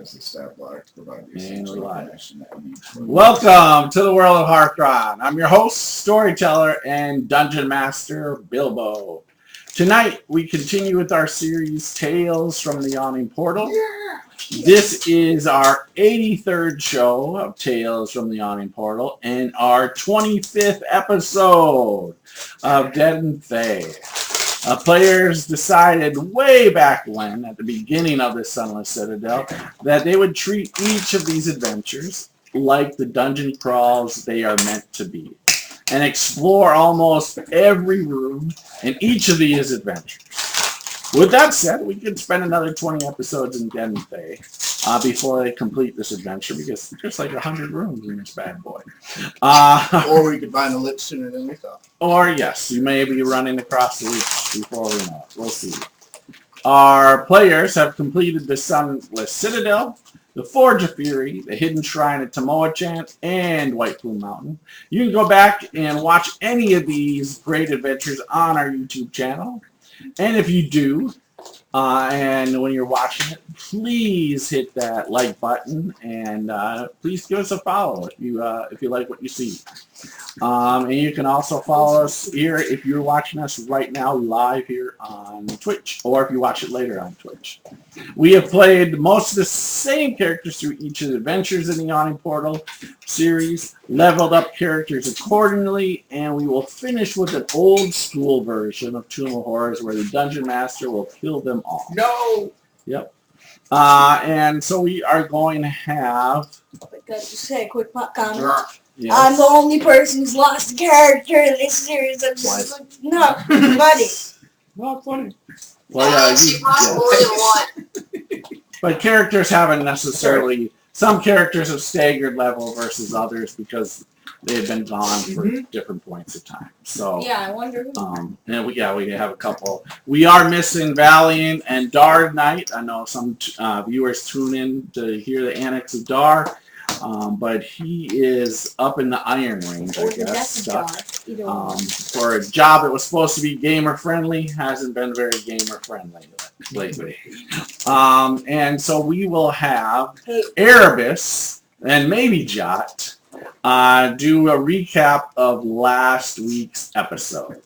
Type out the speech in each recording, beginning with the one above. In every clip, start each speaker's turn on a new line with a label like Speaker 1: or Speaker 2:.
Speaker 1: And we're live. Welcome to the world of Hearthron. I'm your host, storyteller, and dungeon master, Bilbo. Tonight, we continue with our series, Tales from the Yawning Portal. This is our 83rd show of Tales from the Yawning Portal and our 25th episode of Dead In Thay. Players decided way back when, at the beginning of the Sunless Citadel, that they would treat each of these adventures like the dungeon crawls they are meant to be, and explore almost every room in each of these adventures. With that said, we could spend another 20 episodes in Dead In Thay before they complete this adventure, because there's like 100 rooms in this bad boy.
Speaker 2: Or we could find a lit sooner than we thought.
Speaker 1: Or, yes, you may be running across the reach before we know it. We'll see. Our players have completed the Sunless Citadel, the Forge of Fury, the Hidden Shrine of Tamoachan, and Plum Mountain. You can go back and watch any of these great adventures on our YouTube channel. And if you do, and when you're watching it, please hit that like button, and please give us a follow if you like what you see. And you can also follow us here if you're watching us right now live here on Twitch, or if you watch it later on Twitch. We have played most of the same characters through each of the adventures in the Yawning Portal series, leveled up characters accordingly, and we will finish with an old school version of Tomb of Horrors where the Dungeon Master will kill them all.
Speaker 2: No!
Speaker 1: Yep. And so we are going to have...
Speaker 3: Just say a quick comment.
Speaker 1: Yes.
Speaker 3: I'm the only person who's lost a character in this series. I'm just like, no, buddy.
Speaker 1: Not funny. Well, yeah, but characters haven't necessarily... Some characters have staggered level versus others because they've been gone for different points of time. So
Speaker 3: yeah, I wonder who.
Speaker 1: And we have a couple. We are missing Valiant and Dar Knight. I know some viewers tune in to hear the annex of Dar. But he is up in the Iron Range, I guess. For a job that was supposed to be gamer-friendly, hasn't been very gamer-friendly lately. And so we will have Erebus and maybe Jot do a recap of last week's episode.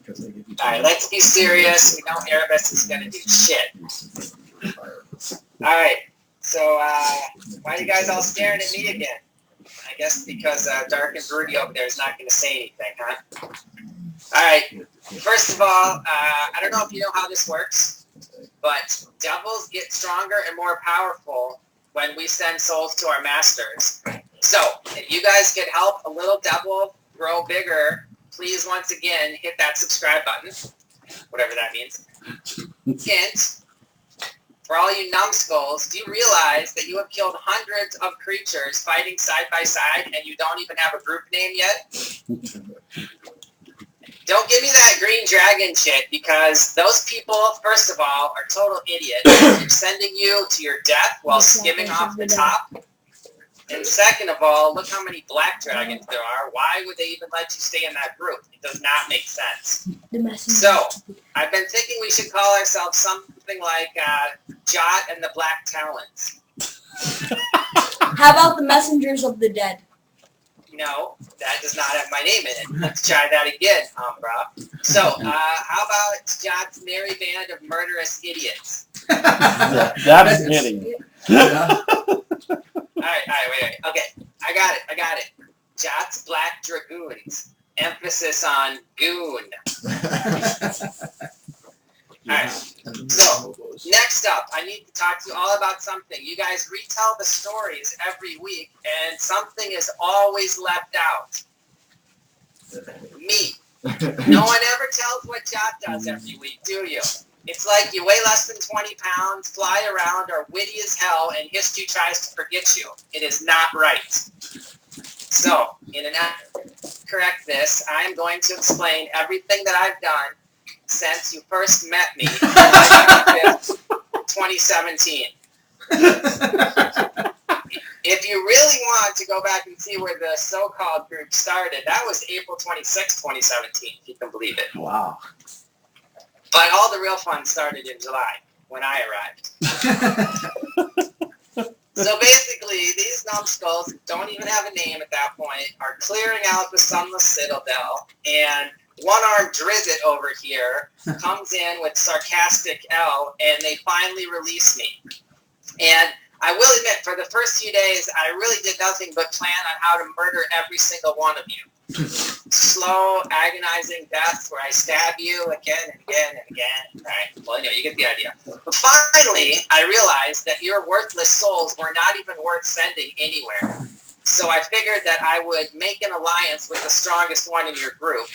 Speaker 4: Alright, let's be serious. We know Erebus is going to do shit. Alright. So, why are you guys all staring at me again? I guess because Dark and Broody over there is not going to say anything, huh? Alright, first of all, I don't know if you know how this works, but devils get stronger and more powerful when we send souls to our masters. So, if you guys could help a little devil grow bigger, please once again hit that subscribe button, whatever that means. Hint. For all you numbskulls, do you realize that you have killed hundreds of creatures fighting side by side and you don't even have a group name yet? Don't give me that green dragon shit, because those people, first of all, are total idiots. They're sending you to your death while skimming off the top. And second of all, look how many black dragons there are. Why would they even let you stay in that group? It does not make sense. So, I've been thinking we should call ourselves something like Jot and the Black Talons.
Speaker 3: How about the Messengers of the Dead?
Speaker 4: No, that does not have my name in it. Let's try that again, Umbra. So, how about Jot's merry band of murderous idiots?
Speaker 1: That's getting
Speaker 4: Alright, wait. Okay, I got it. Jot's Black Dragoons. Emphasis on goon. Alright, so, next up, I need to talk to you all about something. You guys retell the stories every week, and something is always left out. Me. No one ever tells what Jot does every week, do you? It's like you weigh less than 20 pounds, fly around, are witty as hell, and history tries to forget you. It is not right. So, in an effort to correct this, I am going to explain everything that I've done since you first met me on July 5th, 2017. If you really want to go back and see where the so-called group started, that was April 26, 2017, if you can believe it.
Speaker 1: Wow.
Speaker 4: But all the real fun started in July, when I arrived. So basically, these numbskulls who don't even have a name at that point are clearing out the Sunless Citadel, and one-armed Drizzt over here comes in with sarcastic Elle, and they finally release me. And I will admit, for the first few days, I really did nothing but plan on how to murder every single one of you. Slow, agonizing deaths where I stab you again and again and again. Right? Well, anyway, you get the idea. But finally, I realized that your worthless souls were not even worth sending anywhere. So I figured that I would make an alliance with the strongest one in your group.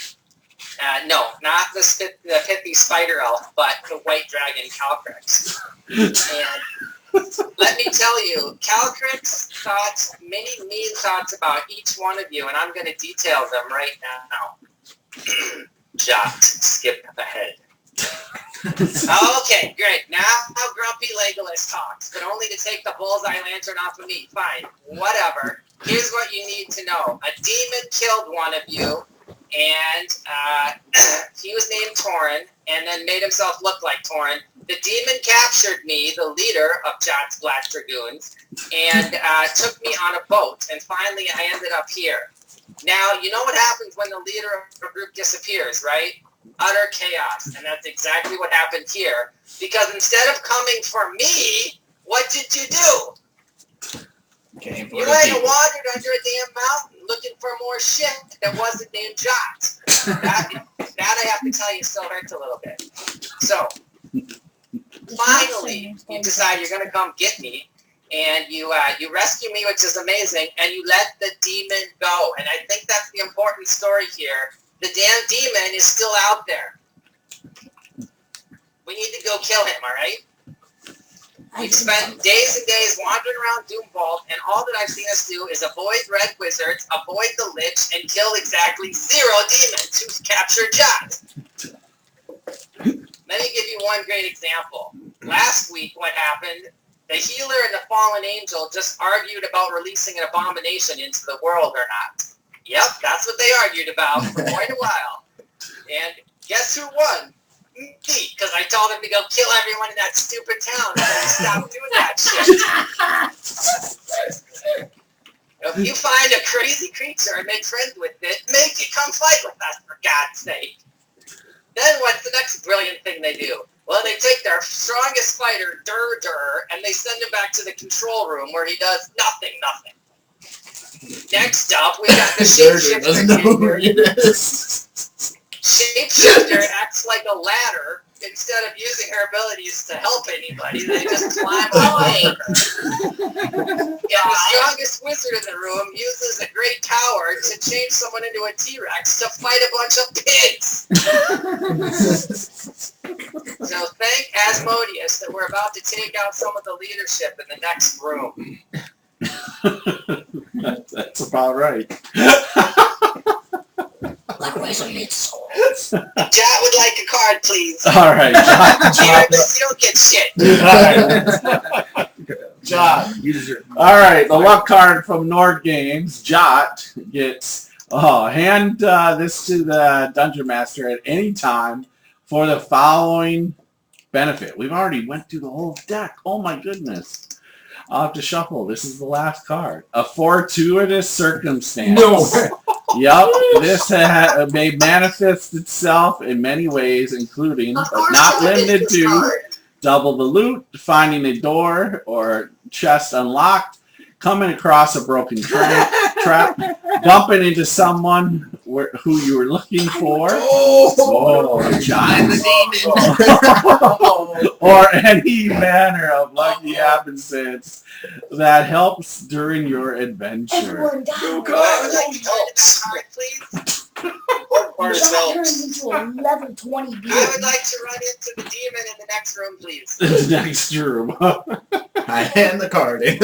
Speaker 4: No, not the pithy spider elf, but the white dragon Calcrix. And let me tell you, Calcrix thought many mean thoughts about each one of you, and I'm going to detail them right now. Jot, skip ahead. Okay, great. Now Grumpy Legolas talks, but only to take the bullseye lantern off of me. Fine, whatever. Here's what you need to know. A demon killed one of you, and he was named Thorn, and then made himself look like Thorn. The demon captured me, the leader of Jot's Black Dragoons, and took me on a boat, and finally I ended up here. Now, you know what happens when the leader of a group disappears, right? Utter chaos, and that's exactly what happened here. Because instead of coming for me, what did you do? You went and wandered under a damn mountain looking for more shit that wasn't named Jot. That I have to tell you still hurts a little bit. So, finally, you decide you're going to come get me, and you rescue me, which is amazing, and you let the demon go. And I think that's the important story here. The damn demon is still out there. We need to go kill him, all right? We've spent days and days wandering around Doomvault, and all that I've seen us do is avoid red wizards, avoid the lich, and kill exactly 0 demons who captured Jot. Let me give you one great example. Last week, what happened, the healer and the fallen angel just argued about releasing an abomination into the world or not. Yep, that's what they argued about for quite a while. And guess who won? Me, because I told him to go kill everyone in that stupid town until he stopped doing that shit. If you find a crazy creature and make friends with it, make it come fight with us, for God's sake. Then what's the next brilliant thing they do? Well, they take their strongest fighter, Dur, and they send him back to the control room where he does nothing. Next up, we got the shapeshifter. Shapeshifter acts like a ladder. Instead of using her abilities to help anybody, they just climb away. And the strongest wizard in the room uses a great power to change someone into a T-Rex to fight a bunch of pigs. So thank Asmodeus that we're about to take out some of the leadership in the next room.
Speaker 1: That's about right.
Speaker 3: Likewise, I need souls.
Speaker 4: Jot would like a card, please.
Speaker 1: All right, Jot.
Speaker 4: You don't get shit.
Speaker 2: Jot, you deserve.
Speaker 1: All right, the luck card from Nord Games. Jot gets hand this to the Dungeon Master at any time for the following benefit. We've already went through the whole deck. Oh my goodness. I'll have to shuffle. This is the last card. A fortuitous circumstance.
Speaker 2: No.
Speaker 1: Yep. This may manifest itself in many ways, including, but not limited to, double the loot, finding a door or chest unlocked, coming across a broken trap, bumping into someone who you were looking for, or any manner of lucky happenstance that helps during your adventure.
Speaker 3: Everyone died.
Speaker 4: I would like to turn that card, please.
Speaker 3: That turns into a level 20 demon.
Speaker 4: I would like to run into the demon in the next room, please.
Speaker 1: The next room.
Speaker 2: I hand the card in.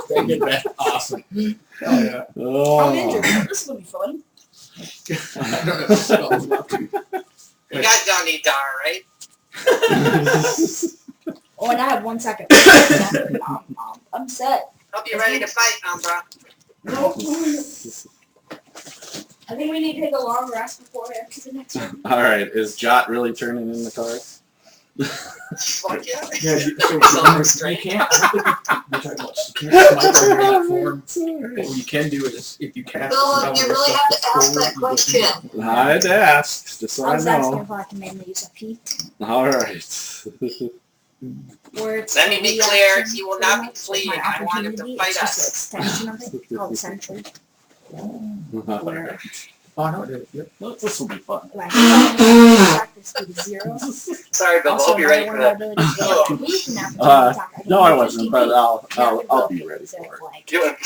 Speaker 2: Take it back. Awesome. Hell yeah.
Speaker 3: I'm injured. This will be fun.
Speaker 2: I don't know spells left.
Speaker 4: You guys don't need Dar, right?
Speaker 3: Oh, and I have 1 second. I'm set.
Speaker 4: Hope you're ready to fight, Umbra.
Speaker 3: Nope. I think we need to take a long rest before we head to the next one.
Speaker 1: All right. Is Jot really turning in the cards?
Speaker 4: Fuck yeah.
Speaker 2: Yeah, so
Speaker 4: Something
Speaker 2: you
Speaker 4: strange.
Speaker 2: can't. I don't think you're talking about. You can't smite under that form. But what you can do is if you cast.
Speaker 3: Well, you really have to ask that question.
Speaker 1: I had to ask, just so
Speaker 3: I
Speaker 1: I
Speaker 3: was asking
Speaker 1: know.
Speaker 3: if I can mainly use a peak.
Speaker 1: Alright.
Speaker 3: Where it's
Speaker 4: Let me be
Speaker 3: a
Speaker 4: clear,
Speaker 3: reaction
Speaker 4: he will
Speaker 3: pretty
Speaker 4: not be
Speaker 3: much,
Speaker 4: fleeing.
Speaker 3: like my
Speaker 4: I want him to
Speaker 3: opportunity.
Speaker 4: fight
Speaker 3: It's just
Speaker 4: us.
Speaker 3: an extension of it called Sentry. Where
Speaker 2: Oh no, dude. Yep.
Speaker 1: This will be fun.
Speaker 3: like practice speed is 0.
Speaker 4: Sorry, Bill,
Speaker 3: Also,
Speaker 4: I'll be ready for
Speaker 3: another
Speaker 4: that.
Speaker 3: one of my abilities is peak, and after
Speaker 1: Uh,
Speaker 3: attack, I can
Speaker 1: No, I
Speaker 3: move
Speaker 1: wasn't,
Speaker 3: 50
Speaker 1: but
Speaker 3: feet.
Speaker 1: I'll be ready
Speaker 3: So,
Speaker 1: for it.
Speaker 3: like,
Speaker 4: Do it.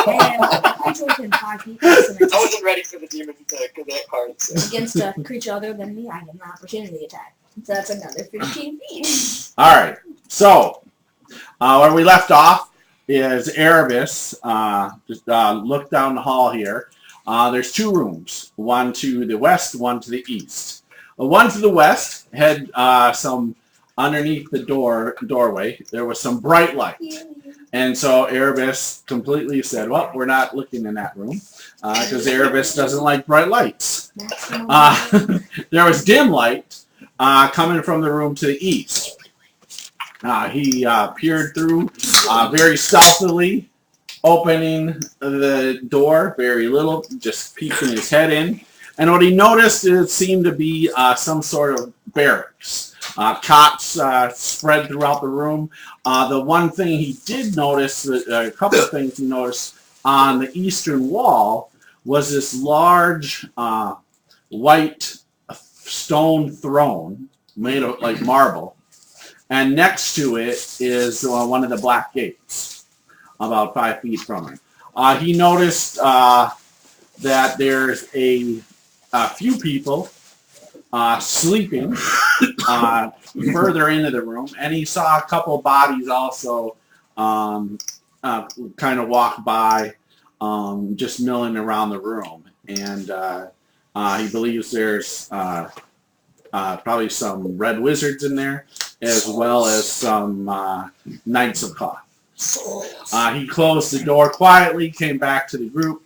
Speaker 3: and a creature within 5 feet
Speaker 4: I wasn't ready for the demon cadet card. So.
Speaker 3: against a creature other than me, I get an opportunity attack. So that's another 15 feet.
Speaker 1: Alright, so where we left off is Erebus. Just look down the hall here. There's 2 rooms, one to the west, one to the east. One to the west had some underneath the doorway. There was some bright light, and so Erebus completely said, "Well, we're not looking in that room because Erebus doesn't like bright lights." There was dim light coming from the room to the east. He peered through very stealthily, opening the door very little, just peeking his head in. And what he noticed it seemed to be some sort of barracks. Cots spread throughout the room. The one thing he did notice, a couple of things he noticed on the eastern wall was this large white stone throne made of like marble. And next to it is one of the black gates, about 5 feet from him. He noticed that there's a few people sleeping further into the room, and he saw a couple bodies also kind of walk by, just milling around the room. And he believes there's probably some red wizards in there, as well as some Knights of Cloth. He closed the door quietly, came back to the group,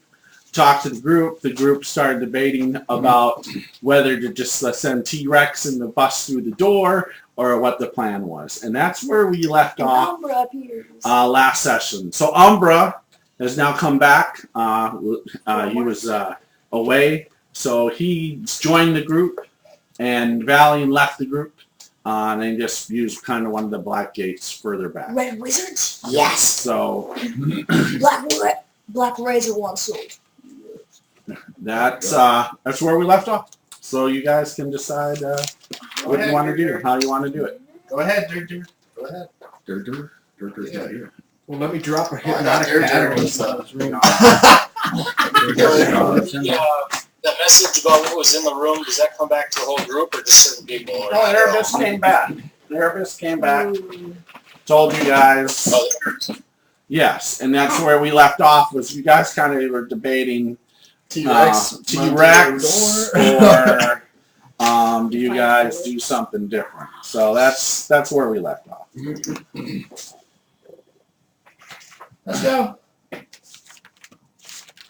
Speaker 1: talked to the group. The group started debating about whether to just send T-Rex and the bus through the door, or what the plan was. And that's where we left off
Speaker 3: Umbra appears.
Speaker 1: last session. So Umbra has now come back. He was away, so he's joined the group, and Valian left the group. And they just used kind of one of the black gates further back.
Speaker 3: Red wizards? Yes!
Speaker 1: So
Speaker 3: Black razor one sword.
Speaker 1: that's where we left off. So you guys can decide what you want to do, how you want to do it.
Speaker 2: Go ahead, Dur. Go ahead. Dur. Well, let me drop a hypnotic pattern inside this room.
Speaker 5: That message about what was in the room, does that come back to the whole group or just certain people? Or
Speaker 1: No, Erebus came back. Erebus came back. Told you guys.
Speaker 5: Oh,
Speaker 1: Yes, and that's where we left off. Was you guys kind of were debating
Speaker 2: T-Rex.
Speaker 1: T-Rex, or do you guys do something different? So that's where we left off.
Speaker 2: Let's go.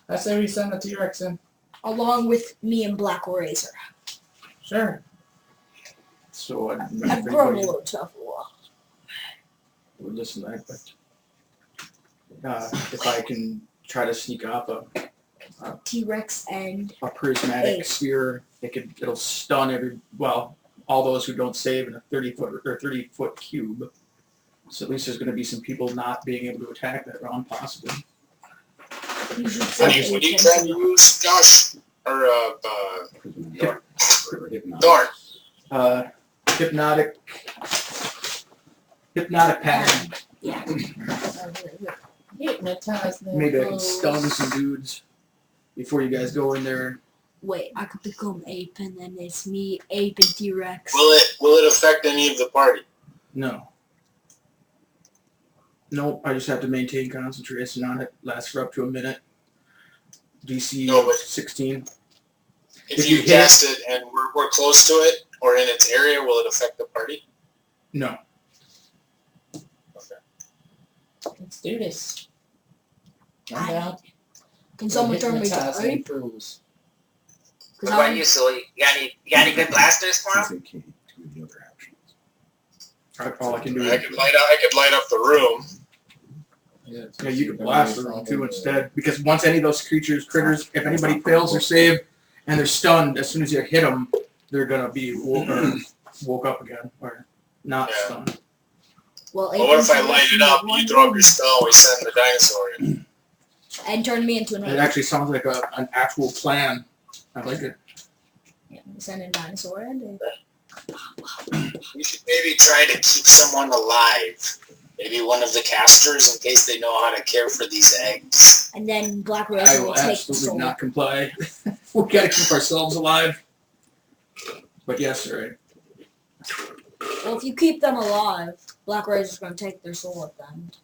Speaker 2: I say we send the T-Rex in.
Speaker 3: Along with me and Black Razor.
Speaker 2: Sure. So
Speaker 3: I've grown a little tough a while.
Speaker 2: would listen to that, but if I can try to sneak off
Speaker 3: T-Rex and
Speaker 2: a prismatic
Speaker 3: Ace.
Speaker 2: sphere, it'll stun all those who don't save in a 30-foot cube. So at least there's going to be some people not being able to attack that round, possibly.
Speaker 3: you should say
Speaker 5: Would you try to use Josh or Thorn?
Speaker 2: Hypnotic pattern.
Speaker 3: Yeah.
Speaker 6: Hypnotize them.
Speaker 2: Maybe I can stun some dudes before you guys go in there.
Speaker 3: Wait, I could become Ape and then it's me, Ape and T-Rex.
Speaker 5: Will it affect any of the party?
Speaker 2: No. Nope, I just have to maintain concentration on it. Lasts for up to a minute. DC
Speaker 5: No, but
Speaker 2: 16.
Speaker 5: If you cast it and we're close to it or in its area, will it affect the party?
Speaker 2: No.
Speaker 6: Let's do this. I'm
Speaker 3: I-
Speaker 6: down.
Speaker 3: Can someone turn me to
Speaker 6: Hypnotize
Speaker 3: Ape?
Speaker 6: them fools.
Speaker 4: What about you, Sully? You got any good blasters for him?
Speaker 2: All I can do
Speaker 5: I
Speaker 2: is
Speaker 5: could light up the room.
Speaker 2: yeah, you can blast the room too instead. Because once any of those critters, if anybody fails their save and they're stunned, as soon as you hit them, they're gonna be woke up again or not stunned.
Speaker 3: Well,
Speaker 5: But what if I light it up, you throw up your spell, we send the dinosaur in?
Speaker 3: and turn me into an
Speaker 2: It
Speaker 3: ape.
Speaker 2: actually sounds like an actual plan. I like it.
Speaker 3: Yeah, send a dinosaur in.
Speaker 5: We should maybe try to keep someone alive. Maybe one of the casters, in case they know how to care for these eggs.
Speaker 3: And then Black
Speaker 2: I
Speaker 3: Rose
Speaker 2: will
Speaker 3: will take the
Speaker 2: absolutely
Speaker 3: soul.
Speaker 2: not comply. We gotta keep ourselves alive. But yes, sir.
Speaker 3: Well, if you keep them alive, Black Rose is going to take their soul at the end.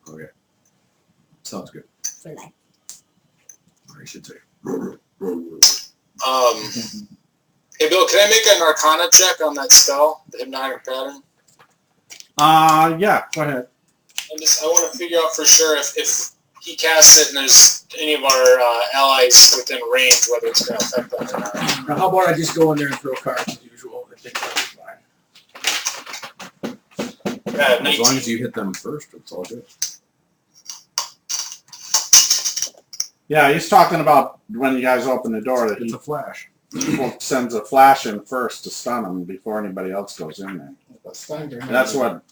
Speaker 7: Okay. Sounds good.
Speaker 3: For life.
Speaker 7: Or I should say.
Speaker 5: Hey Bill, can I make an Arcana check on that spell, the Hypnotic Pattern?
Speaker 1: Yeah, go ahead.
Speaker 5: I want to figure out for sure if he casts it and there's any of our allies within range, whether it's going to affect them or not.
Speaker 2: Now, how about I just go in there and throw cards as usual? I think that'll be fine.
Speaker 5: Yeah,
Speaker 7: As long as you hit them first, it's all good.
Speaker 1: Yeah, he's talking about when you guys open the door that
Speaker 7: It's
Speaker 1: he
Speaker 7: a flash.
Speaker 1: sends a flash in first to stun him before anybody else goes in there. And that's what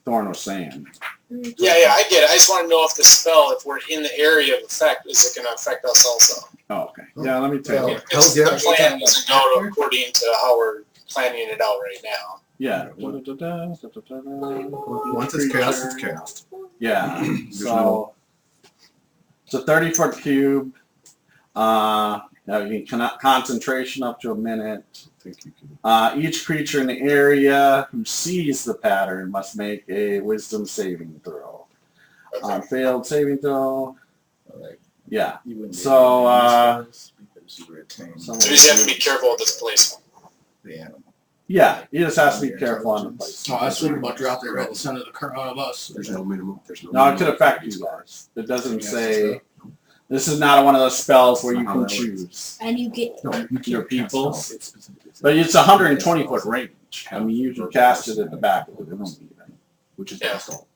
Speaker 1: Thorn was saying.
Speaker 5: Yeah, I get it. I just want to know if the spell, if we're in the area of effect, is it going to affect us also?
Speaker 1: Oh, okay. Yeah, let me tell you.
Speaker 5: If the plan doesn't go according to how we're planning it out right now.
Speaker 1: Yeah.
Speaker 7: Once it's cast, it's cast.
Speaker 1: Yeah. So it's a 30-foot cube. You can concentration up to a minute.
Speaker 7: I think you can.
Speaker 1: Each creature in the area who sees the pattern must make a wisdom saving throw.
Speaker 5: Okay.
Speaker 1: Failed saving throw. Yeah.
Speaker 7: You wouldn't be
Speaker 1: So,
Speaker 7: able to use this because you retain
Speaker 5: So we just have to be careful with this placement.
Speaker 7: the animal.
Speaker 1: Yeah, you just have to be careful on the place.
Speaker 2: Oh, I was thinking about dropping it right in the center of the current of us.
Speaker 7: There's no minimum. There's no.
Speaker 1: No, it could affect you guys. It doesn't say. This is not one of those spells where you can choose
Speaker 3: And you get...
Speaker 7: No, you
Speaker 1: your
Speaker 7: can't cast
Speaker 1: people.
Speaker 7: spells. It's specific.
Speaker 1: But it's 120-foot range. I mean, you can cast it at the back of the room even.
Speaker 7: Which is
Speaker 5: Yeah.
Speaker 7: assault.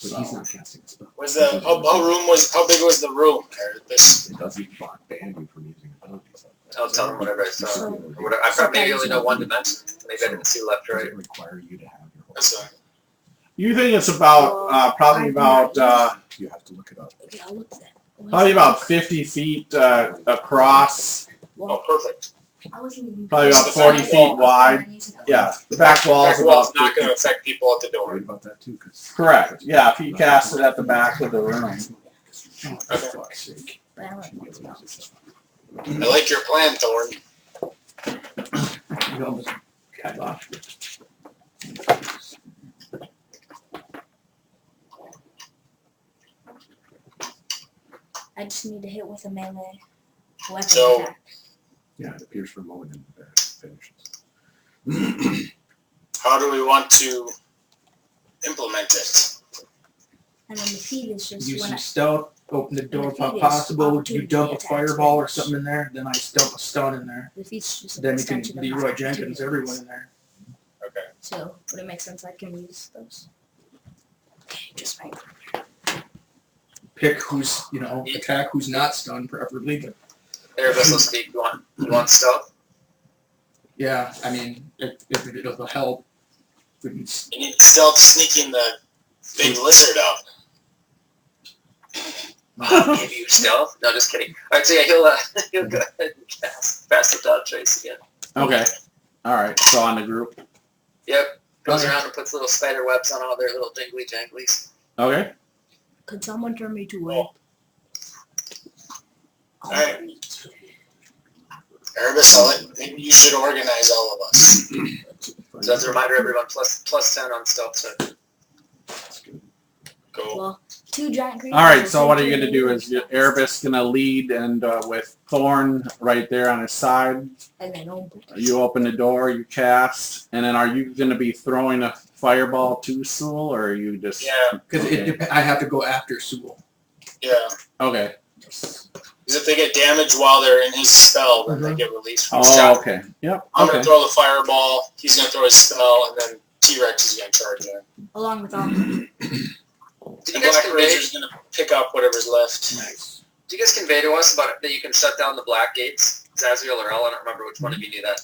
Speaker 7: But he's not casting a spell.
Speaker 5: Was the how big was the room there? This
Speaker 7: It doesn't ban you from using abilities.
Speaker 4: I'll tell them whatever I saw. I probably maybe only know one dimension. Maybe I didn't see left or right.
Speaker 7: Does it require you to have your whole
Speaker 5: that's a,
Speaker 1: You think it's about probably about
Speaker 7: You have to look it up.
Speaker 3: Okay, I'll look at that.
Speaker 1: probably about 50 feet across.
Speaker 5: oh perfect.
Speaker 1: Probably about 40 feet wide. Yeah, the back wall is
Speaker 5: Back wall's
Speaker 1: about
Speaker 5: not
Speaker 1: 50.
Speaker 5: going to affect people at the door.
Speaker 7: Worried about that too, because.
Speaker 1: Correct. Yeah, if you cast it at the back of the room.
Speaker 7: For fuck's sake.
Speaker 5: I like your plan, Thorn.
Speaker 2: You almost got lost.
Speaker 3: I just need to hit with a melee weapon
Speaker 5: So-
Speaker 3: attack.
Speaker 7: Yeah, it appears for a moment and then finishes.
Speaker 5: How do we want to implement it?
Speaker 3: And then the feed is just
Speaker 2: Use
Speaker 3: when
Speaker 2: some
Speaker 3: I...
Speaker 2: stealth. Open the door if possible. You dump a fireball or something in there. Then I dump a stun in there.
Speaker 3: The feed's just an
Speaker 2: Then we can
Speaker 3: extension of
Speaker 2: Leroy
Speaker 3: my
Speaker 2: Jenkins
Speaker 3: activity.
Speaker 2: everyone in there.
Speaker 5: Okay.
Speaker 3: So, would it make sense I can use those? Okay, just right.
Speaker 2: Pick who's attack who's not stunned preferably. But
Speaker 4: Erebus will speak. You want stealth?
Speaker 2: yeah, I mean if it'll help. We can
Speaker 5: You need stealth sneaking the big lizard up.
Speaker 4: Give you stealth? No, just kidding. Alright, so yeah, he'll go ahead and cast the dog trace again.
Speaker 1: Okay. All right. So on the group.
Speaker 4: Yep. Goes
Speaker 2: Okay.
Speaker 4: around and puts little spider webs on all their little jingly janglies.
Speaker 1: Okay.
Speaker 3: Could someone turn me to
Speaker 5: Oh.
Speaker 3: a...
Speaker 5: Alright. Erebus, maybe you should organize all of us.
Speaker 4: So that's a reminder, everyone, plus 10 on stealth check.
Speaker 5: Go.
Speaker 3: Well, 2 giant creatures...
Speaker 1: All right. So what are you gonna do? Is Erebus gonna lead and with Thorn right there on his side?
Speaker 3: And then
Speaker 1: You open the door, you cast, and then are you going to be throwing a fireball to Sewell, or are you just...
Speaker 5: Yeah,
Speaker 2: because
Speaker 1: Okay.
Speaker 2: I have to go after Sewell.
Speaker 5: yeah.
Speaker 1: Okay.
Speaker 5: Because if they get damaged while they're in his spell, then they get released from his
Speaker 1: Oh,
Speaker 5: shot.
Speaker 1: okay. Yep.
Speaker 5: I'm
Speaker 1: Okay.
Speaker 5: gonna throw the fireball. He's gonna throw his spell, and then T-Rex is gonna charge in.
Speaker 3: Along with all.
Speaker 4: Did
Speaker 5: And
Speaker 4: you guys
Speaker 5: Black
Speaker 4: convey?
Speaker 5: Razor's gonna pick up whatever's left.
Speaker 7: Nice.
Speaker 4: Did you guys convey to us about that you can shut down the black gates? Zaziel or Elle? I don't remember which one of you knew that.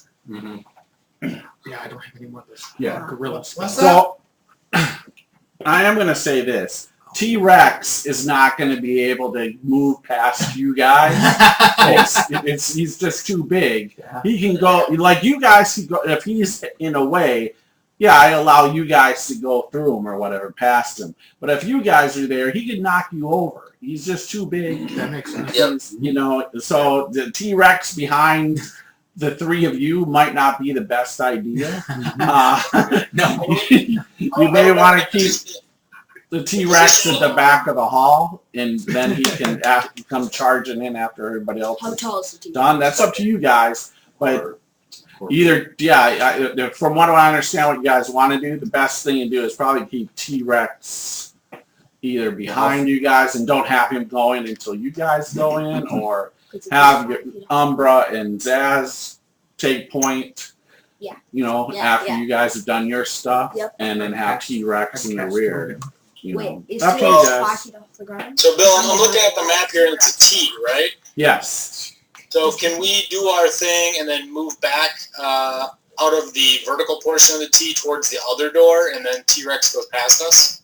Speaker 2: Yeah, I don't have any more of this.
Speaker 7: Yeah.
Speaker 2: Gorillas.
Speaker 1: So, I am going to say this. T-Rex is not going to be able to move past you guys. He's just too big. He can go, like you guys can go, if he's in a way, yeah, I allow you guys to go through him or whatever, past him. But if you guys are there, he can knock you over. He's just too big.
Speaker 2: That makes sense.
Speaker 4: Yep.
Speaker 1: You know, so the T-Rex behind the three of you might not be the best idea.
Speaker 2: No.
Speaker 1: You may want to keep the T-Rex at the back of the hall, and then he can come charging in after everybody else
Speaker 3: How
Speaker 1: is
Speaker 3: tall is the T-Rex?
Speaker 1: done. That's up to you guys. But either, yeah, from what I understand what you guys want to do, the best thing to do is probably keep T-Rex either behind you guys and don't have him going until you guys go in, or have your Umbra and Zaz take point.
Speaker 3: Yeah.
Speaker 1: You know,
Speaker 3: Yeah,
Speaker 1: after
Speaker 3: yeah.
Speaker 1: you guys have done your stuff,
Speaker 3: Yep.
Speaker 1: and then have T-Rex in the rear. You
Speaker 3: Wait,
Speaker 1: know,
Speaker 3: is
Speaker 1: up to you
Speaker 3: T-Rex
Speaker 1: guys.
Speaker 3: 5 feet off the ground?
Speaker 5: So, Bill, I'm looking at the map here, and it's a T, right?
Speaker 1: Yes.
Speaker 5: So can we do our thing and then move back out of the vertical portion of the T towards the other door, and then T-Rex goes past us?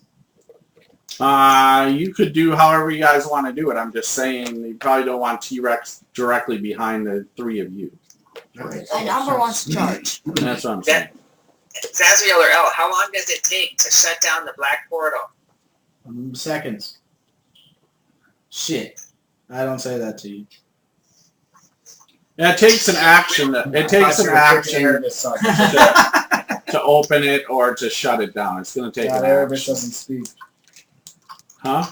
Speaker 1: You could do however you guys want to do it. I'm just saying you probably don't want T-Rex directly behind the three of you.
Speaker 3: And Umbra wants to charge.
Speaker 1: That's what I'm saying.
Speaker 4: Zaziel or Elle, how long does it take to shut down the black portal?
Speaker 8: Seconds. Shit. I don't say that to you.
Speaker 1: Yeah, it takes an action. It takes an action to open it or to shut it down. It's going to take
Speaker 8: God,
Speaker 1: an
Speaker 8: Erebus
Speaker 1: action.
Speaker 8: doesn't speak.
Speaker 1: Huh?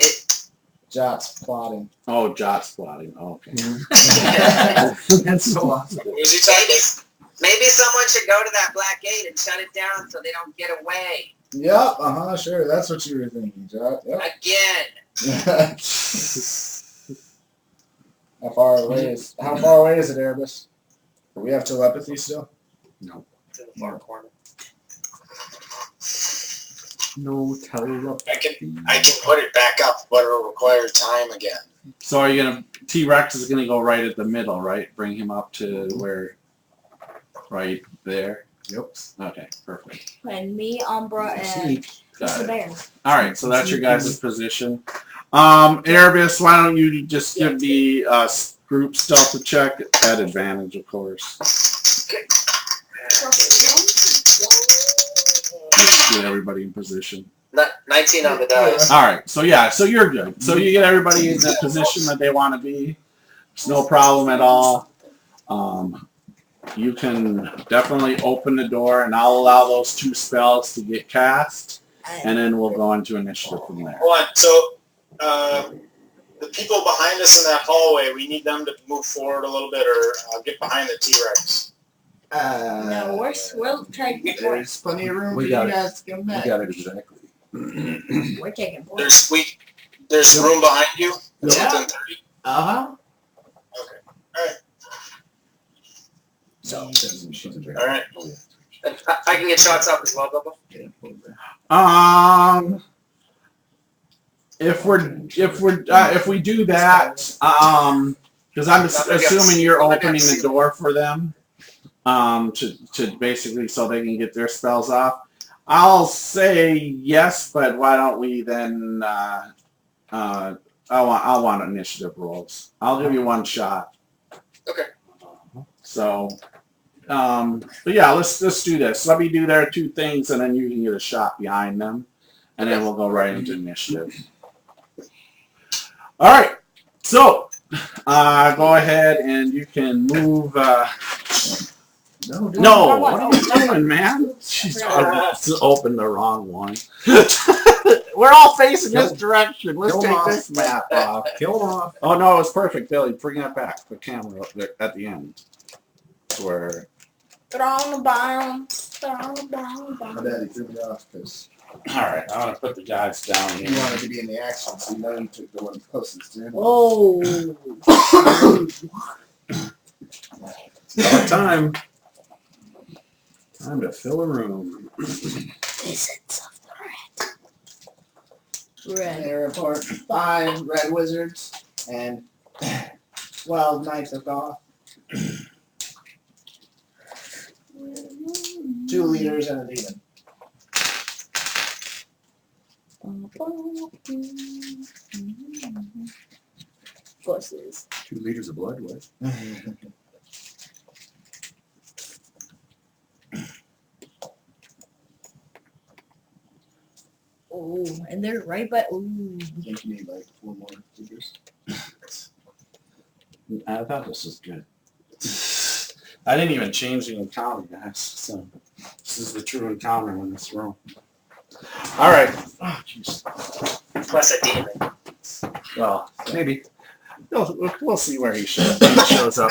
Speaker 8: Jot's plotting.
Speaker 1: Oh, Jot's plotting. Oh, okay.
Speaker 2: That's so awesome.
Speaker 5: Who's he talking?
Speaker 4: Maybe someone should go to that black gate and shut it down so they don't get away.
Speaker 8: Yep, sure. That's what you were thinking, Jot. Yep.
Speaker 4: Again.
Speaker 8: How far away is it, Erebus? Do we have telepathy still?
Speaker 4: It's in the far corner.
Speaker 7: No telepathy.
Speaker 5: I can put it back up, but it'll require time again.
Speaker 1: So are you going to... T-Rex is going to go right at the middle, right? Bring him up to where... Right there?
Speaker 7: Yep.
Speaker 1: Okay, perfect.
Speaker 3: And me, Umbra, and
Speaker 1: Got
Speaker 3: Mr.
Speaker 1: it.
Speaker 3: Bear.
Speaker 1: All right, so that's your guys' position. Erebus, why don't you just give the group stealth a check at advantage, of course. Get everybody in position.
Speaker 4: 19 on the dice.
Speaker 1: All right, so yeah, so you're good. So you get everybody in the position that they want to be. It's no problem at all. You can definitely open the door, and I'll allow those two spells to get cast, and then we'll go into initiative from there.
Speaker 5: Hold on. So the people behind us in that hallway, we need them to move forward a little bit, or get behind the T-Rex.
Speaker 3: No, we'll try to get more.
Speaker 8: There's plenty of room
Speaker 7: We
Speaker 8: for
Speaker 7: got
Speaker 8: you
Speaker 7: it.
Speaker 8: guys to come
Speaker 7: You
Speaker 8: back.
Speaker 7: got it exactly.
Speaker 3: We're taking more.
Speaker 5: There's room behind you. It's
Speaker 8: Yeah.
Speaker 5: within 30.
Speaker 8: Uh-huh.
Speaker 3: So,
Speaker 7: She's a
Speaker 5: All right.
Speaker 4: I can get shots up as well, Bilbo.
Speaker 1: If we do that, because I'm assuming you're opening the door for them, to basically so they can get their spells off. I'll say yes, but why don't we then? I want initiative rolls. I'll give you one shot.
Speaker 4: Okay.
Speaker 1: So, but yeah, let's do this. Let me do their two things, and then you can get a shot behind them, and then we'll go right into initiative. All right. So, go ahead and you can move. No, what are you doing, man? She's opened the wrong one. We're all facing this direction. Let's
Speaker 7: Kill
Speaker 1: take
Speaker 7: him
Speaker 1: this map off.
Speaker 7: Kill him off.
Speaker 1: Oh no, it's perfect, Billy. Bring that back. The camera up there at the end. Where
Speaker 3: throw on the bomb. Throw on the bomb.
Speaker 8: My daddy threw me off because
Speaker 1: Alright, I'm gonna put the guys down
Speaker 8: You
Speaker 1: here.
Speaker 8: wanted to be in the action, so you know you took the one closest to him.
Speaker 3: Oh.
Speaker 1: Time. Time to fill a room.
Speaker 3: Visits of the red.
Speaker 8: They report 5 red wizards and 12 knights of Goth. 2 leaders and a demon.
Speaker 3: Forces.
Speaker 7: 2 liters of blood, what?
Speaker 3: Oh, and they're right by. Ooh.
Speaker 8: I think you need like 4 more leaders.
Speaker 1: I thought this was good. I didn't even change the encounter, guys. So this is the true encounter in this room. All right. Oh, jeez.
Speaker 4: Plus a demon.
Speaker 1: Well, maybe we'll see where he shows up.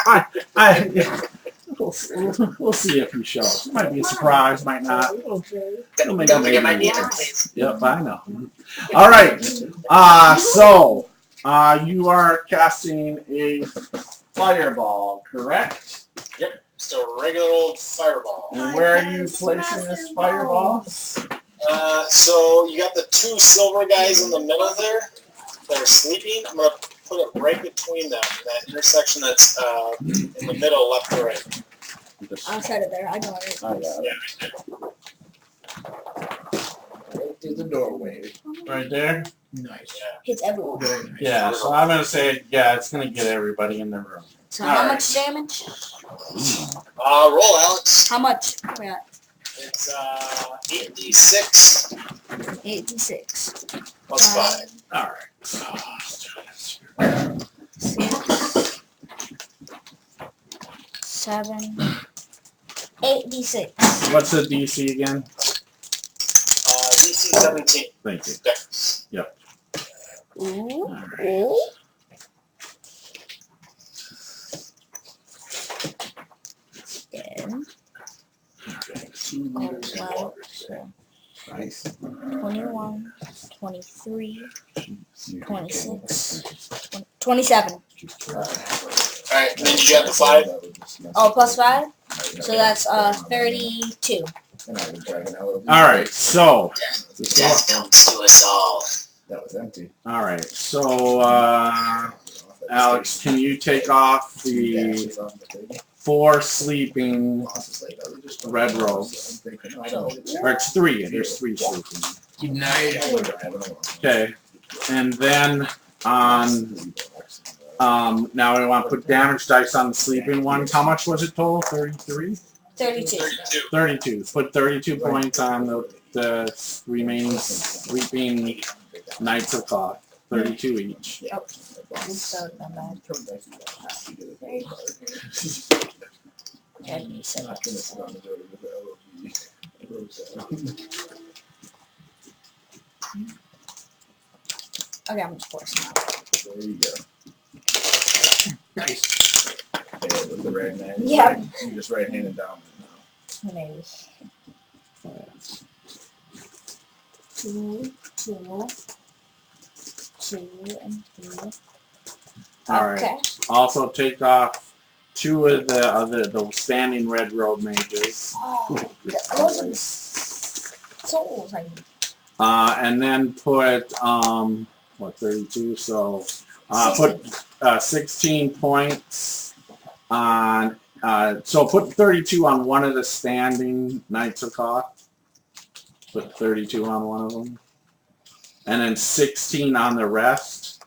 Speaker 1: We'll see if he shows. Might be a surprise, might not.
Speaker 4: Don't forget my demon, please.
Speaker 1: Yep, I know. All right. So you are casting a fireball, correct?
Speaker 5: Just a regular old fireball.
Speaker 1: And where are you placing this fireball?
Speaker 5: So you got the 2 silver guys in the middle there that are sleeping. I'm gonna put it right between them, that intersection that's in the middle, left to right.
Speaker 3: I'll set it there. I know it.
Speaker 1: I got it.
Speaker 8: Right through the doorway.
Speaker 1: Right there?
Speaker 2: Nice.
Speaker 3: Hits everyone.
Speaker 2: Very nice.
Speaker 1: Yeah, so I'm going to say, yeah, it's going to get everybody in the room.
Speaker 3: So
Speaker 1: All
Speaker 3: how
Speaker 1: right.
Speaker 3: much damage?
Speaker 5: Roll, Alex.
Speaker 3: How much? We got
Speaker 5: It's 8d6
Speaker 3: 86.
Speaker 5: plus 5.
Speaker 1: All right.
Speaker 3: 6, 7, 86.
Speaker 1: What's the DC again?
Speaker 5: DC 17.
Speaker 1: Thank you.
Speaker 5: Dex.
Speaker 3: Ooh.
Speaker 1: Alright.
Speaker 3: Ooh. Then,
Speaker 8: 2 leaders of
Speaker 3: wow.
Speaker 8: water. Nice.
Speaker 3: 21, 23, 26, 27.
Speaker 5: Alright, and then you got the 5.
Speaker 3: Oh, plus 5? So that's 32.
Speaker 1: All right, so.
Speaker 5: Death comes to us all.
Speaker 8: That was empty.
Speaker 1: All right, so, Alex, can you take off the 4 sleeping red robes? Or it's 3. There's 3 sleeping.
Speaker 2: United.
Speaker 1: Okay, and then on now we want to put damage dice on the sleeping ones. How much was it total? 33?
Speaker 3: 32.
Speaker 1: 32. Put 32 points on the remaining sleeping Knights of Cloth. 32 each.
Speaker 3: Yep. So not bad. And 7. Okay, I'm just forcing out.
Speaker 8: There you go.
Speaker 2: Nice.
Speaker 8: Yeah, with the red man.
Speaker 3: Yeah.
Speaker 8: You just right-handed down.
Speaker 3: Maybe. 2, 2, 2, and 3.
Speaker 1: All right.
Speaker 3: Okay.
Speaker 1: Also take off 2 of the standing red robe mages.
Speaker 3: Oh, those are souls, I mean.
Speaker 1: And then put what 32? So put 16 points on. So put 32 on one of the standing Knights of Koth. Put 32 on one of them, and then 16 on the rest,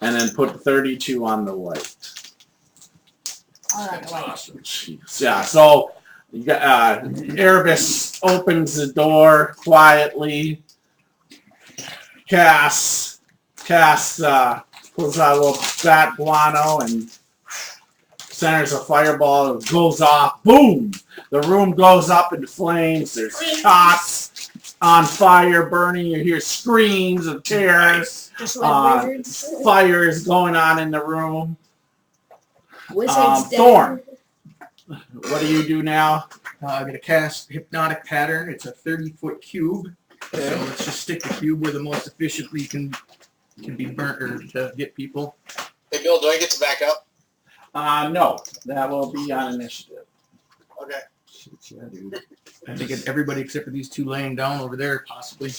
Speaker 1: and then put 32 on the white.
Speaker 3: Oh, that's right.
Speaker 1: Awesome. Jeez. Yeah. So Erebus opens the door quietly. Pulls out a little bat guano and centers a fireball. It goes off. Boom! The room goes up in flames. There's cots on fire burning. You hear screams of terror.
Speaker 3: Just like wizards.
Speaker 1: Fire is going on in the room.
Speaker 3: Wizards dead.
Speaker 1: Thorn. What do you do now?
Speaker 2: I'm going to cast Hypnotic Pattern. It's a 30-foot cube. So let's just stick the cube where the most efficiently can be burnt or to get people.
Speaker 5: Hey, Bill, do I get to back up?
Speaker 1: No, that will be on initiative.
Speaker 5: Okay.
Speaker 7: Yeah, dude.
Speaker 2: I think everybody except for these two laying down over there, possibly.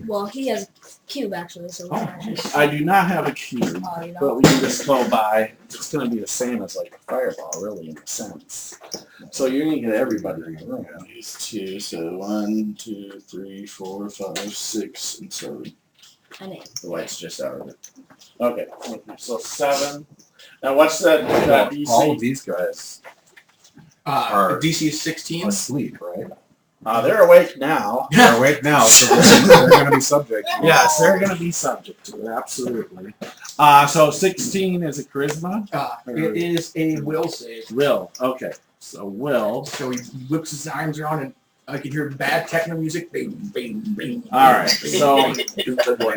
Speaker 3: Well, he has a cube actually, so we're not just.
Speaker 1: I do not have a cube,
Speaker 3: Oh, you
Speaker 1: but
Speaker 3: know.
Speaker 1: we can just go by. It's going to be the same as like a fireball, really, in a sense. So you're going to get everybody in the room.
Speaker 9: These two, so 1, 2, 3, 4, 5, 6, and 7.
Speaker 3: And it.
Speaker 9: The light's just out of it.
Speaker 1: Okay, so 7. Now what's that DC?
Speaker 7: All of these guys Are-
Speaker 2: DC is 16.
Speaker 7: asleep, right?
Speaker 1: They're awake now.
Speaker 7: They're awake now, so they're going to be subject.
Speaker 1: Yes, they're going to be subject to it, absolutely. So 16 is a charisma?
Speaker 2: It is a will save.
Speaker 1: Will, okay. So will.
Speaker 2: So he whips his arms around and I can hear bad techno music. Bing, bing, bing.
Speaker 1: All right, so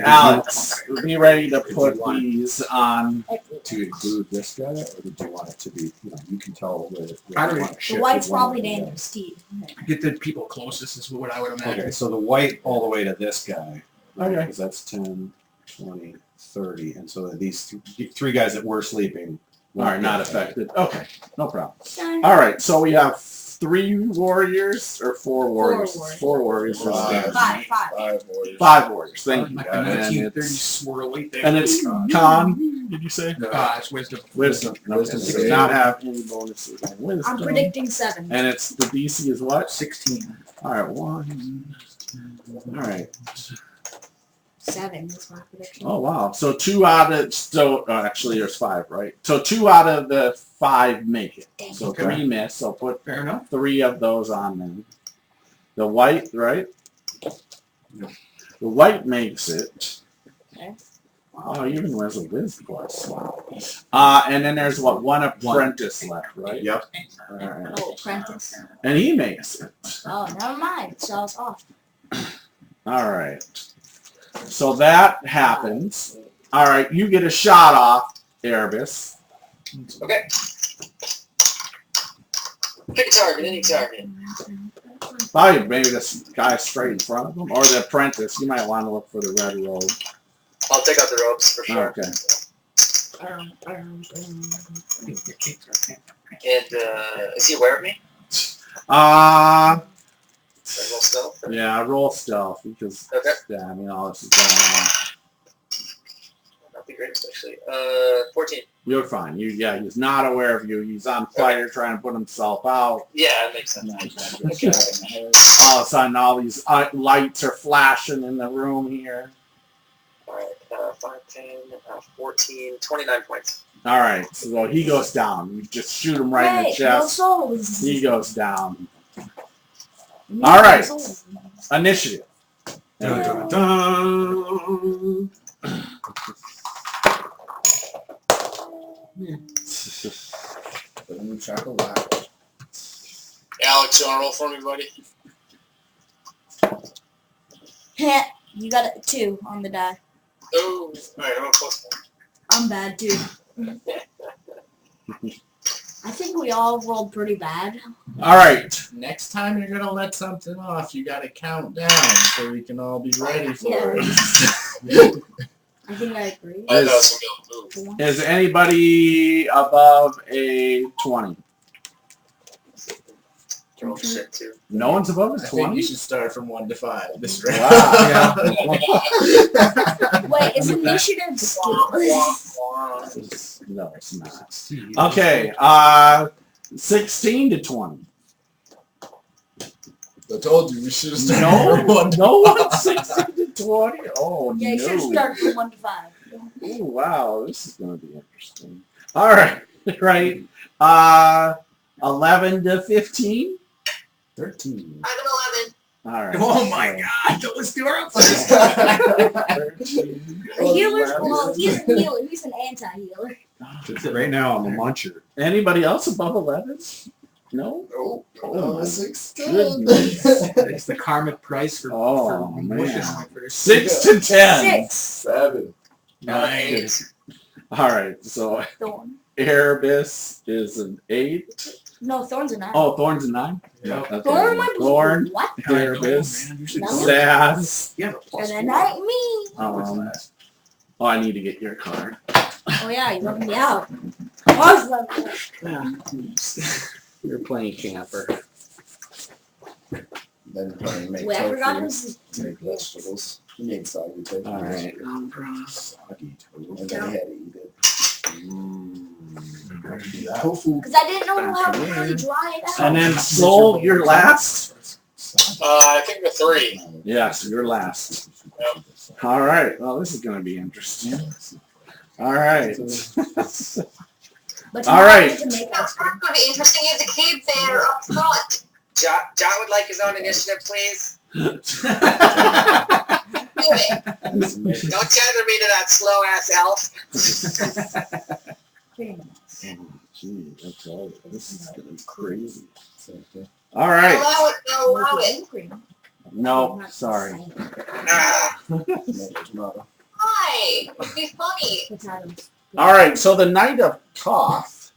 Speaker 1: Alex, be ready to put these on.
Speaker 7: To include this guy, or did you want it to be, you can tell where
Speaker 2: I don't
Speaker 7: you
Speaker 2: know.
Speaker 7: want to
Speaker 3: The
Speaker 7: shift
Speaker 3: white's
Speaker 7: it one
Speaker 3: probably
Speaker 7: way or the
Speaker 3: Daniel's Steve.
Speaker 2: Get the people closest is what I would
Speaker 7: other.
Speaker 2: imagine.
Speaker 7: Okay, so the white all the way to this guy.
Speaker 1: Okay.
Speaker 7: Because that's 10, 20, 30. And so these three guys that were sleeping.
Speaker 1: All right, not affected. Okay, no problem.
Speaker 3: Done.
Speaker 1: All right, so we have 3 warriors or 4 warriors?
Speaker 3: warriors.
Speaker 1: 4 warriors.
Speaker 9: Five.
Speaker 3: 5.
Speaker 9: 5 warriors.
Speaker 1: 5 warriors. Thank you.
Speaker 2: Like the
Speaker 1: And
Speaker 2: 1930s
Speaker 1: it's,
Speaker 2: swirly thing.
Speaker 1: and it's con. Did you say?
Speaker 2: It's wisdom.
Speaker 1: Wisdom. No,
Speaker 7: Wisdom
Speaker 1: it does
Speaker 7: save.
Speaker 1: not have any bonuses on wisdom.
Speaker 3: I'm predicting 7.
Speaker 1: And it's the DC is what?
Speaker 2: 16.
Speaker 1: All right, 1. All right.
Speaker 3: 7 is my prediction.
Speaker 1: Oh wow! So 2 out of actually there's 5, right? So 2 out of the 5 make it.
Speaker 3: Dang.
Speaker 1: So
Speaker 2: Okay.
Speaker 1: 3 miss. So put
Speaker 2: Fair enough.
Speaker 1: 3 of those on them. The white, right? The white makes it.
Speaker 3: Okay.
Speaker 1: Oh, even there's a whiz plus. Wow. And then there's what, 1 apprentice left, right?
Speaker 7: Yep.
Speaker 1: All right.
Speaker 3: Oh, apprentice.
Speaker 1: And he makes it.
Speaker 3: Oh, never mind. So it's off.
Speaker 1: All right. So that happens. All right, you get a shot off, Erebus.
Speaker 4: Okay. Pick a target, any target.
Speaker 1: Probably maybe this guy straight in front of him, or the apprentice. You might want to look for the red robe.
Speaker 4: I'll take out the ropes for sure.
Speaker 1: Okay.
Speaker 4: And is he aware of me? Should I roll stealth?
Speaker 1: Yeah, roll stealth because
Speaker 4: Okay.
Speaker 1: yeah, I mean all this is going on.
Speaker 4: That'd be great, actually. 14.
Speaker 1: You're fine. He's not aware of you. He's on fire trying to put himself out.
Speaker 4: Yeah, that makes sense.
Speaker 1: All of a sudden, all these lights are flashing in the room here.
Speaker 4: Alright, 5, 10, 14, 29 points.
Speaker 1: All right, so he goes down. You just shoot him right in the
Speaker 3: No
Speaker 1: chest.
Speaker 3: souls.
Speaker 1: He goes down.
Speaker 3: No
Speaker 1: All right.
Speaker 3: souls.
Speaker 1: Initiative.
Speaker 7: Dun, dun, dun.
Speaker 5: Alex, you want to roll for me, buddy?
Speaker 3: Heh, you got a 2 on the die.
Speaker 5: Oh, alright, I'm a +1.
Speaker 3: I'm bad too. I think we all rolled pretty bad.
Speaker 1: All right.
Speaker 9: Next time you're gonna let something off, you gotta count down so we can all be ready for
Speaker 3: Yeah.
Speaker 9: it.
Speaker 3: I think I agree.
Speaker 5: I thought somebody else moved.
Speaker 1: Is anybody above a 20?
Speaker 4: Roll shit, too.
Speaker 1: No one's above
Speaker 9: I
Speaker 1: a
Speaker 9: think you
Speaker 1: 20?
Speaker 9: should start from 1 to 5 this round.
Speaker 1: Wow.
Speaker 3: Wait, is initiative skill?
Speaker 1: No, it's not. Okay, 16 to 20.
Speaker 9: I told you we should have started
Speaker 1: No,
Speaker 9: from 1 to
Speaker 1: no one's 16 to 20. Oh,
Speaker 3: Yeah, you should
Speaker 1: no.
Speaker 3: start from 1 to 5.
Speaker 1: Ooh, wow, this is going to be interesting. All right, right. 11 to 15.
Speaker 7: 13.
Speaker 4: I'm an 11.
Speaker 1: All right.
Speaker 2: Oh my god, those two are up.
Speaker 3: The healer's, well, he's a healer. He's an anti-healer.
Speaker 7: Right now, I'm a muncher.
Speaker 1: Anybody else above 11? No?
Speaker 9: Oh,
Speaker 1: Oh, my
Speaker 9: 16.
Speaker 1: goodness.
Speaker 2: It's the karmic price for,
Speaker 1: Oh,
Speaker 2: for
Speaker 1: man.
Speaker 2: pushing my first.
Speaker 1: 6 to 10.
Speaker 3: 6.
Speaker 9: 7.
Speaker 2: Nice.
Speaker 1: All right, so
Speaker 3: Thorn.
Speaker 1: Erebus is an 8.
Speaker 3: No, Thorn's a 9.
Speaker 1: Oh, Thorn's a 9?
Speaker 2: Yeah.
Speaker 1: Okay.
Speaker 3: Thorn might be
Speaker 1: Thorn.
Speaker 3: what?
Speaker 1: There it is.
Speaker 2: Man, you should
Speaker 3: No.
Speaker 1: Sass.
Speaker 2: Yeah,
Speaker 3: And then not me.
Speaker 1: Oh, I need to get your card.
Speaker 3: Oh yeah, you left me out. Awesome.
Speaker 1: You're playing camper.
Speaker 8: Then probably make
Speaker 3: Wait, I forgot
Speaker 8: tofu,
Speaker 3: who's.
Speaker 8: make vegetables. You need soggy tofu.
Speaker 1: All right.
Speaker 8: Soggy tofu. And then I had to eat it.
Speaker 2: tofu.
Speaker 3: Because I didn't know how to really dry it out.
Speaker 1: And then Soul, you're last?
Speaker 5: I think the 3.
Speaker 1: Yes, you're last.
Speaker 5: Yep.
Speaker 1: All right. Well, this is going to be interesting. All right.
Speaker 3: But
Speaker 1: All right.
Speaker 3: To make
Speaker 10: That's going to be interesting if the cave there up front.
Speaker 4: John would like his own initiative, please. Don't tether me to that slow ass elf.
Speaker 1: Gee, that's all. This is going to be crazy. All right.
Speaker 10: Allow it, no, allow it.
Speaker 1: No, sorry.
Speaker 4: Ah,
Speaker 10: Hi, it'd be funny.
Speaker 1: All right. So the Knight of Toth,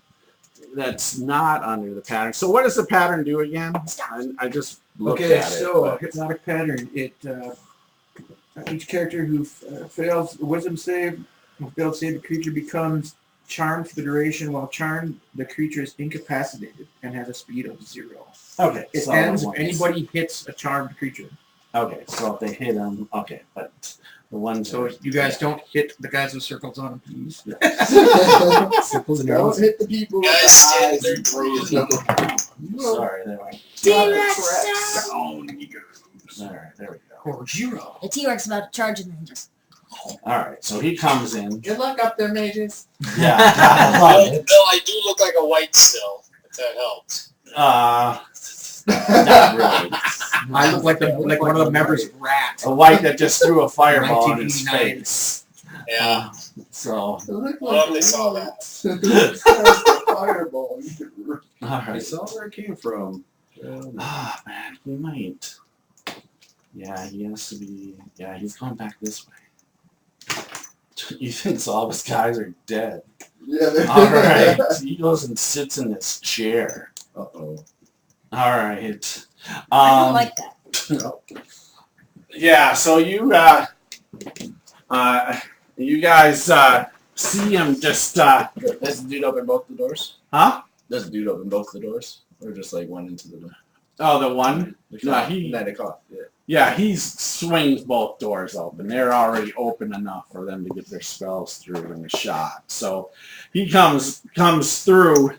Speaker 1: that's not under the pattern. So what does the pattern do again? I just looked
Speaker 2: Okay,
Speaker 1: at it.
Speaker 2: so
Speaker 1: but-
Speaker 2: hypnotic pattern. It each character who fails a wisdom save, or failed save, the creature becomes charmed for the duration. While charmed, the creature is incapacitated and has a speed of 0.
Speaker 1: Okay.
Speaker 2: It
Speaker 1: so
Speaker 2: ends if
Speaker 1: once.
Speaker 2: anybody hits a charmed creature.
Speaker 1: Okay, so if they hit him, okay, but the ones.
Speaker 2: So you guys don't hit the guys with circles on them, please.
Speaker 8: Don't hit the people with
Speaker 5: Guys,
Speaker 8: the eyes.
Speaker 5: stand there.
Speaker 1: Sorry, there we
Speaker 3: T-Rex down.
Speaker 1: All right, there we go.
Speaker 2: Or 0.
Speaker 3: The T-Rex about to charge and then just.
Speaker 1: All right, so he comes in.
Speaker 9: Good luck up there, mages.
Speaker 1: Yeah, I love
Speaker 5: Bill,
Speaker 1: it.
Speaker 5: I do look like a white still, if that helps.
Speaker 1: Not really.
Speaker 2: I look like one of the members of Rat.
Speaker 1: A white that just threw a fireball in his
Speaker 2: 1989.
Speaker 1: face.
Speaker 5: Yeah.
Speaker 1: So,
Speaker 5: Well, they saw that.
Speaker 8: Fireball.
Speaker 1: all
Speaker 7: I
Speaker 1: right.
Speaker 7: saw where it came from.
Speaker 1: Ah, man, he might. Yeah, he has to be. Yeah, he's going back this way. You think all of his guys are dead?
Speaker 8: Yeah, they're
Speaker 1: All right. He goes and sits in this chair.
Speaker 7: Uh-oh.
Speaker 1: All right.
Speaker 3: I don't like that.
Speaker 1: Yeah. So you guys see him just
Speaker 9: Does the dude open both the doors?
Speaker 1: huh?
Speaker 9: Does the dude open both the doors? Or just like one into the door?
Speaker 1: Oh, the one.
Speaker 9: The
Speaker 1: No,
Speaker 9: cop.
Speaker 1: he-
Speaker 9: Knight of Cloth, yeah.
Speaker 1: Yeah, he swings both doors open. They're already open enough for them to get their spells through in a shot. So he comes through.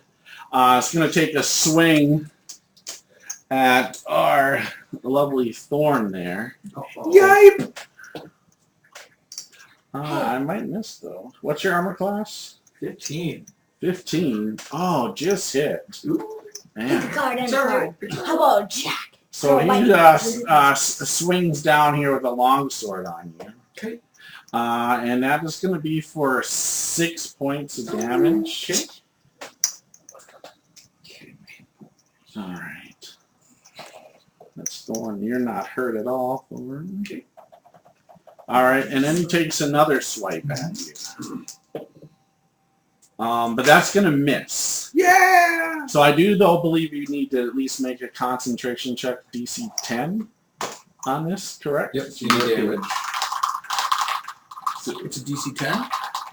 Speaker 1: It's going to take a swing at our lovely Thorn there.
Speaker 2: Yipe!
Speaker 1: I might miss, though. What's your armor class?
Speaker 2: 15.
Speaker 1: 15. Oh, just hit. Man.
Speaker 3: Card and
Speaker 2: It's all
Speaker 3: card.
Speaker 2: right.
Speaker 3: How about Jack?
Speaker 1: So
Speaker 3: Oh,
Speaker 1: he
Speaker 3: my-
Speaker 1: swings down here with a longsword on you.
Speaker 2: Okay.
Speaker 1: And that is going to be for 6 points of damage.
Speaker 2: Okay.
Speaker 1: All right. That's Thorn. You're not hurt at all, Thorn.
Speaker 2: Okay.
Speaker 1: All right, and then he takes another swipe at you. But that's going to miss.
Speaker 2: Yeah!
Speaker 1: So I do, though, believe you need to at least make a concentration check DC 10 on this, correct?
Speaker 7: Yep, you need damage.
Speaker 2: It's a DC 10?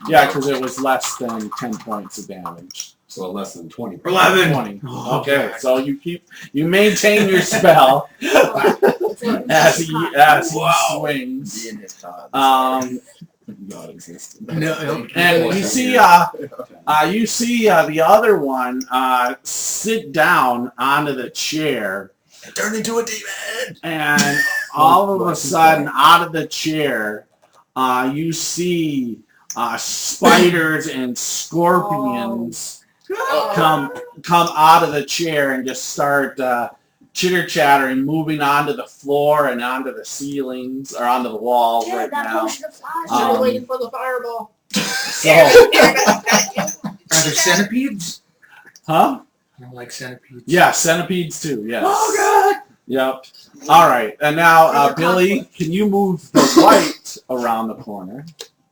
Speaker 1: Yeah, because it was less than 10 points of damage.
Speaker 7: So less than 20.
Speaker 1: 20. Okay, so you maintain your spell as he swings.
Speaker 9: In his time.
Speaker 7: Non-existent.
Speaker 2: No.
Speaker 1: And you see, the other one sit down onto the chair,
Speaker 9: Turn into a demon!
Speaker 1: and all of a sudden, out of the chair, you see spiders and scorpions come out of the chair and just start chitter chattering, moving onto the floor and onto the ceilings or onto the walls
Speaker 3: Yeah,
Speaker 1: right
Speaker 3: that
Speaker 1: now.
Speaker 3: potion of flash.
Speaker 1: Um,
Speaker 9: waiting for the fireball.
Speaker 1: So,
Speaker 2: Are there centipedes?
Speaker 1: huh?
Speaker 2: I don't like centipedes.
Speaker 1: Yeah, centipedes too. Yes.
Speaker 2: Oh, God!
Speaker 1: Yep. All right, and now Billy, can you move the white around the corner?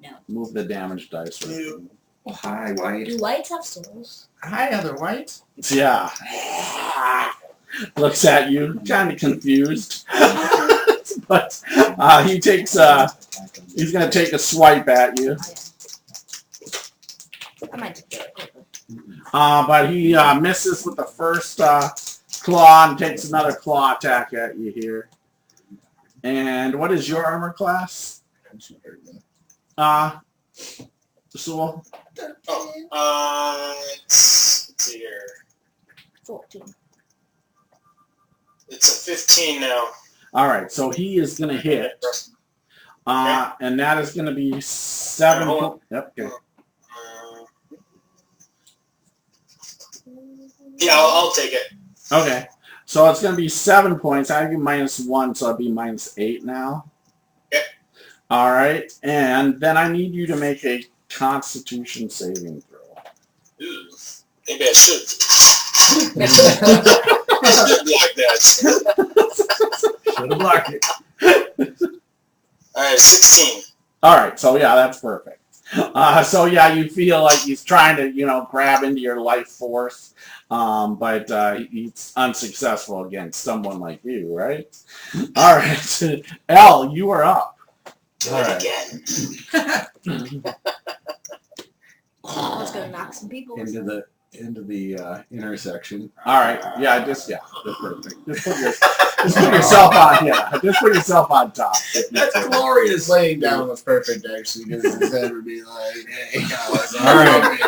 Speaker 3: No.
Speaker 1: Move the damage dice. Right.
Speaker 9: Oh, hi, White.
Speaker 3: Do whites have souls?
Speaker 9: Hi, other White.
Speaker 1: Yeah. Looks at you, kind of confused. But he takes he's gonna take a swipe at you.
Speaker 3: I might do it quickly.
Speaker 1: But he misses with the first claw and takes another claw attack at you here. And what is your armor class? Sewell?
Speaker 5: Let's see here.
Speaker 3: 14.
Speaker 5: It's a 15 now.
Speaker 1: Alright, so he is going to hit. And that is going to be 7. Yep, okay.
Speaker 5: Yeah, I'll take it.
Speaker 1: Okay. So it's going to be 7 points. I give -1, so it'll be -8 now.
Speaker 5: Yep.
Speaker 1: Alright, and then I need you to make a Constitution saving throw.
Speaker 5: Ooh, maybe I should. Block that.
Speaker 1: Should have blocked it.
Speaker 5: Alright, 16.
Speaker 1: Alright, so yeah, that's perfect. So yeah, you feel like he's trying to, grab into your life force, but he's unsuccessful against someone like you, right? Alright, Elle, you are up.
Speaker 5: Do it again.
Speaker 3: I was gonna knock some people.
Speaker 7: Into the intersection.
Speaker 1: Alright, yeah, that's perfect. Just put yourself on, just put yourself on top.
Speaker 9: That's glorious. Laying down was perfect, actually, because his head would be like, hey,
Speaker 7: All right.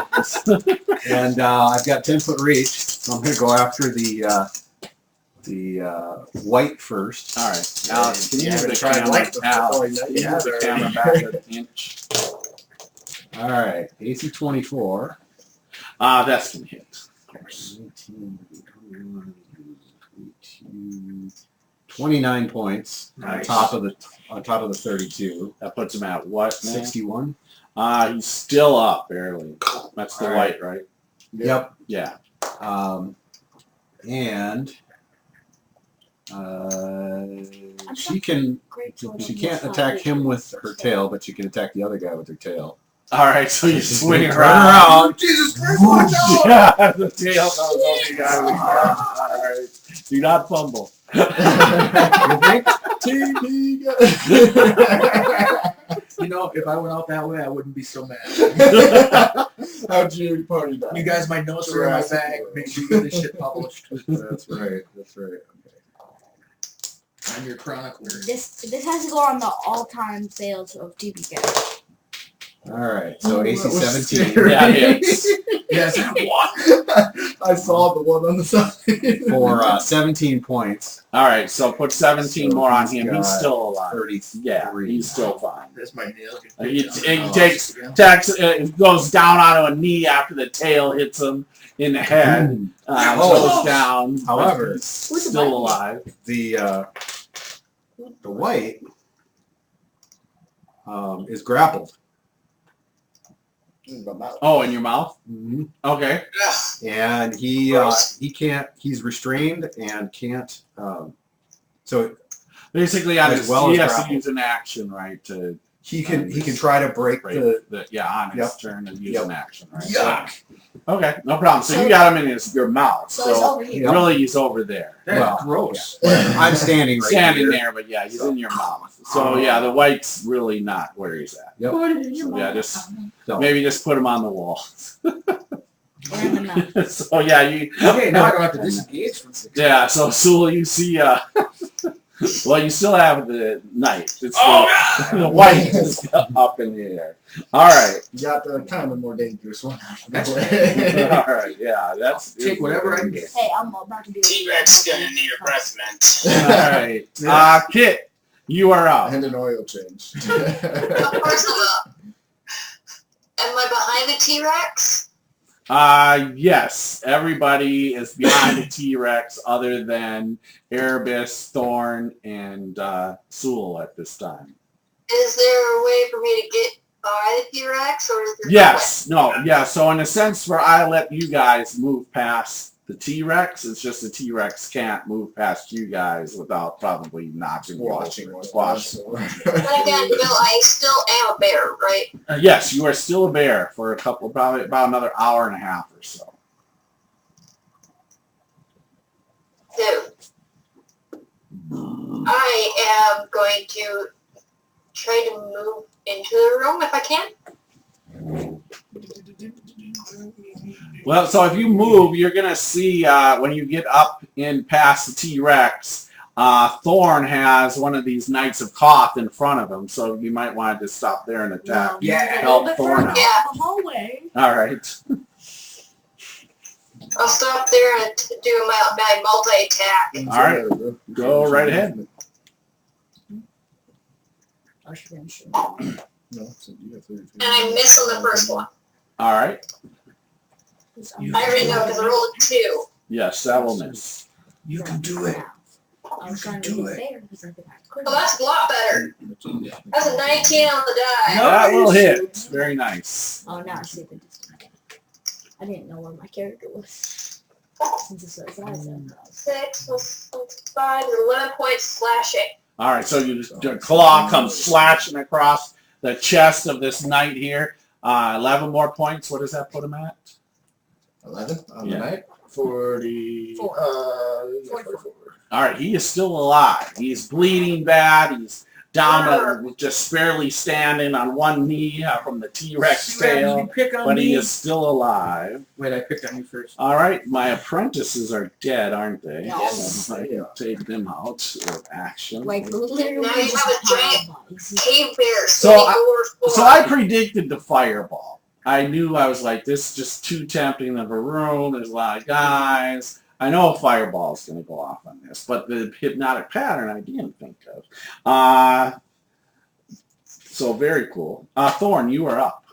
Speaker 7: And I've got 10-foot reach, so I'm going to go after the white first.
Speaker 1: Alright, Alex, can you
Speaker 9: Yeah,
Speaker 1: move the
Speaker 9: try
Speaker 1: camera,
Speaker 9: light before
Speaker 1: Alex,
Speaker 9: you
Speaker 1: can you
Speaker 9: know
Speaker 1: move the
Speaker 9: it.
Speaker 1: camera back an inch?
Speaker 7: All right, AC 24.
Speaker 1: That's going to hit, of course.
Speaker 7: 19, 21, 22, 29 points
Speaker 1: Nice.
Speaker 7: on top of the 32.
Speaker 1: That puts him at what, man?
Speaker 7: 61.
Speaker 1: He's still up, barely. That's the
Speaker 7: All
Speaker 1: white, right?
Speaker 7: Yep.
Speaker 1: Yeah.
Speaker 7: And
Speaker 3: I'm
Speaker 7: she can.
Speaker 3: Great
Speaker 7: She can't attack him with her tail, but she can attack the other guy with her tail.
Speaker 1: Alright, so you swing
Speaker 7: Turn
Speaker 1: around.
Speaker 9: Jesus Christ, watch out!
Speaker 1: Yeah, the tail goes over the guy with Alright. Do not fumble.
Speaker 2: If I went out that way, I wouldn't be so mad.
Speaker 9: How'd you party that?
Speaker 2: You guys, my notes are in my bag. Make sure you get this shit published.
Speaker 7: That's right. That's right.
Speaker 2: I'm your chronicler.
Speaker 3: This has to go on the all-time sales of TPK.
Speaker 7: All right. So AC
Speaker 9: That was
Speaker 7: 17.
Speaker 9: scary.
Speaker 1: Yeah, hits.
Speaker 2: Yes,
Speaker 9: I saw the one on the side.
Speaker 7: For 17 points.
Speaker 1: Alright, so put 17
Speaker 7: So
Speaker 1: more on
Speaker 7: he's
Speaker 1: him.
Speaker 7: got
Speaker 1: He's still alive.
Speaker 7: 33.
Speaker 1: Yeah, he's still fine.
Speaker 2: That's my nail.
Speaker 1: He goes down onto a knee after the tail hits him in the head. Goes down.
Speaker 7: However,
Speaker 1: still alive.
Speaker 7: the white is grappled.
Speaker 1: Oh, in your mouth?
Speaker 7: Mm-hmm.
Speaker 1: Okay.
Speaker 7: And he can't. He's restrained and can't. So
Speaker 1: Basically,
Speaker 7: As well
Speaker 1: he
Speaker 7: as
Speaker 1: has to
Speaker 7: grapple.
Speaker 1: use an action, right? To
Speaker 7: he can try to break
Speaker 1: break
Speaker 7: the.
Speaker 1: on his
Speaker 7: Yep.
Speaker 1: turn and use
Speaker 7: Yep.
Speaker 1: an action, right?
Speaker 2: Yuck.
Speaker 1: Okay, no problem. So you got him in your mouth.
Speaker 3: So it's over here.
Speaker 1: Really, he's over there.
Speaker 2: That's
Speaker 7: Well,
Speaker 2: gross.
Speaker 7: I'm standing right
Speaker 1: Standing
Speaker 7: here.
Speaker 1: there, but yeah, he's in your mouth. So yeah, the white's really not where he's at.
Speaker 7: Yep.
Speaker 3: Put it in your
Speaker 1: So, yeah,
Speaker 3: mouth.
Speaker 1: just
Speaker 7: So,
Speaker 1: maybe just put him on the wall.
Speaker 3: Or in the mouth.
Speaker 1: So yeah, you.
Speaker 2: Okay, now I don't have to disengage from 6.
Speaker 1: Yeah, so Sewell, you see, well, you still have the knight. It's the white is up in the air. All right.
Speaker 9: You got the kind of more dangerous one.
Speaker 1: All right, yeah, that's...
Speaker 2: Take whatever I can get.
Speaker 3: Hey, I'm about to do it.
Speaker 5: T-Rex gonna need a breath mint.
Speaker 1: All right. Kit, you are up.
Speaker 9: And an oil change.
Speaker 10: Of course I'm up. Am I behind the T-Rex?
Speaker 1: Yes, everybody is behind the T-Rex other than Erebus, Thorn, and Sewell at this time.
Speaker 10: Is there a way for me to get by the T-Rex, or is there
Speaker 1: Yes, no, yeah, so in a sense where I let you guys move past The T-Rex, it's just the T-Rex can't move past you guys without probably knocking you over. Squashing.
Speaker 10: But again, Bill, I still am a bear, right?
Speaker 1: Yes, you are still a bear for probably about another hour and a half or so.
Speaker 10: So, I am going to try to move into the room if I can.
Speaker 1: Well, so if you move, you're going to see when you get up in past the T-Rex, Thorn has one of these Knights of Koth in front of him, so you might want to just stop there and attack. Help Thorn out.
Speaker 10: Yeah.
Speaker 3: The hallway.
Speaker 1: All right.
Speaker 10: I'll stop there and do my multi-attack.
Speaker 1: All right. Go right ahead.
Speaker 10: And I miss on the first one.
Speaker 1: All right.
Speaker 10: I already know because I rolled a 2.
Speaker 1: Yes, that will miss.
Speaker 9: You can do it.
Speaker 3: I was trying to get there because I think I could.
Speaker 10: Oh, that's a lot better. That's a 19 on the die.
Speaker 1: That will hit. Very nice.
Speaker 3: Oh, now I see the distance. I didn't know where my character was. Since it's so exciting.
Speaker 10: 6 plus 5 is 11 points slashing.
Speaker 1: All right, so your claw comes slashing across the chest of this knight here. 11 more points. What does that put him at?
Speaker 9: 11 on
Speaker 1: Yeah.
Speaker 9: the night. 44. 44.
Speaker 1: All right, he is still alive. He's bleeding bad. He's down, just barely standing on one knee from the T-Rex tail, but he is still alive.
Speaker 2: Wait, I picked on you first.
Speaker 1: All right, my apprentices are dead, aren't they?
Speaker 3: Yes.
Speaker 1: So I can take them out of action.
Speaker 3: Like literally.
Speaker 10: Now you have a giant cave bear.
Speaker 1: So
Speaker 10: So
Speaker 1: I predicted the fireball. I knew I was like, this is just too tempting of a room. There's a lot of guys. I know a fireball is going to go off on this, but the hypnotic pattern I didn't think of. So very cool. Thorn, you are up.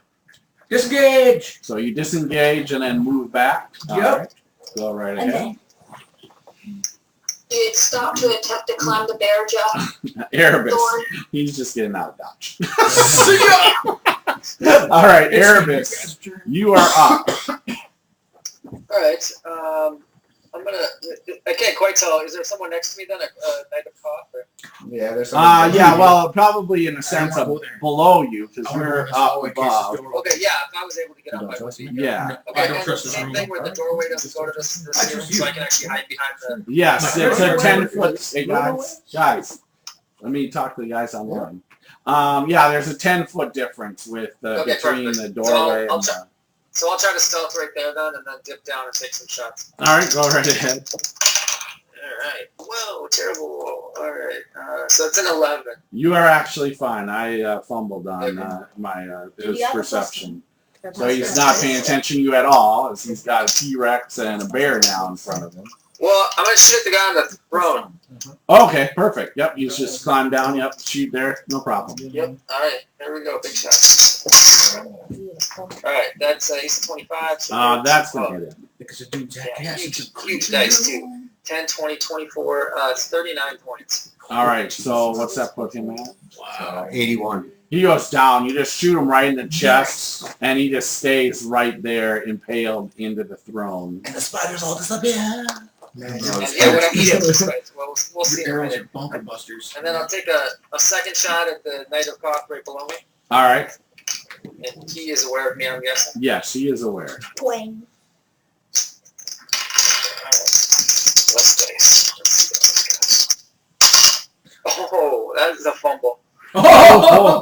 Speaker 2: Disengage!
Speaker 1: So you disengage and then move back. All
Speaker 2: Yep.
Speaker 1: right. Go right
Speaker 3: And
Speaker 1: ahead.
Speaker 3: then
Speaker 10: you'd stop to attempt to climb the bear jump.
Speaker 1: Erebus,
Speaker 10: Thorn.
Speaker 1: he's just getting out of dodge. All right, Erebus, you are up.
Speaker 4: Alright, I'm gonna, I can't quite tell, is there someone next to me then, a Knight of Koth? Or?
Speaker 9: Yeah, there's
Speaker 1: Yeah, well, probably in a sense of
Speaker 2: go there.
Speaker 1: below you, because
Speaker 2: I wanna
Speaker 1: you're
Speaker 2: rest
Speaker 1: up
Speaker 2: all in case
Speaker 1: above.
Speaker 2: this door opens.
Speaker 4: Okay, yeah, if I was able to get up, I would be.
Speaker 1: Yeah.
Speaker 4: Okay,
Speaker 2: I don't
Speaker 4: and
Speaker 2: trust this
Speaker 4: same
Speaker 2: room.
Speaker 4: thing where the doorway doesn't go to this room, so I can actually hide behind the...
Speaker 1: Yes, it's a
Speaker 2: Wait,
Speaker 1: 10-foot. Hey, guys, let me talk to the guys online. Yeah, there's a 10-foot difference with
Speaker 4: Okay,
Speaker 1: between
Speaker 4: perfect.
Speaker 1: the doorway
Speaker 4: I'll
Speaker 1: and the...
Speaker 4: So I'll try to stealth right there then, and then dip down and take some shots.
Speaker 1: All right, go right ahead.
Speaker 4: Alright, whoa, terrible. Alright, so it's an 11.
Speaker 1: You are actually fine. I fumbled on his
Speaker 3: Yeah,
Speaker 1: perception.
Speaker 3: that's
Speaker 1: So he's not paying attention to you at all, as he's got a T-Rex and a bear now in front of him.
Speaker 4: Well, I'm gonna shoot the guy on the throne.
Speaker 1: Okay, perfect. Yep, he's just climbed down. Yep, shoot there. No problem.
Speaker 4: Yep, alright, there we go, big shot. Alright, that's he's 25. So
Speaker 1: That's going to hit him.
Speaker 2: Because the dude's
Speaker 4: yeah, huge dice too. 10, 20, 24, it's 39 points.
Speaker 1: All right, so what's that put him at?
Speaker 7: 81.
Speaker 1: He goes down. You just shoot him right in the chest, and he just stays right there, impaled into the throne.
Speaker 9: And the spiders all disappear.
Speaker 4: And yeah, when I eat it, well, we'll see in a
Speaker 2: Arrows are
Speaker 4: minute.
Speaker 2: bunker busters.
Speaker 4: And then I'll take a second shot at the Knight of Koth right below me.
Speaker 1: All right.
Speaker 4: And he is aware of me, I'm guessing.
Speaker 1: Yes, he is aware.
Speaker 3: Twang.
Speaker 4: Less dice. Let's see how this goes. Oh, that is a fumble.
Speaker 1: Oh,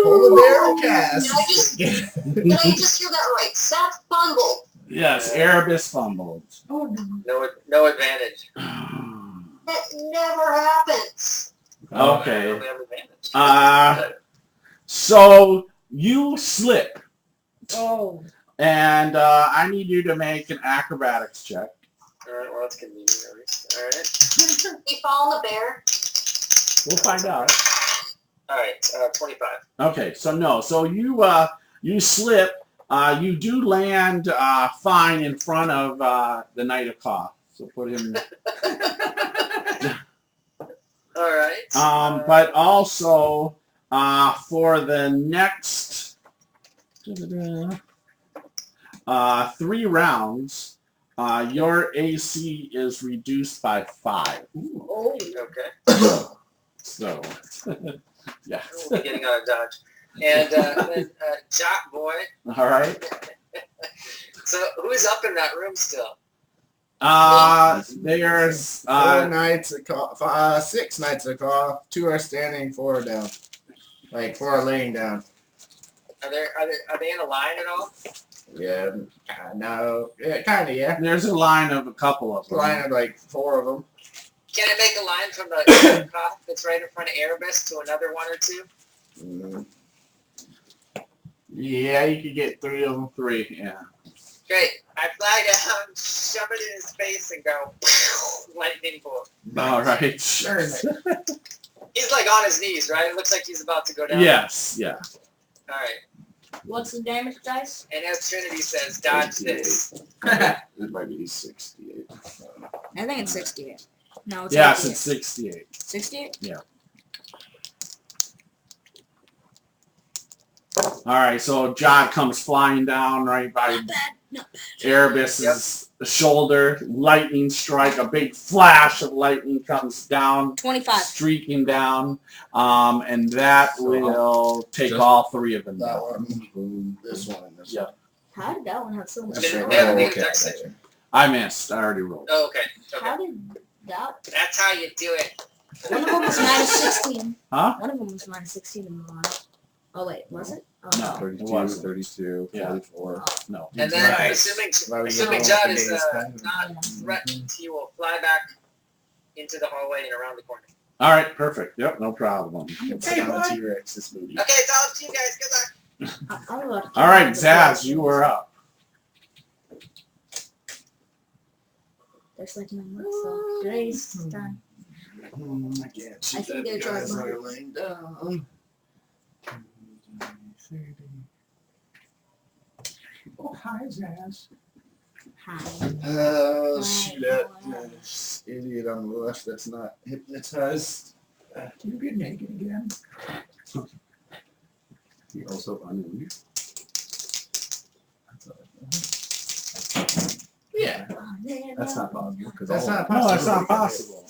Speaker 9: Pull the barrel cast.
Speaker 10: Did I just hear that right? Seth fumbled.
Speaker 1: yes, Erebus fumbled.
Speaker 4: No advantage.
Speaker 10: That never happens.
Speaker 4: I
Speaker 1: Okay.
Speaker 4: don't have advantage.
Speaker 1: So you slip,
Speaker 3: Oh.
Speaker 1: and I need you to make an acrobatics check.
Speaker 4: Alright, well, that's convenient at least. Alright.
Speaker 10: You fall on the bear.
Speaker 1: We'll find out.
Speaker 4: Alright, 25.
Speaker 1: Okay, so no. So you slip. You do land fine in front of the Knight of Koth. So put him.
Speaker 4: Alright.
Speaker 1: But also for the next 3 rounds, Your AC is reduced by 5.
Speaker 3: Oh.
Speaker 4: Okay.
Speaker 1: So, yeah.
Speaker 4: We'll be getting out of dodge. And then Jock Boy.
Speaker 1: All right.
Speaker 4: So who's up in that room still?
Speaker 1: There's
Speaker 9: 4 knights a call, 6 knights a call. 2 are standing, 4 are down. Like 4 are laying down.
Speaker 4: Are they in a line at all?
Speaker 9: Yeah, no, yeah, kind of, yeah.
Speaker 1: there's a line of a couple of them.
Speaker 9: Line of like 4 of them.
Speaker 4: Can I make a line from the cough that's right in front of Erebus to another 1 or 2?
Speaker 1: Yeah, you could get 3 of them. 3, yeah.
Speaker 4: Great. I fly down, shove it in his face, and go lightning bolt.
Speaker 1: All right.
Speaker 9: Sure.
Speaker 4: He's like on his knees, right? It looks like he's about to go down.
Speaker 1: Yes, yeah.
Speaker 4: All right.
Speaker 3: What's the damage dice?
Speaker 4: And as Trinity says, dodge this.
Speaker 7: It might be 68.
Speaker 3: I think it's 68. No, it's
Speaker 1: Yes,
Speaker 3: 88.
Speaker 1: it's 68.
Speaker 3: 68?
Speaker 1: Yeah. All right, so John comes flying down right by Erebus's shoulder. Lightning strike, a big flash of lightning comes down,
Speaker 3: 25.
Speaker 1: streaking down, and that will take all 3 of them
Speaker 9: That
Speaker 1: down.
Speaker 9: one, boom, this one, and this
Speaker 1: Yeah.
Speaker 9: one.
Speaker 3: How did that one have so much?
Speaker 9: That's
Speaker 4: They-
Speaker 9: right.
Speaker 4: they have a
Speaker 9: Oh,
Speaker 4: negative
Speaker 9: okay.
Speaker 4: dex save.
Speaker 1: I missed. I already rolled.
Speaker 4: Oh, okay.
Speaker 3: How
Speaker 4: Okay.
Speaker 3: did that?
Speaker 4: That's how you do it.
Speaker 3: One of them was minus 16.
Speaker 1: Huh?
Speaker 3: One of them was minus 16 in the line. Oh wait, was it? Oh,
Speaker 1: No.
Speaker 7: 32,
Speaker 1: It wasn't.
Speaker 7: 32,
Speaker 1: Yeah.
Speaker 7: 44.
Speaker 1: No.
Speaker 4: And then
Speaker 9: Nice.
Speaker 4: assuming
Speaker 9: Well,
Speaker 4: John is
Speaker 9: yeah.
Speaker 4: not threatened, he will fly back into the hallway and around the corner.
Speaker 1: All right, perfect. Yep, no problem.
Speaker 9: It's down the T-Rex this movie.
Speaker 4: Okay, it's all up to you guys. Good luck.
Speaker 3: I'm about to
Speaker 1: All right,
Speaker 3: the
Speaker 1: Zaz,
Speaker 3: first
Speaker 1: you
Speaker 3: one.
Speaker 1: were up.
Speaker 3: There's like no more, so today's done.
Speaker 9: I can't see
Speaker 3: I think
Speaker 9: that
Speaker 3: they're
Speaker 9: guys
Speaker 3: drawing
Speaker 9: are laying down.
Speaker 2: Oh, hi, Zaz.
Speaker 3: Hi.
Speaker 9: Shoot at this idiot on the left that's not hypnotized.
Speaker 2: Can you get naked again?
Speaker 7: He also unleashed.
Speaker 9: Yeah,
Speaker 7: That's not possible.
Speaker 9: that's not
Speaker 1: No,
Speaker 9: possible.
Speaker 1: that's not possible.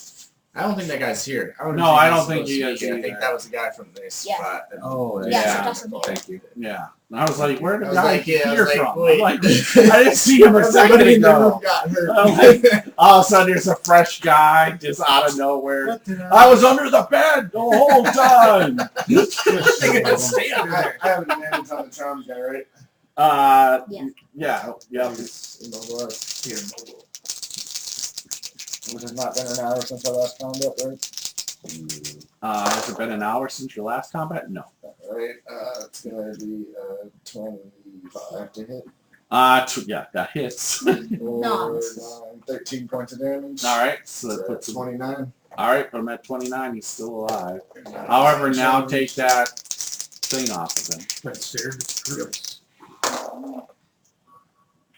Speaker 9: I don't think that guy's here.
Speaker 1: No, I don't think he is
Speaker 9: I think
Speaker 1: either.
Speaker 9: that was the guy from this
Speaker 3: Yeah.
Speaker 9: spot.
Speaker 7: Oh,
Speaker 3: Yeah,
Speaker 1: Yeah.
Speaker 3: that's awesome.
Speaker 7: Thank you.
Speaker 1: Yeah. And I was like, where did
Speaker 9: I
Speaker 1: the
Speaker 9: was
Speaker 1: guy
Speaker 9: like, yeah, I
Speaker 1: hear
Speaker 9: was like,
Speaker 1: from?
Speaker 9: wait.
Speaker 1: I'm like, I didn't see him a second
Speaker 9: Somebody in the
Speaker 1: ago.
Speaker 9: room got hurt.
Speaker 1: I'm like, all of a sudden there's a fresh guy just out of nowhere. I was under the bed the whole time.
Speaker 2: They can stay under
Speaker 9: I
Speaker 2: there.
Speaker 9: have an advantage on the charm guy, right?
Speaker 3: Yeah.
Speaker 1: Yeah.
Speaker 9: He's immobile. Here, immobile. Which has not been an hour since our last combat, right?
Speaker 1: Has it been an hour since your last combat? No.
Speaker 9: Right. It's gonna be 25 to hit.
Speaker 1: Yeah, that hits.
Speaker 9: Or
Speaker 3: No.
Speaker 9: 13 points of damage.
Speaker 1: All right, so that
Speaker 9: So
Speaker 1: puts him.
Speaker 9: 29.
Speaker 1: All right, put him at 29. He's still alive. However, now take that thing off of him.
Speaker 2: But serve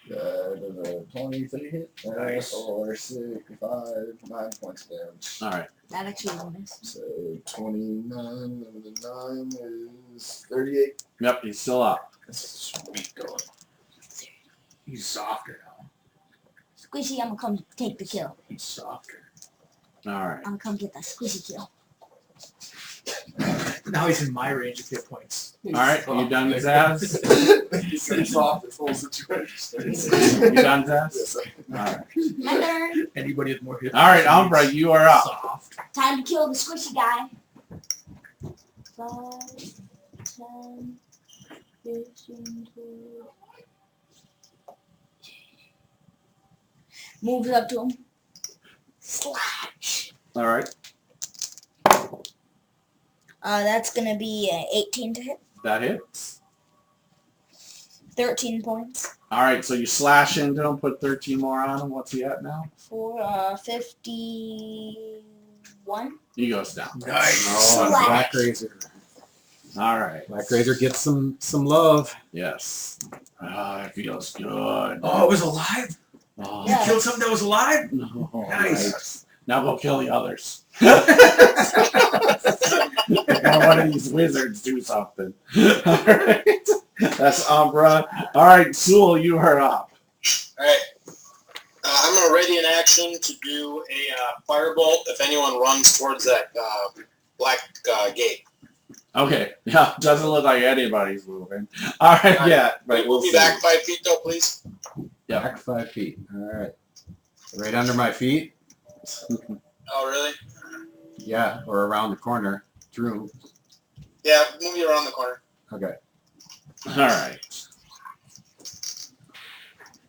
Speaker 9: Does a 23 hit?
Speaker 1: Nice.
Speaker 9: Or 65, 9 points of damage.
Speaker 1: All right.
Speaker 3: That actually is a miss.
Speaker 9: So 29 over the 9 is 38.
Speaker 1: Yep, he's still up.
Speaker 9: That's sweet going.
Speaker 2: He's softer now.
Speaker 3: Squishy, I'm gonna come take the kill.
Speaker 2: He's softer.
Speaker 1: All right.
Speaker 3: I'm gonna come get that squishy kill.
Speaker 2: Now he's in my range of hit points.
Speaker 1: All right, you done, Zaz?
Speaker 9: He's so soft, it's full situation.
Speaker 1: You done, Zaz?
Speaker 9: Yes, sir.
Speaker 1: All right.
Speaker 3: My turn.
Speaker 2: Anybody with more hit
Speaker 1: All right,
Speaker 2: points
Speaker 1: Umbra,
Speaker 2: needs
Speaker 1: you are up.
Speaker 2: soft.
Speaker 3: Time to kill the squishy guy. 5, 10, 15, 20. Moves up to him. Slash.
Speaker 1: All right,
Speaker 3: That's gonna be 18 to hit.
Speaker 1: that hits.
Speaker 3: 13 points.
Speaker 1: All right, so you slash into him, put 13 more on him. What's he at now?
Speaker 3: For 51.
Speaker 1: He goes down.
Speaker 2: Nice.
Speaker 7: Oh,
Speaker 3: Slash.
Speaker 7: Black Razor.
Speaker 1: All right.
Speaker 7: Black Razor gets some love.
Speaker 1: Yes. It feels good.
Speaker 2: Oh, it was alive?
Speaker 1: Oh,
Speaker 3: Yeah.
Speaker 2: You killed something that was alive?
Speaker 1: no.
Speaker 2: Nice.
Speaker 1: Now go kill the others. One of these wizards do something. All right. That's Umbra. All right, Sewell, you are up.
Speaker 5: Alright. I'm going to ready in action to do a firebolt if anyone runs towards that black gate.
Speaker 1: Okay. Yeah, doesn't look like anybody's moving. All right, yeah. Right,
Speaker 5: We'll be back 5 feet though, please.
Speaker 1: Yeah.
Speaker 7: Back 5 feet. All right. Right under my feet.
Speaker 5: Oh, really?
Speaker 7: Yeah, or around the corner. Through.
Speaker 5: Yeah, move you around the corner.
Speaker 7: Okay.
Speaker 1: All right.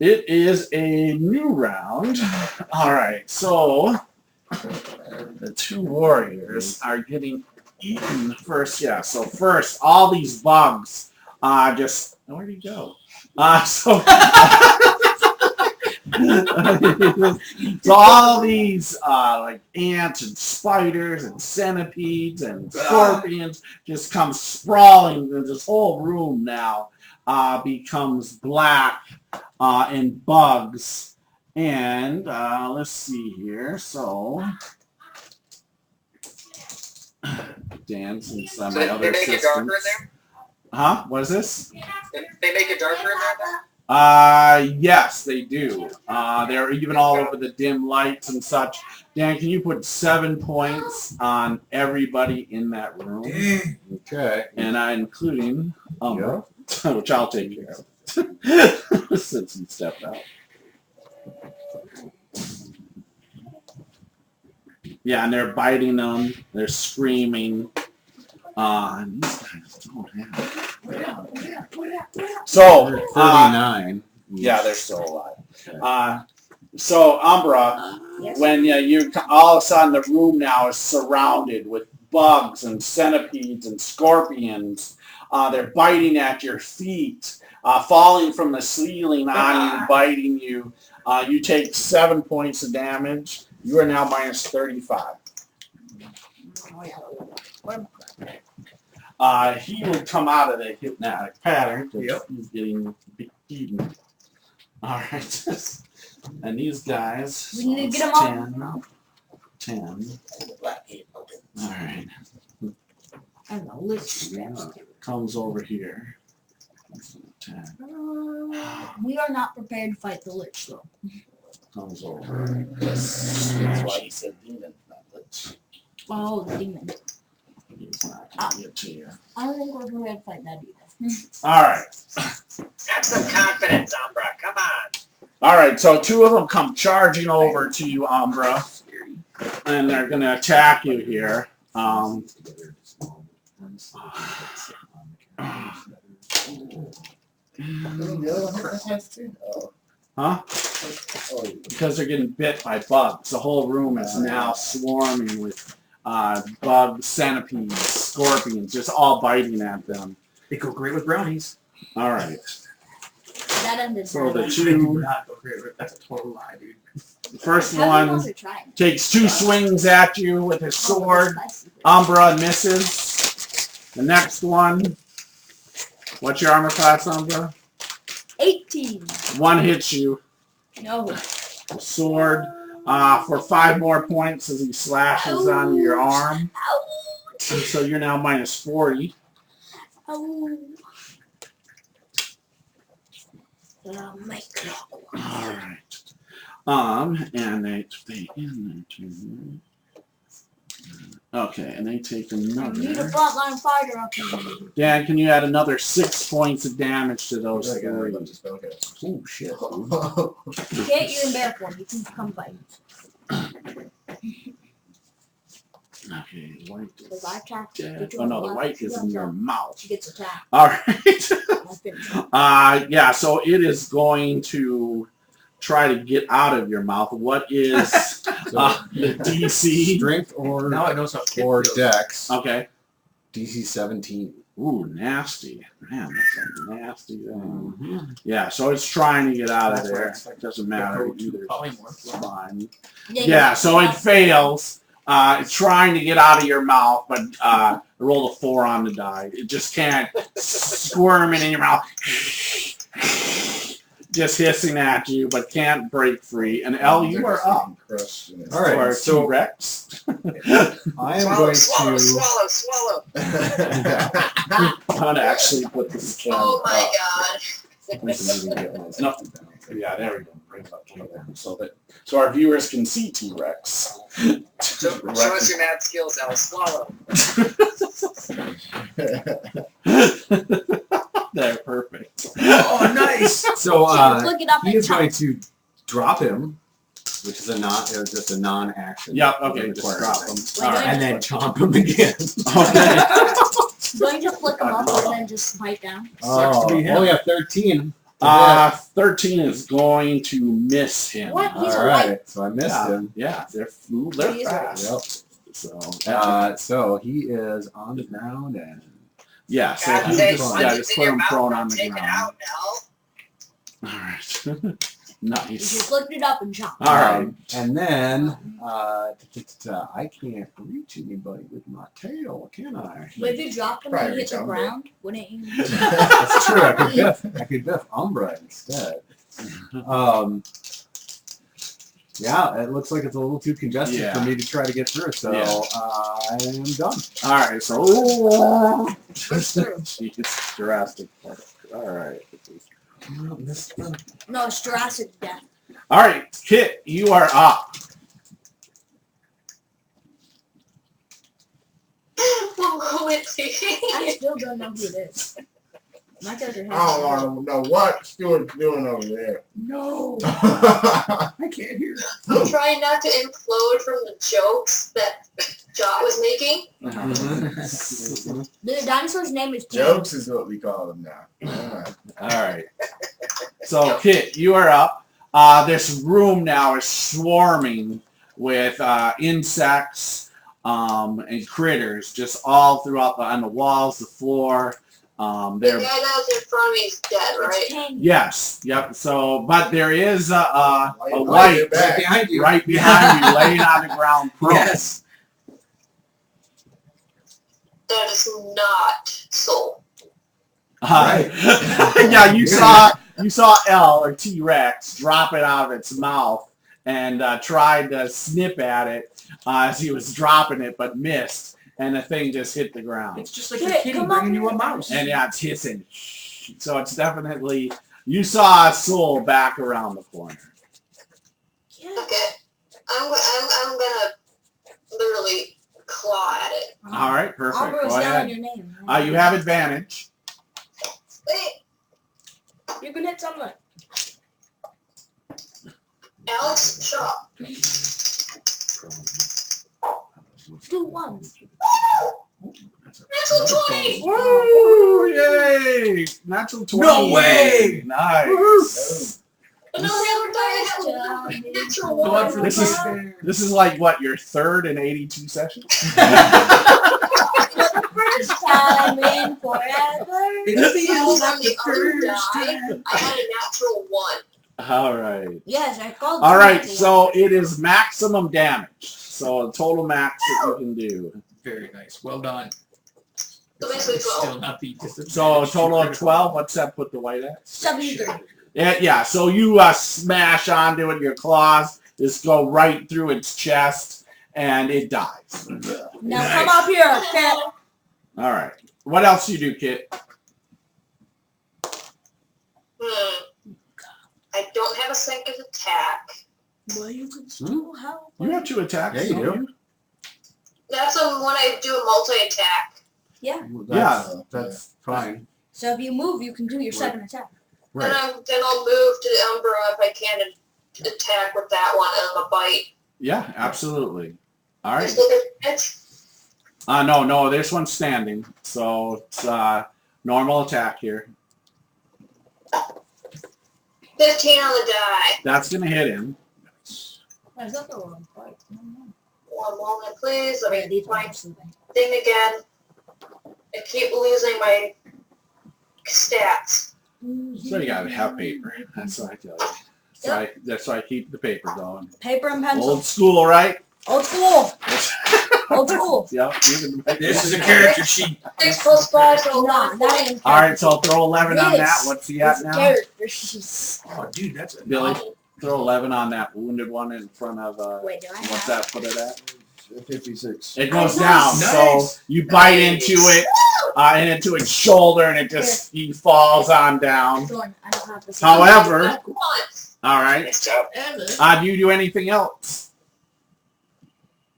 Speaker 1: It is a new round. All right, so the two warriors are getting eaten first. Yeah, so first, all these bugs just... Where'd he go? So all these like ants and spiders and centipedes and scorpions just come sprawling. This whole room now becomes black and bugs. And let's see here. So Dan, since my
Speaker 4: So
Speaker 1: other
Speaker 4: they make it darker in
Speaker 1: assistants.
Speaker 4: there?
Speaker 1: Huh? What is this?
Speaker 4: They make it darker in there?
Speaker 1: Yes, they do. They're even all over the dim lights and such. Dan, can you put 7 points on everybody in that room?
Speaker 7: Okay.
Speaker 1: And including Umbra, which I'll take care of. Since he stepped out. Yeah, and they're biting them. They're screaming. And these guys don't have... So,
Speaker 7: 39.
Speaker 1: yeah, they're still alive. So, Umbra,
Speaker 3: Yes.
Speaker 1: when you all of a sudden the room now is surrounded with bugs and centipedes and scorpions. They're biting at your feet, falling from the ceiling on you, biting you. You take 7 points of damage. You are now minus 35. He will come out of the hypnotic pattern.
Speaker 2: Yep.
Speaker 1: He's getting beaten. All right. And these guys.
Speaker 3: We need to
Speaker 1: so
Speaker 3: get them all.
Speaker 1: 10. All right.
Speaker 3: And the lich
Speaker 1: Yeah, comes over here. 10.
Speaker 3: we are not prepared to fight the lich, though.
Speaker 1: Comes over. That's why he said demon, not lich.
Speaker 3: Oh, the demon.
Speaker 1: He's not going to get to you.
Speaker 3: I don't think we're prepared to fight that either.
Speaker 1: All right.
Speaker 4: Have some confidence, Umbra. Come on.
Speaker 1: All right. So 2 of them come charging over to you, Umbra, and they're going to attack you here. Huh? Because they're getting bit by bugs. The whole room is now swarming with bugs, centipedes, scorpions, just all biting at them.
Speaker 2: They go great with brownies.
Speaker 1: All right.
Speaker 3: That ended
Speaker 1: So the
Speaker 3: badly.
Speaker 2: They do
Speaker 1: 2,
Speaker 2: not go great with. That's a total lie, dude.
Speaker 1: the first
Speaker 3: How many
Speaker 1: one
Speaker 3: ones are trying?
Speaker 1: takes 2 swings at you with his sword.
Speaker 3: Spicy.
Speaker 1: Umbra misses. The next one, what's your armor class, Umbra?
Speaker 3: 18.
Speaker 1: 1 hits you.
Speaker 3: No.
Speaker 1: Sword for 5 more points as he slashes on your arm.
Speaker 3: Ouch.
Speaker 1: And so you're now minus 40.
Speaker 3: Oh. My God.
Speaker 1: All right. And they in there too. Okay, and they take
Speaker 3: I need a
Speaker 1: another.
Speaker 3: frontline fighter up here.
Speaker 1: Dan, can you add another 6 points of damage to those 3?
Speaker 7: Oh, shit.
Speaker 3: You can't, you're in bear form. You can come fight.
Speaker 1: Okay, white
Speaker 3: Because I
Speaker 1: is
Speaker 3: attacked
Speaker 1: dead. Oh no, the white is in your mouth.
Speaker 3: She gets attacked.
Speaker 1: All right.
Speaker 3: I finished her.
Speaker 1: Yeah, so it is going to try to get out of your mouth. What is the DC?
Speaker 7: Strength or
Speaker 2: Now I know how kid
Speaker 7: or
Speaker 2: feels.
Speaker 7: Dex.
Speaker 1: Okay.
Speaker 7: DC 17.
Speaker 1: Ooh, nasty. Man, that's a nasty thing. Yeah, so it's trying to get out of there. It doesn't matter either. It's fine. Yeah, so it fails. It's trying to get out of your mouth, but it rolled a 4 on the die. It just can't squirm it in your mouth. Just hissing at you, but can't break free. And Elle, you are up.
Speaker 7: All right,
Speaker 1: Or
Speaker 7: so
Speaker 1: T-Rex.
Speaker 7: I am
Speaker 4: Swallow,
Speaker 7: going
Speaker 4: swallow,
Speaker 7: to.
Speaker 4: swallow, swallow.
Speaker 1: I'm going to actually put this camera
Speaker 10: Oh my
Speaker 1: up.
Speaker 10: god.
Speaker 1: We can even get one. No. Yeah, there we go.
Speaker 7: bring it up to you
Speaker 1: so our viewers can see T-Rex.
Speaker 4: Show us your mad skills, Elle. Swallow.
Speaker 1: They're perfect.
Speaker 2: Oh, nice.
Speaker 7: So
Speaker 3: Look it up
Speaker 7: he
Speaker 3: and
Speaker 7: is
Speaker 3: chop.
Speaker 7: going to drop him, which is just a non-action.
Speaker 1: Yep, okay, just
Speaker 7: Required
Speaker 1: drop
Speaker 7: thing.
Speaker 1: them.
Speaker 3: Wait,
Speaker 1: Alright.
Speaker 7: And then chomp him again.
Speaker 1: Okay.
Speaker 3: Don't you just flick them up and then just bite down?
Speaker 2: Sucks to be him.
Speaker 7: Oh yeah, 13.
Speaker 1: 13 is going to miss him.
Speaker 3: What? He's
Speaker 7: All
Speaker 3: a white.
Speaker 7: right, so I missed him.
Speaker 1: Yeah, they're
Speaker 3: He is
Speaker 1: fast.
Speaker 7: Yep.
Speaker 1: So,
Speaker 7: So he is on the ground and
Speaker 1: yeah, so
Speaker 4: God,
Speaker 1: he
Speaker 4: say,
Speaker 1: just,
Speaker 4: once
Speaker 1: yeah,
Speaker 4: it's
Speaker 1: just
Speaker 4: in
Speaker 1: put
Speaker 4: your
Speaker 1: him
Speaker 4: mouth,
Speaker 1: prone
Speaker 4: don't
Speaker 1: on the
Speaker 4: take it
Speaker 1: ground.
Speaker 4: out, Elle.
Speaker 1: Alright.
Speaker 3: You
Speaker 1: Nice.
Speaker 3: just flipped it up and chop.
Speaker 1: Alright.
Speaker 7: and then I can't reach anybody with my tail, can I?
Speaker 3: But if you dropped them and
Speaker 9: Probably
Speaker 3: you hit the
Speaker 9: Umbra.
Speaker 3: ground, wouldn't you?
Speaker 7: That's true. I could biff Umbra instead. Yeah, it looks like it's a little too congested
Speaker 1: Yeah.
Speaker 7: for me to try to get through, so
Speaker 1: Yeah.
Speaker 7: I am done.
Speaker 1: Alright, so Jeez, Jurassic Park. Alright.
Speaker 3: No, it's Jurassic Death.
Speaker 1: Alright, Kit, you are up.
Speaker 3: I still don't know who it is. My character has
Speaker 9: I don't want to know what Stuart's doing over there.
Speaker 2: No. I can't hear.
Speaker 10: I'm trying not to implode from the jokes that Jot was making.
Speaker 3: The dinosaur's name is Tim.
Speaker 9: Jokes is what we call them now. Alright.
Speaker 1: Alright. So, Kit, you are up. This room now is swarming with insects and critters just all throughout on the walls, the floor.
Speaker 10: The guy
Speaker 1: They're
Speaker 10: that was in front of me is dead,
Speaker 3: It's
Speaker 10: right?
Speaker 3: Tangy.
Speaker 1: yes, yep. So, but there is a
Speaker 9: Light
Speaker 1: light
Speaker 9: back.
Speaker 7: Behind you.
Speaker 1: right behind you, laying on the ground. Prone.
Speaker 7: Yes.
Speaker 10: That is not Soul.
Speaker 1: Yeah, you saw Elle or T-Rex drop it out of its mouth and tried to snip at it as he was dropping it, but missed, and the thing just hit the ground.
Speaker 2: It's just like
Speaker 3: Kit,
Speaker 2: a kitty
Speaker 3: come up
Speaker 2: bringing you
Speaker 3: here.
Speaker 2: a mouse.
Speaker 1: And yeah, it's hissing. So it's definitely, you saw a soul back around the corner.
Speaker 3: Yeah.
Speaker 10: Okay. I'm gonna literally claw at it.
Speaker 1: All right, perfect.
Speaker 3: Umbra was
Speaker 1: Go
Speaker 3: yelling
Speaker 1: ahead.
Speaker 3: your name.
Speaker 1: You have advantage.
Speaker 10: Wait,
Speaker 3: You can hit someone.
Speaker 10: Alex, shut up.
Speaker 3: Do one.
Speaker 10: Natural 20!
Speaker 1: Woo! Yay! Natural 20.
Speaker 2: No way!
Speaker 1: Nice.
Speaker 10: But no, the other die had natural 1.
Speaker 2: God for
Speaker 1: This is this is like what, your third in 82 sessions?
Speaker 3: For the first time in forever.
Speaker 2: It feels like
Speaker 10: On
Speaker 2: the
Speaker 10: the other
Speaker 2: first
Speaker 10: die,
Speaker 2: time.
Speaker 10: I had a natural 1.
Speaker 1: All right.
Speaker 3: Yes, I called
Speaker 1: All right,
Speaker 3: Timothy.
Speaker 1: so it is maximum damage. So a total max that you can do.
Speaker 2: Very nice. Well done.
Speaker 10: So basically
Speaker 2: It's
Speaker 10: 12.
Speaker 2: still not the disadvantage.
Speaker 1: So a total of 12. What's that put the white at?
Speaker 3: 73.
Speaker 1: Yeah, so you smash onto it with your claws. Just go right through its chest, and it dies.
Speaker 3: Now come up here, Kit.
Speaker 1: All right. What else you do, Kit?
Speaker 10: I don't have a second attack.
Speaker 3: Well, you could still help.
Speaker 1: You have 2 attacks.
Speaker 7: Yeah, you
Speaker 1: don't
Speaker 7: do.
Speaker 10: That's when I do a multi-attack.
Speaker 3: Yeah.
Speaker 7: That's fine.
Speaker 3: So if you move, you can do your second attack.
Speaker 10: Then,
Speaker 7: Right.
Speaker 10: then I'll move to the Umbra if I can and attack with that one and a bite.
Speaker 1: Yeah, absolutely. All right.
Speaker 10: Just look at it.
Speaker 1: No, this one's standing. So it's normal attack here.
Speaker 10: 15 on the die.
Speaker 1: That's going to hit him.
Speaker 3: Oh, is that the wrong part?
Speaker 10: One moment, please. Let me
Speaker 3: These
Speaker 10: do my
Speaker 3: are sleeping.
Speaker 10: thing again. I keep losing my stats.
Speaker 1: So you got to have paper. That's what I tell you. That's why I keep the paper going.
Speaker 3: Paper and pencil.
Speaker 1: Old school, right?
Speaker 3: Old school. Old school.
Speaker 1: Yep. Even
Speaker 2: This is a character sheet.
Speaker 10: 6 plus 5, so
Speaker 3: No, that ain't
Speaker 1: All right, so throw 11 on that.
Speaker 3: This
Speaker 1: What's he at
Speaker 3: It's
Speaker 1: now?
Speaker 3: character sheets.
Speaker 2: Oh, dude, that's a
Speaker 1: Billy,
Speaker 2: novel.
Speaker 1: throw 11 on that wounded one in front of,
Speaker 3: Wait, do I
Speaker 1: what's
Speaker 3: have?
Speaker 1: that put it at?
Speaker 7: 56.
Speaker 1: It goes
Speaker 3: Nice.
Speaker 1: down,
Speaker 2: Nice.
Speaker 1: so you bite into it, and into its shoulder, and it just, he falls on down.
Speaker 3: Thorn, I don't have this.
Speaker 1: However,
Speaker 10: Once.
Speaker 1: All right.
Speaker 4: Nice job.
Speaker 1: Do you do anything else?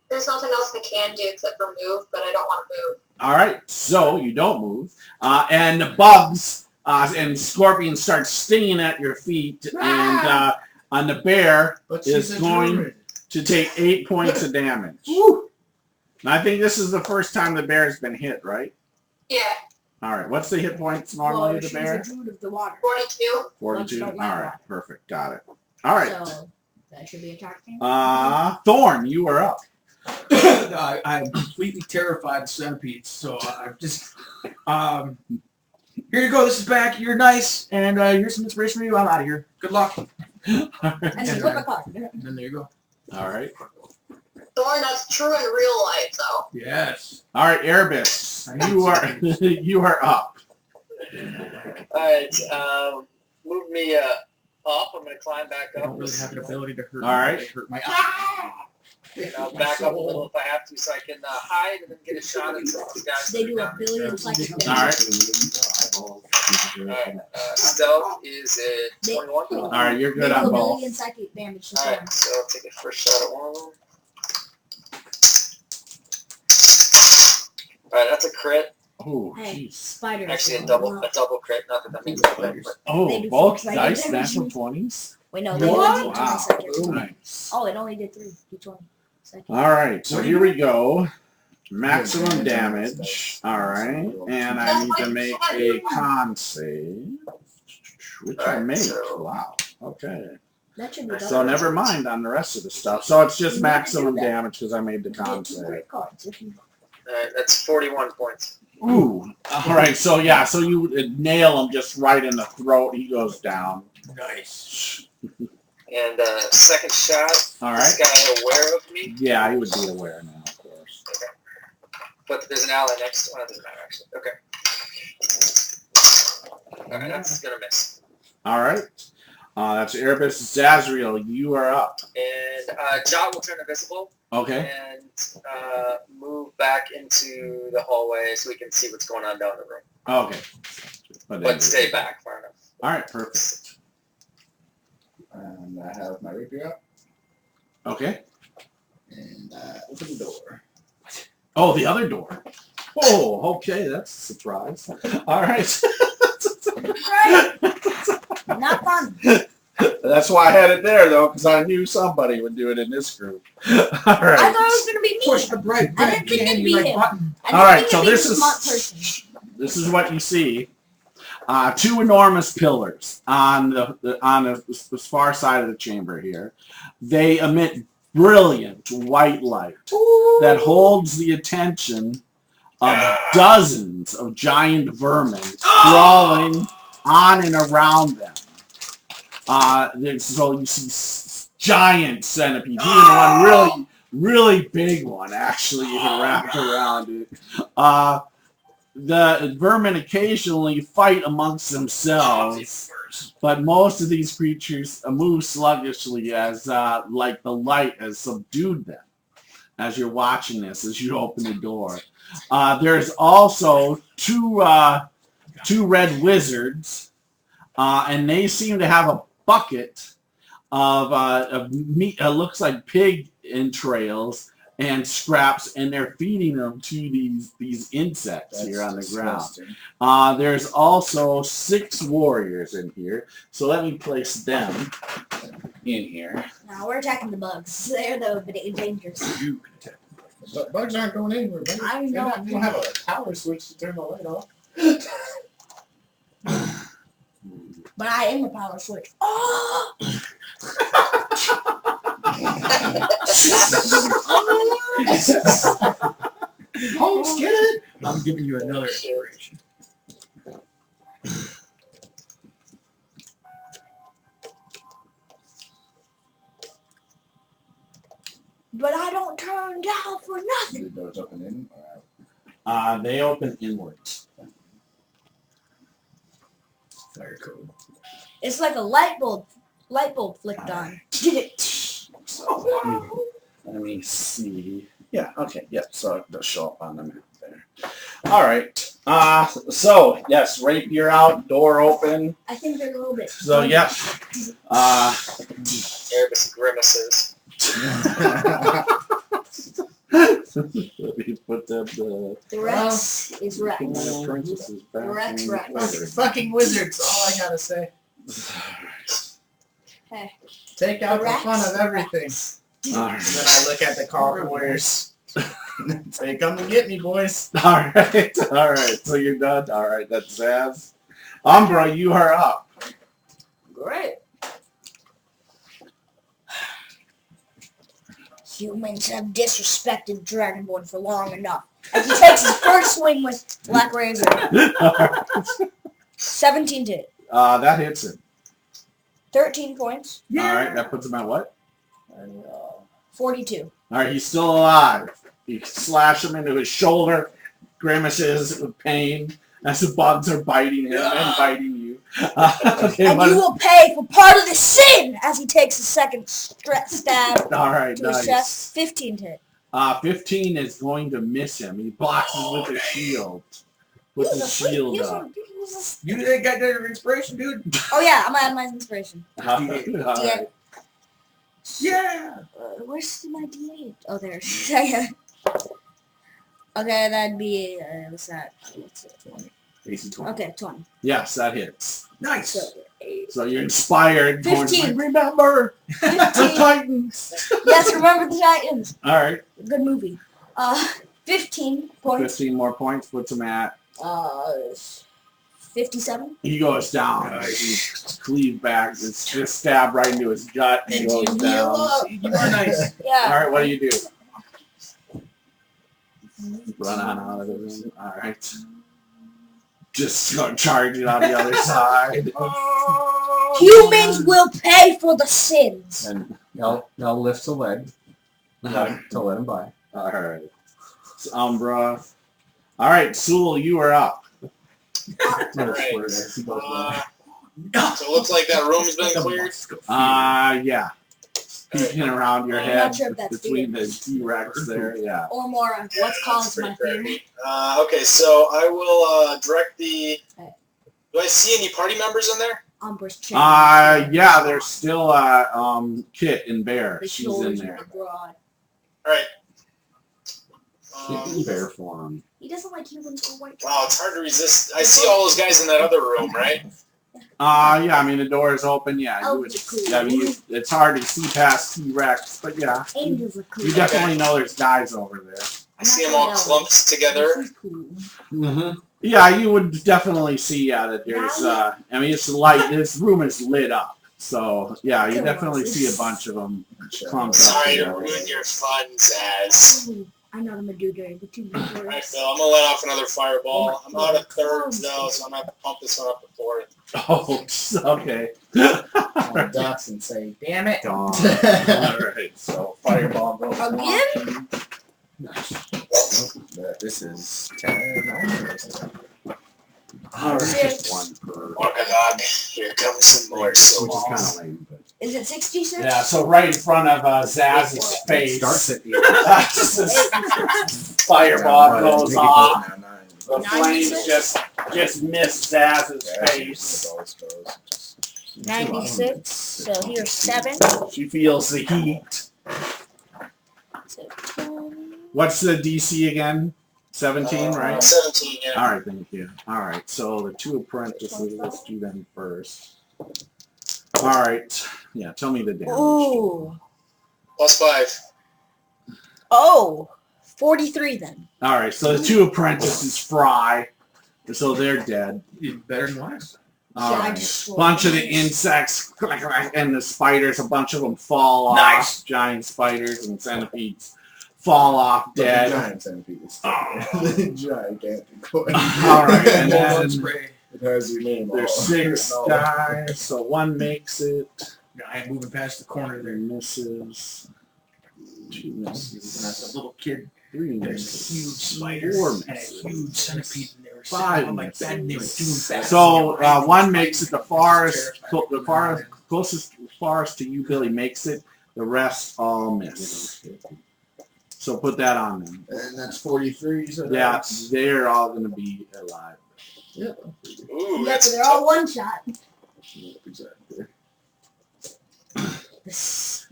Speaker 10: There's nothing else I can do except for move, but I don't want to move.
Speaker 1: All right. So you don't move, and the bugs and scorpions start stinging at your feet, and on the bear is going to take 8 points of damage. Woo. And I think this is the first time the bear's been hit, right?
Speaker 10: Yeah.
Speaker 1: All right. What's the hit points normally of the bear?
Speaker 10: 42.
Speaker 1: 42. All right. Perfect. Got it. All right.
Speaker 3: So that should be attacking.
Speaker 1: Thorn, you are up.
Speaker 2: I'm completely terrified of centipedes, so I'm just here you go. This is back. You're nice, and here's some inspiration for you. I'm out of here. Good luck.
Speaker 3: And then flip a card.
Speaker 2: And then there you go.
Speaker 1: All right.
Speaker 10: Thorn, that's true in real life, though.
Speaker 2: Yes.
Speaker 1: All right, Erebus, you are up.
Speaker 4: Alright, move me up. I'm going to climb back
Speaker 2: I
Speaker 4: up.
Speaker 2: don't really have an ability to hurt.
Speaker 1: All right.
Speaker 2: They hurt my
Speaker 4: And I'll back up a little if I have to so I can hide and then get a shot at some of these guys.
Speaker 3: They do a billion psychic damage.
Speaker 1: All right.
Speaker 4: Alright, stealth is at 21.
Speaker 1: All right, you're
Speaker 3: They
Speaker 1: good
Speaker 3: do
Speaker 1: on
Speaker 3: a
Speaker 1: both.
Speaker 3: billion psychic damage to
Speaker 4: Alright,
Speaker 3: Thorn.
Speaker 4: so I'll take a first shot at one of them. Alright, that's a crit.
Speaker 1: Oh,
Speaker 3: Hey,
Speaker 1: jeez.
Speaker 3: spiders.
Speaker 4: Actually, a double crit. Not that that means anything, but
Speaker 1: Oh,
Speaker 3: They do
Speaker 1: both
Speaker 3: full
Speaker 1: dice
Speaker 3: psychic
Speaker 1: natural
Speaker 3: damage.
Speaker 1: 20s?
Speaker 3: Wait, no, they
Speaker 1: What?
Speaker 3: only did 20
Speaker 1: Wow.
Speaker 3: seconds.
Speaker 1: Nice.
Speaker 3: Oh, it only did 3 d20 seconds.
Speaker 1: All right, so here we go. Maximum damage. All right, and I need to make a con save, which I
Speaker 4: Alright,
Speaker 1: made.
Speaker 4: so-
Speaker 1: Wow. Okay.
Speaker 3: That should be double.
Speaker 1: So never mind on the rest of the stuff. So it's just maximum damage because I made the
Speaker 3: You
Speaker 1: con
Speaker 3: get 2
Speaker 1: save.
Speaker 3: great cards. If you...
Speaker 4: alright, that's 41 points.
Speaker 1: Ooh. All right. So yeah. So you nail him just right in the throat. He goes down.
Speaker 2: Nice.
Speaker 4: And second shot.
Speaker 1: All
Speaker 4: This
Speaker 1: right.
Speaker 4: guy aware of me,
Speaker 1: Yeah, he would be aware now, of course.
Speaker 4: but there's an ally next to him. It doesn't matter actually. Okay. Alright, that's gonna miss.
Speaker 1: All right. That's Erebus. Zazriel, you are up.
Speaker 4: And Jot will turn invisible
Speaker 1: Okay.
Speaker 4: and move back into the hallway so we can see what's going on down the room.
Speaker 1: Okay.
Speaker 4: But stay back far enough.
Speaker 1: All right. Perfect.
Speaker 9: And I have my rapier up.
Speaker 1: Okay.
Speaker 9: And open the door.
Speaker 1: Oh, the other door. Oh, okay. That's a surprise. All right.
Speaker 3: Not fun.
Speaker 1: That's why I had it there, though, because I knew somebody would do it in this group. All
Speaker 3: I thought it
Speaker 1: right.
Speaker 3: was going to be me.
Speaker 2: Push the bright
Speaker 3: I
Speaker 2: red
Speaker 3: didn't think it'd
Speaker 2: candy
Speaker 3: be
Speaker 2: like
Speaker 3: him.
Speaker 2: button.
Speaker 3: I didn't
Speaker 1: All right,
Speaker 3: think
Speaker 1: so
Speaker 3: it'd be
Speaker 1: this
Speaker 3: the
Speaker 1: is-
Speaker 3: smart person.
Speaker 1: This is what you see. 2 enormous pillars on the far side of the chamber here. They emit brilliant white light that holds the attention of dozens of giant vermin crawling on and around them. So you see giant centipedes, even one really big one, actually, you can wrap around it. The vermin occasionally fight amongst themselves, but most of these creatures move sluggishly as like the light has subdued them as you're watching this, as you open the door. There's also two red wizards, and they seem to have a bucket of meat, looks like pig entrails and scraps, and they're feeding them to these insects here on the ground. There's also 6 warriors in here, so let me place them in here.
Speaker 3: No, we're attacking the bugs. They're the dangerous.
Speaker 2: You can attack.
Speaker 9: But bugs aren't going anywhere, buddy.
Speaker 3: I
Speaker 9: They
Speaker 3: know.
Speaker 9: don't have a power switch to turn the light off.
Speaker 3: But I am the power switch. Oh!
Speaker 9: Holmes, get it?
Speaker 2: I'm giving you another inspiration.
Speaker 3: But I don't turn down for nothing.
Speaker 9: The doors open in.
Speaker 1: They open inwards.
Speaker 2: Fire code.
Speaker 3: It's like a light bulb flicked on.
Speaker 1: Let me see. Yeah, okay, yep, so it'll show up on the map there. All right. So yes, rapier out, door open.
Speaker 3: I think they're a little bit.
Speaker 1: So yes.
Speaker 4: Erebus grimaces.
Speaker 1: Let me put the
Speaker 3: The Rex is Rex.
Speaker 1: princesses back.
Speaker 3: Rex,
Speaker 1: in
Speaker 3: Rex.
Speaker 1: order.
Speaker 8: Fucking wizards, all I gotta say.
Speaker 3: Hey.
Speaker 8: Take out the
Speaker 3: Rex.
Speaker 8: fun of everything.
Speaker 1: Alright.
Speaker 8: Then I look at the card warriors. Say, come and get me, boys.
Speaker 1: Alright, alright. So you're done? Alright, that's Zaz. Umbra, you are up.
Speaker 3: Great. Humans have disrespected Dragonborn for long enough. As he takes his first swing with Black Razor. 17 to hit.
Speaker 1: That hits him.
Speaker 3: 13 points.
Speaker 1: Alright, that puts him at what?
Speaker 3: 42.
Speaker 1: Alright, he's still alive. You slash him into his shoulder, grimaces with pain as the bugs are biting him and biting you. Okay,
Speaker 3: And you will pay for part of the sin as he takes a second stab
Speaker 1: Alright,
Speaker 3: to his
Speaker 1: nice.
Speaker 3: chest. 15 to hit.
Speaker 1: 15 is going to miss him. He blocks him with his shield. Puts his shield up.
Speaker 2: You ain't got that inspiration, dude.
Speaker 3: Oh yeah, I'm gonna add my inspiration.
Speaker 1: Alright.
Speaker 2: Yeah.
Speaker 3: Where's my D8? Oh, there. Okay, that'd be, what's that? What's it? 20.
Speaker 1: AC 20.
Speaker 3: Okay, 20.
Speaker 1: Yes, that hits.
Speaker 2: Nice.
Speaker 1: So you're inspired.
Speaker 3: 15.
Speaker 1: Remember the
Speaker 3: 15.
Speaker 1: Titans.
Speaker 3: Yes, remember the Titans.
Speaker 1: Alright.
Speaker 3: Good movie. 15 points.
Speaker 1: 15 more points. Puts him at.
Speaker 3: 57.
Speaker 1: He goes down. He cleave back. It's just stab right into his gut and goes down.
Speaker 2: You are nice.
Speaker 3: Yeah.
Speaker 1: Alright, what do you do? Run on out of the room. Alright. Just go charging on the other side.
Speaker 3: Humans will pay for the sins.
Speaker 7: And I'll lift the leg to let him by.
Speaker 1: Alright. It's Umbra. Alright, Sewell, you are up.
Speaker 5: Alright. So it looks like that room's been cleared.
Speaker 1: Yeah. Peeking around your
Speaker 3: I'm
Speaker 1: head
Speaker 3: not sure if that's
Speaker 1: between the T-Rex there, yeah.
Speaker 3: Or more, what's caused my fear.
Speaker 5: Okay, so I will direct the... Do I see any party members in there?
Speaker 3: Umbra's chain.
Speaker 1: Yeah, there's still Kit and Bear.
Speaker 3: The
Speaker 1: She's in
Speaker 3: shoulders
Speaker 1: there.
Speaker 3: are broad.
Speaker 5: Alright.
Speaker 7: In bear form.
Speaker 3: He doesn't like humans or white.
Speaker 5: Wow, it's hard to resist. I see all those guys in that other room, right?
Speaker 1: Yeah, I mean, the door is open, yeah.
Speaker 3: Oh,
Speaker 1: You would,
Speaker 3: cool.
Speaker 1: I mean, it's hard to see past T-Rex, but yeah.
Speaker 3: Angels are cool.
Speaker 1: You definitely know there's guys over there.
Speaker 5: I see them all clumped together.
Speaker 3: This is cool.
Speaker 7: Mm-hmm.
Speaker 1: Yeah, you would definitely see, that there's, I mean, it's light, this room is lit up. So, yeah, you definitely see a bunch of them clumped up
Speaker 5: Sorry to
Speaker 1: together.
Speaker 5: ruin your fun, Zaz.
Speaker 3: Oh, I know I'm gonna do dirty, but two
Speaker 5: Alright,
Speaker 3: words.
Speaker 5: Phil, I'm gonna let off another fireball. I'm out of thirds though, so I'm gonna have to pump this one up to fourth.
Speaker 1: Oh, okay.
Speaker 8: Ducks and say, damn it.
Speaker 1: Alright, so fireball goes off.
Speaker 3: Again?
Speaker 9: This is 10.
Speaker 1: Alright,
Speaker 3: Six.
Speaker 1: one per.
Speaker 5: Orkalog, here comes some more
Speaker 1: Which is
Speaker 5: souls.
Speaker 1: kind of lame, but.
Speaker 3: Is it 66?
Speaker 1: Yeah, so right in front of Zaz's face.
Speaker 7: Starts at 8.
Speaker 1: Fireball goes off. The
Speaker 3: 96?
Speaker 1: flames just miss Zaz's face.
Speaker 3: 96. So here's 7.
Speaker 1: She feels the heat.
Speaker 3: So 10.
Speaker 1: What's the DC again? 17, right?
Speaker 5: 17, yeah.
Speaker 1: Alright, thank you. Alright, so the two apprentices, let's do them first. Alright, yeah, tell me the damage.
Speaker 3: Ooh.
Speaker 5: +5.
Speaker 3: Oh. 43 then.
Speaker 1: Alright, so the two apprentices fry, so they're dead.
Speaker 2: Better than last.
Speaker 1: Alright, bunch of the insects, and the spiders, a bunch of them fall off.
Speaker 2: Nice.
Speaker 1: Giant spiders and centipedes fall off dead.
Speaker 9: Giant centipedes.
Speaker 1: Oh.
Speaker 9: Gigantic.
Speaker 1: Alright, and then
Speaker 2: Spray.
Speaker 9: It has your name.
Speaker 1: there's 6 guys, so one makes it.
Speaker 2: Guy moving past the corner there.
Speaker 1: Misses. 2 misses.
Speaker 2: And that's a little kid.
Speaker 1: 3
Speaker 2: There's
Speaker 1: misses.
Speaker 2: a huge spider
Speaker 1: 4
Speaker 2: and a
Speaker 1: misses.
Speaker 2: huge centipede, and they were
Speaker 1: 5
Speaker 2: sitting on like that, and they were doing fast.
Speaker 1: So one makes it. The closest to you, Billy, makes it. The rest all miss. So put that on them.
Speaker 9: And that's 43. So
Speaker 1: Yeah,
Speaker 9: that's,
Speaker 1: they're all going to be alive.
Speaker 9: yeah.
Speaker 5: Ooh,
Speaker 3: Yeah,
Speaker 5: that's
Speaker 3: but they're all one shot.
Speaker 9: Exactly.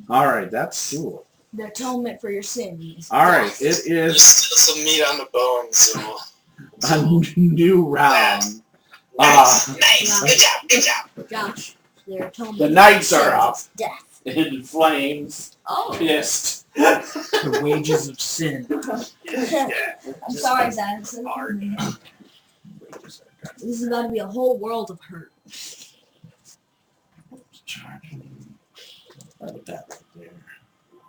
Speaker 1: All right, that's cool.
Speaker 3: The atonement for your sins.
Speaker 1: All right, it
Speaker 5: There's
Speaker 1: is
Speaker 5: still some meat on the bone, so.
Speaker 1: a new round.
Speaker 5: Nice, nice. Good job, good job.
Speaker 3: Josh, their atonement
Speaker 1: The
Speaker 3: for
Speaker 1: knights
Speaker 3: your
Speaker 1: are
Speaker 3: sins
Speaker 1: up.
Speaker 3: is death.
Speaker 1: In flames,
Speaker 3: Oh.
Speaker 1: pissed.
Speaker 2: The wages of sin.
Speaker 3: I'm sorry, Zach. This is about to be a whole world of hurt.
Speaker 1: Charging. Put that right there.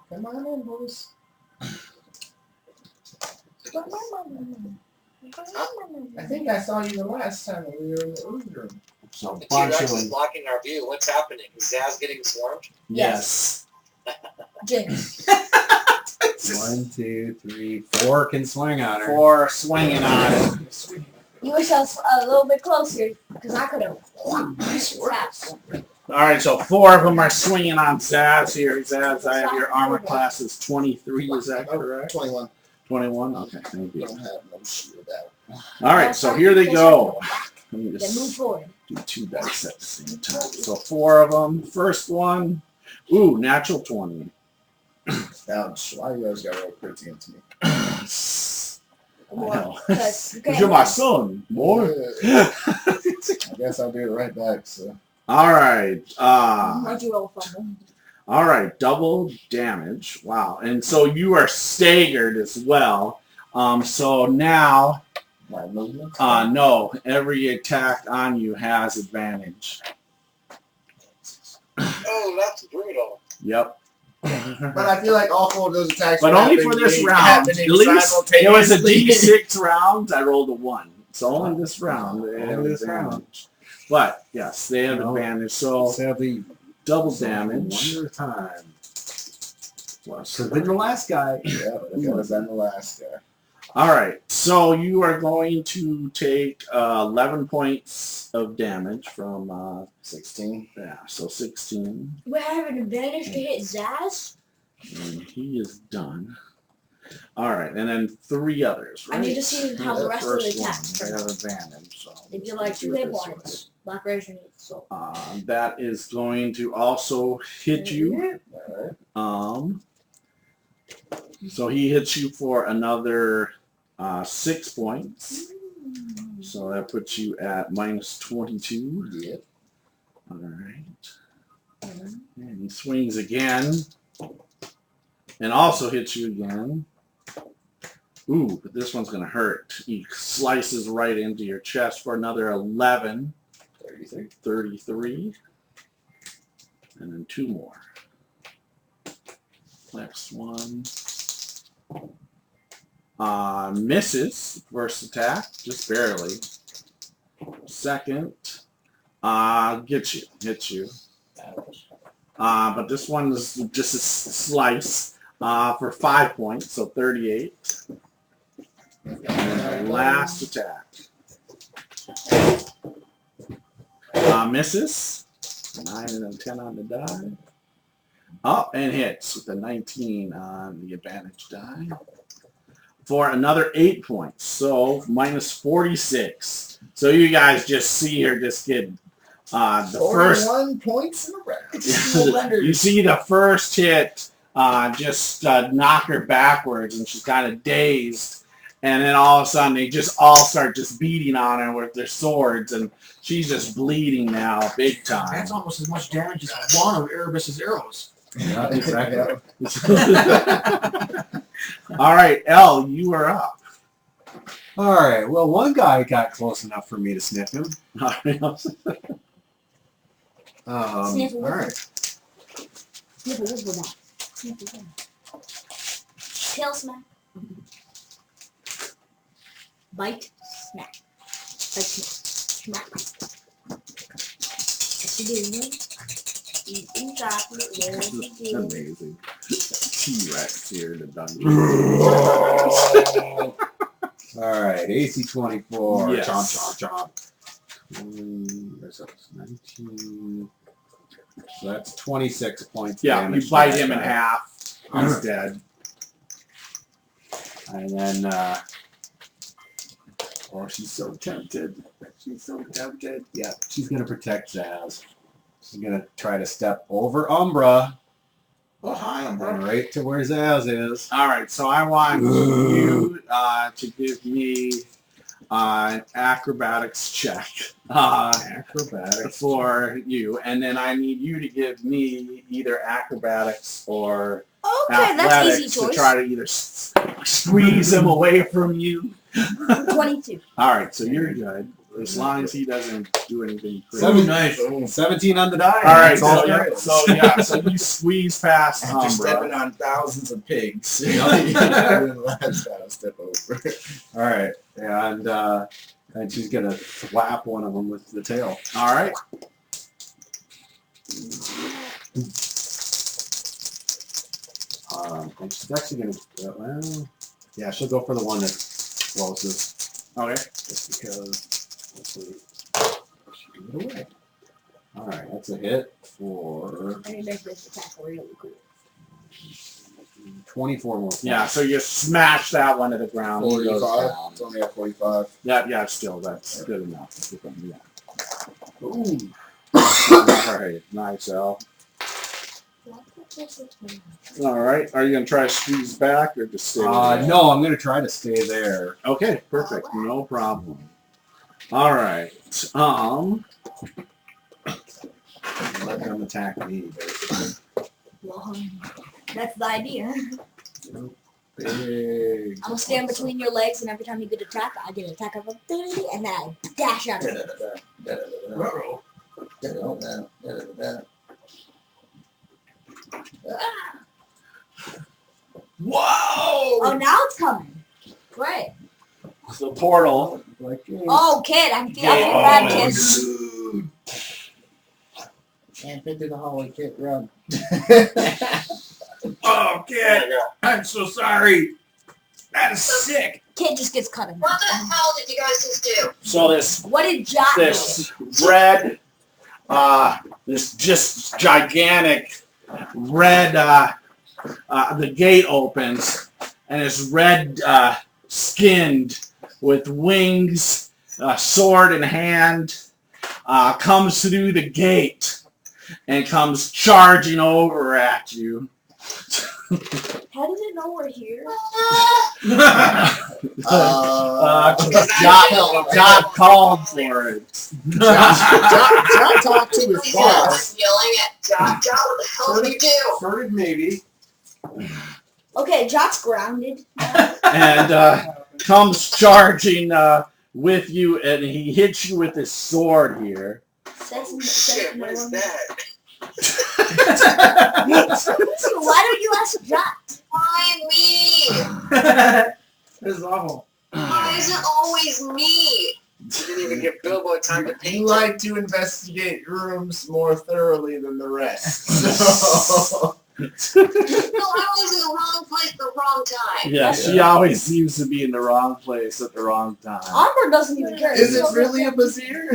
Speaker 8: Come on in, boys. I think I saw you the last time when we were in the room.
Speaker 1: So
Speaker 4: The
Speaker 1: bunch
Speaker 4: T-Rex
Speaker 1: of
Speaker 4: is
Speaker 1: them.
Speaker 4: blocking our view. What's happening? Is Zaz getting swarmed?
Speaker 1: Yes.
Speaker 3: Jinx.
Speaker 7: 1, 2, 3, 4 can swing on her.
Speaker 1: 4 swinging on it.
Speaker 3: You wish I was a little bit closer, because I could have.
Speaker 1: All right, so 4 of them are swinging on Zaz here. Zaz, I have your armor class is 23. Is that correct?
Speaker 9: 21.
Speaker 1: 21. Okay, thank you.
Speaker 9: Don't have no shield out.
Speaker 1: All right, so here they go. Let me
Speaker 3: Then move
Speaker 1: just
Speaker 3: forward.
Speaker 1: do 2 dice at the same time. So 4 of them. First one. Ooh, natural 20.
Speaker 9: Ouch. Why you guys got real pretty into me?
Speaker 1: I know.
Speaker 3: Because
Speaker 1: Because you're my son, boy.
Speaker 9: I guess I'll do it right back, so.
Speaker 1: All right.
Speaker 3: Why'd you roll fumble?
Speaker 1: All right. Double damage. Wow. And so you are staggered as well. So now,
Speaker 9: My movement?
Speaker 1: no. Every attack on you has advantage.
Speaker 5: Oh, that's brutal.
Speaker 1: Yep.
Speaker 9: But I feel like all 4 of those attacks
Speaker 1: But
Speaker 9: were
Speaker 1: only for
Speaker 9: happening-
Speaker 1: this round.
Speaker 9: happening
Speaker 1: At least it was a
Speaker 9: simultaneously.
Speaker 1: D6 round. I rolled a 1. So only this round. They have
Speaker 7: Only this round.
Speaker 1: advantage. But yes, they have
Speaker 7: No.
Speaker 1: advantage. So
Speaker 7: Sadly,
Speaker 1: double
Speaker 7: one
Speaker 1: damage.
Speaker 7: at a time. Plus, could have been the last guy.
Speaker 9: Yeah, but it could have been the last guy.
Speaker 1: All right. So you are going to take 11 points of damage from
Speaker 9: 16.
Speaker 1: yeah. So 16,
Speaker 3: We have an advantage to hit Zaz?
Speaker 1: and he is done. All right, and then 3 others. Right?
Speaker 3: I need to see how the rest of the
Speaker 1: first
Speaker 3: attacks
Speaker 1: one, they
Speaker 3: turn.
Speaker 1: have advantage. So
Speaker 3: They do like 2 hit points. Black Razor needs so.
Speaker 1: that is going to also hit you.
Speaker 9: Alright.
Speaker 1: So he hits you for another 6 points. So that puts you at minus 22.
Speaker 9: Yep.
Speaker 1: All right. And he swings again. And also hits you again. Ooh, but this one's going to hurt. He slices right into your chest for another 11.
Speaker 9: 33.
Speaker 1: 33. And then 2 more. Next one. Misses. First attack. Just barely. Second. Gets you. Hits you. But this one is just a slice for 5 points, so 38. And then the last attack. Misses. 9 and a 10 on the die. Oh, and hits with a 19 on the advantage die. For another 8 points, so minus 46. So you guys just see her just get the first
Speaker 9: 41 points in a round.
Speaker 1: you see the first hit just knock her backwards, and she's kind of dazed. And then all of a sudden, they just all start just beating on her with their swords, and she's just bleeding now, big time.
Speaker 2: That's almost as much damage as one of Erebus's arrows.
Speaker 7: Yeah, exactly.
Speaker 1: All right, Elle, you are up.
Speaker 7: All right. Well, one guy got close enough for me to sniff him.
Speaker 3: Sniffle,
Speaker 7: all right.
Speaker 3: Sniffle, whistle that. Sniffle that. Tail smack. Bite, smack. Bite, smack. Yes, you do. Eating chocolate, yes, you do.
Speaker 1: Amazing. T-Rex here in the dungeon.
Speaker 7: All right. AC 24.
Speaker 1: Yes.
Speaker 7: Chomp, chomp, chomp. There's a 19. So that's 26 points.
Speaker 1: Yeah,
Speaker 7: damage
Speaker 1: you bite
Speaker 7: to that
Speaker 1: him in
Speaker 7: guy.
Speaker 1: half. He's dead.
Speaker 7: And then, oh, she's so tempted. She's so tempted. Yeah, she's going to protect Zaz. She's going to try to step over Umbra.
Speaker 9: Oh, hi,
Speaker 7: And
Speaker 9: Umbra.
Speaker 7: right to where Zaz is.
Speaker 1: All right, so I want you to give me an acrobatics check
Speaker 7: Acrobatics.
Speaker 1: for you, and then I need you to give me either acrobatics or
Speaker 3: Okay, that's
Speaker 1: athletics
Speaker 3: easy
Speaker 1: to
Speaker 3: choice.
Speaker 1: try to either squeeze him away from you.
Speaker 3: 22.
Speaker 1: All right, so you're good as long as he doesn't do anything crazy.
Speaker 2: Ooh, nice.
Speaker 7: 17 on the die.
Speaker 1: All right,
Speaker 7: That's all
Speaker 1: so,
Speaker 7: there is.
Speaker 1: so you squeeze past
Speaker 9: After stepping
Speaker 1: Umbra.
Speaker 9: on thousands of pigs. You didn't last time step over.
Speaker 7: All right, and she's gonna slap one of them with the tail.
Speaker 1: All right.
Speaker 7: And she's actually gonna, well, yeah, she'll go for the one that's closest,
Speaker 1: Okay.
Speaker 7: just because. Let's see. She can get away. All right, that's a hit for
Speaker 3: I need to make this attack really cool.
Speaker 7: 24 more.
Speaker 1: Yeah, so you smash that one to the ground. He goes
Speaker 9: 45.
Speaker 1: down.
Speaker 9: It's only at 45.
Speaker 1: Yeah, still, that's good enough. Yeah.
Speaker 7: Ooh.
Speaker 1: All right, nice, Elle. All right, are you gonna try to squeeze back or just stay? there?
Speaker 7: No, I'm gonna try to stay there.
Speaker 1: Okay, perfect, no problem. All right,
Speaker 7: Let them attack me, basically.
Speaker 3: Well, that's the idea.
Speaker 7: Big.
Speaker 3: I'm gonna stand between your legs, and every time you get attacked, I get an attack of ability, and then I dash out of it.
Speaker 1: Whoa!
Speaker 3: Oh, now it's coming. Great.
Speaker 1: The portal.
Speaker 3: Oh, kid, I feel bad, kid.
Speaker 8: Can't fit through the hallway, kid. Run.
Speaker 1: Oh, kid, I'm so sorry. That is sick.
Speaker 3: Kid just gets cut in
Speaker 10: What the
Speaker 3: half.
Speaker 10: hell did you guys just do?
Speaker 1: So this
Speaker 3: What did Jack do?
Speaker 1: this red, this just gigantic red, the gate opens, and it's red skinned with wings, sword in hand, comes through the gate and comes charging over at you.
Speaker 3: How does it know we're here?
Speaker 1: John called for it.
Speaker 9: John talked to his
Speaker 10: Please,
Speaker 9: boss.
Speaker 10: I'm yelling at John. John, what the hell did you do?
Speaker 7: Furtive, maybe.
Speaker 3: Okay, Jock's grounded.
Speaker 1: And comes charging with you, and he hits you with his sword here.
Speaker 3: Says,
Speaker 4: Shit, what is that?
Speaker 3: Why don't you ask Jock?
Speaker 10: Why me?
Speaker 2: This is awful.
Speaker 10: Why is it always me?
Speaker 4: You didn't even give Bilbo time to
Speaker 9: You
Speaker 4: paint
Speaker 9: like to investigate rooms more thoroughly than the rest. So.
Speaker 10: No, I was in the wrong place at the wrong time.
Speaker 1: Yeah, she always seems to be in the wrong place at the wrong time.
Speaker 3: Umbra doesn't even care.
Speaker 9: Is it really a Bazir?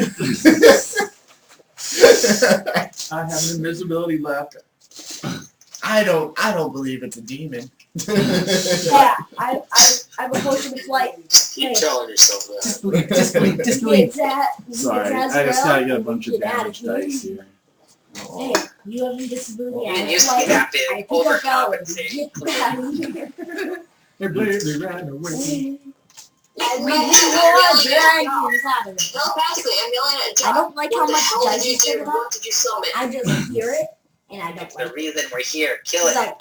Speaker 2: I have an invisibility left.
Speaker 9: I don't believe it's a demon.
Speaker 3: Yeah, I have a potion of flight.
Speaker 5: Keep telling yourself that.
Speaker 3: It's at,
Speaker 1: Sorry, I just gotta get a bunch of damage dice here.
Speaker 3: Hey, you have invisibility.
Speaker 4: You
Speaker 3: I have
Speaker 4: used to
Speaker 3: flight.
Speaker 4: have to
Speaker 3: I think I got it.
Speaker 4: overcompensate.
Speaker 3: Get out of here.
Speaker 2: They ran away.
Speaker 10: And
Speaker 3: We
Speaker 10: I'm
Speaker 3: want
Speaker 10: yelling at John.
Speaker 3: dragons out of it.
Speaker 10: No, Pastor, I'm yelling at
Speaker 3: I
Speaker 10: John.
Speaker 3: don't like how
Speaker 10: What the
Speaker 3: much
Speaker 10: hell
Speaker 3: dice
Speaker 10: did you
Speaker 3: you
Speaker 10: do?
Speaker 3: set it up.
Speaker 10: What did you summon?
Speaker 3: I just hear it, and I don't
Speaker 4: It's
Speaker 3: like
Speaker 4: the
Speaker 3: it.
Speaker 4: reason we're here. Kill
Speaker 3: It's
Speaker 4: it.
Speaker 3: like,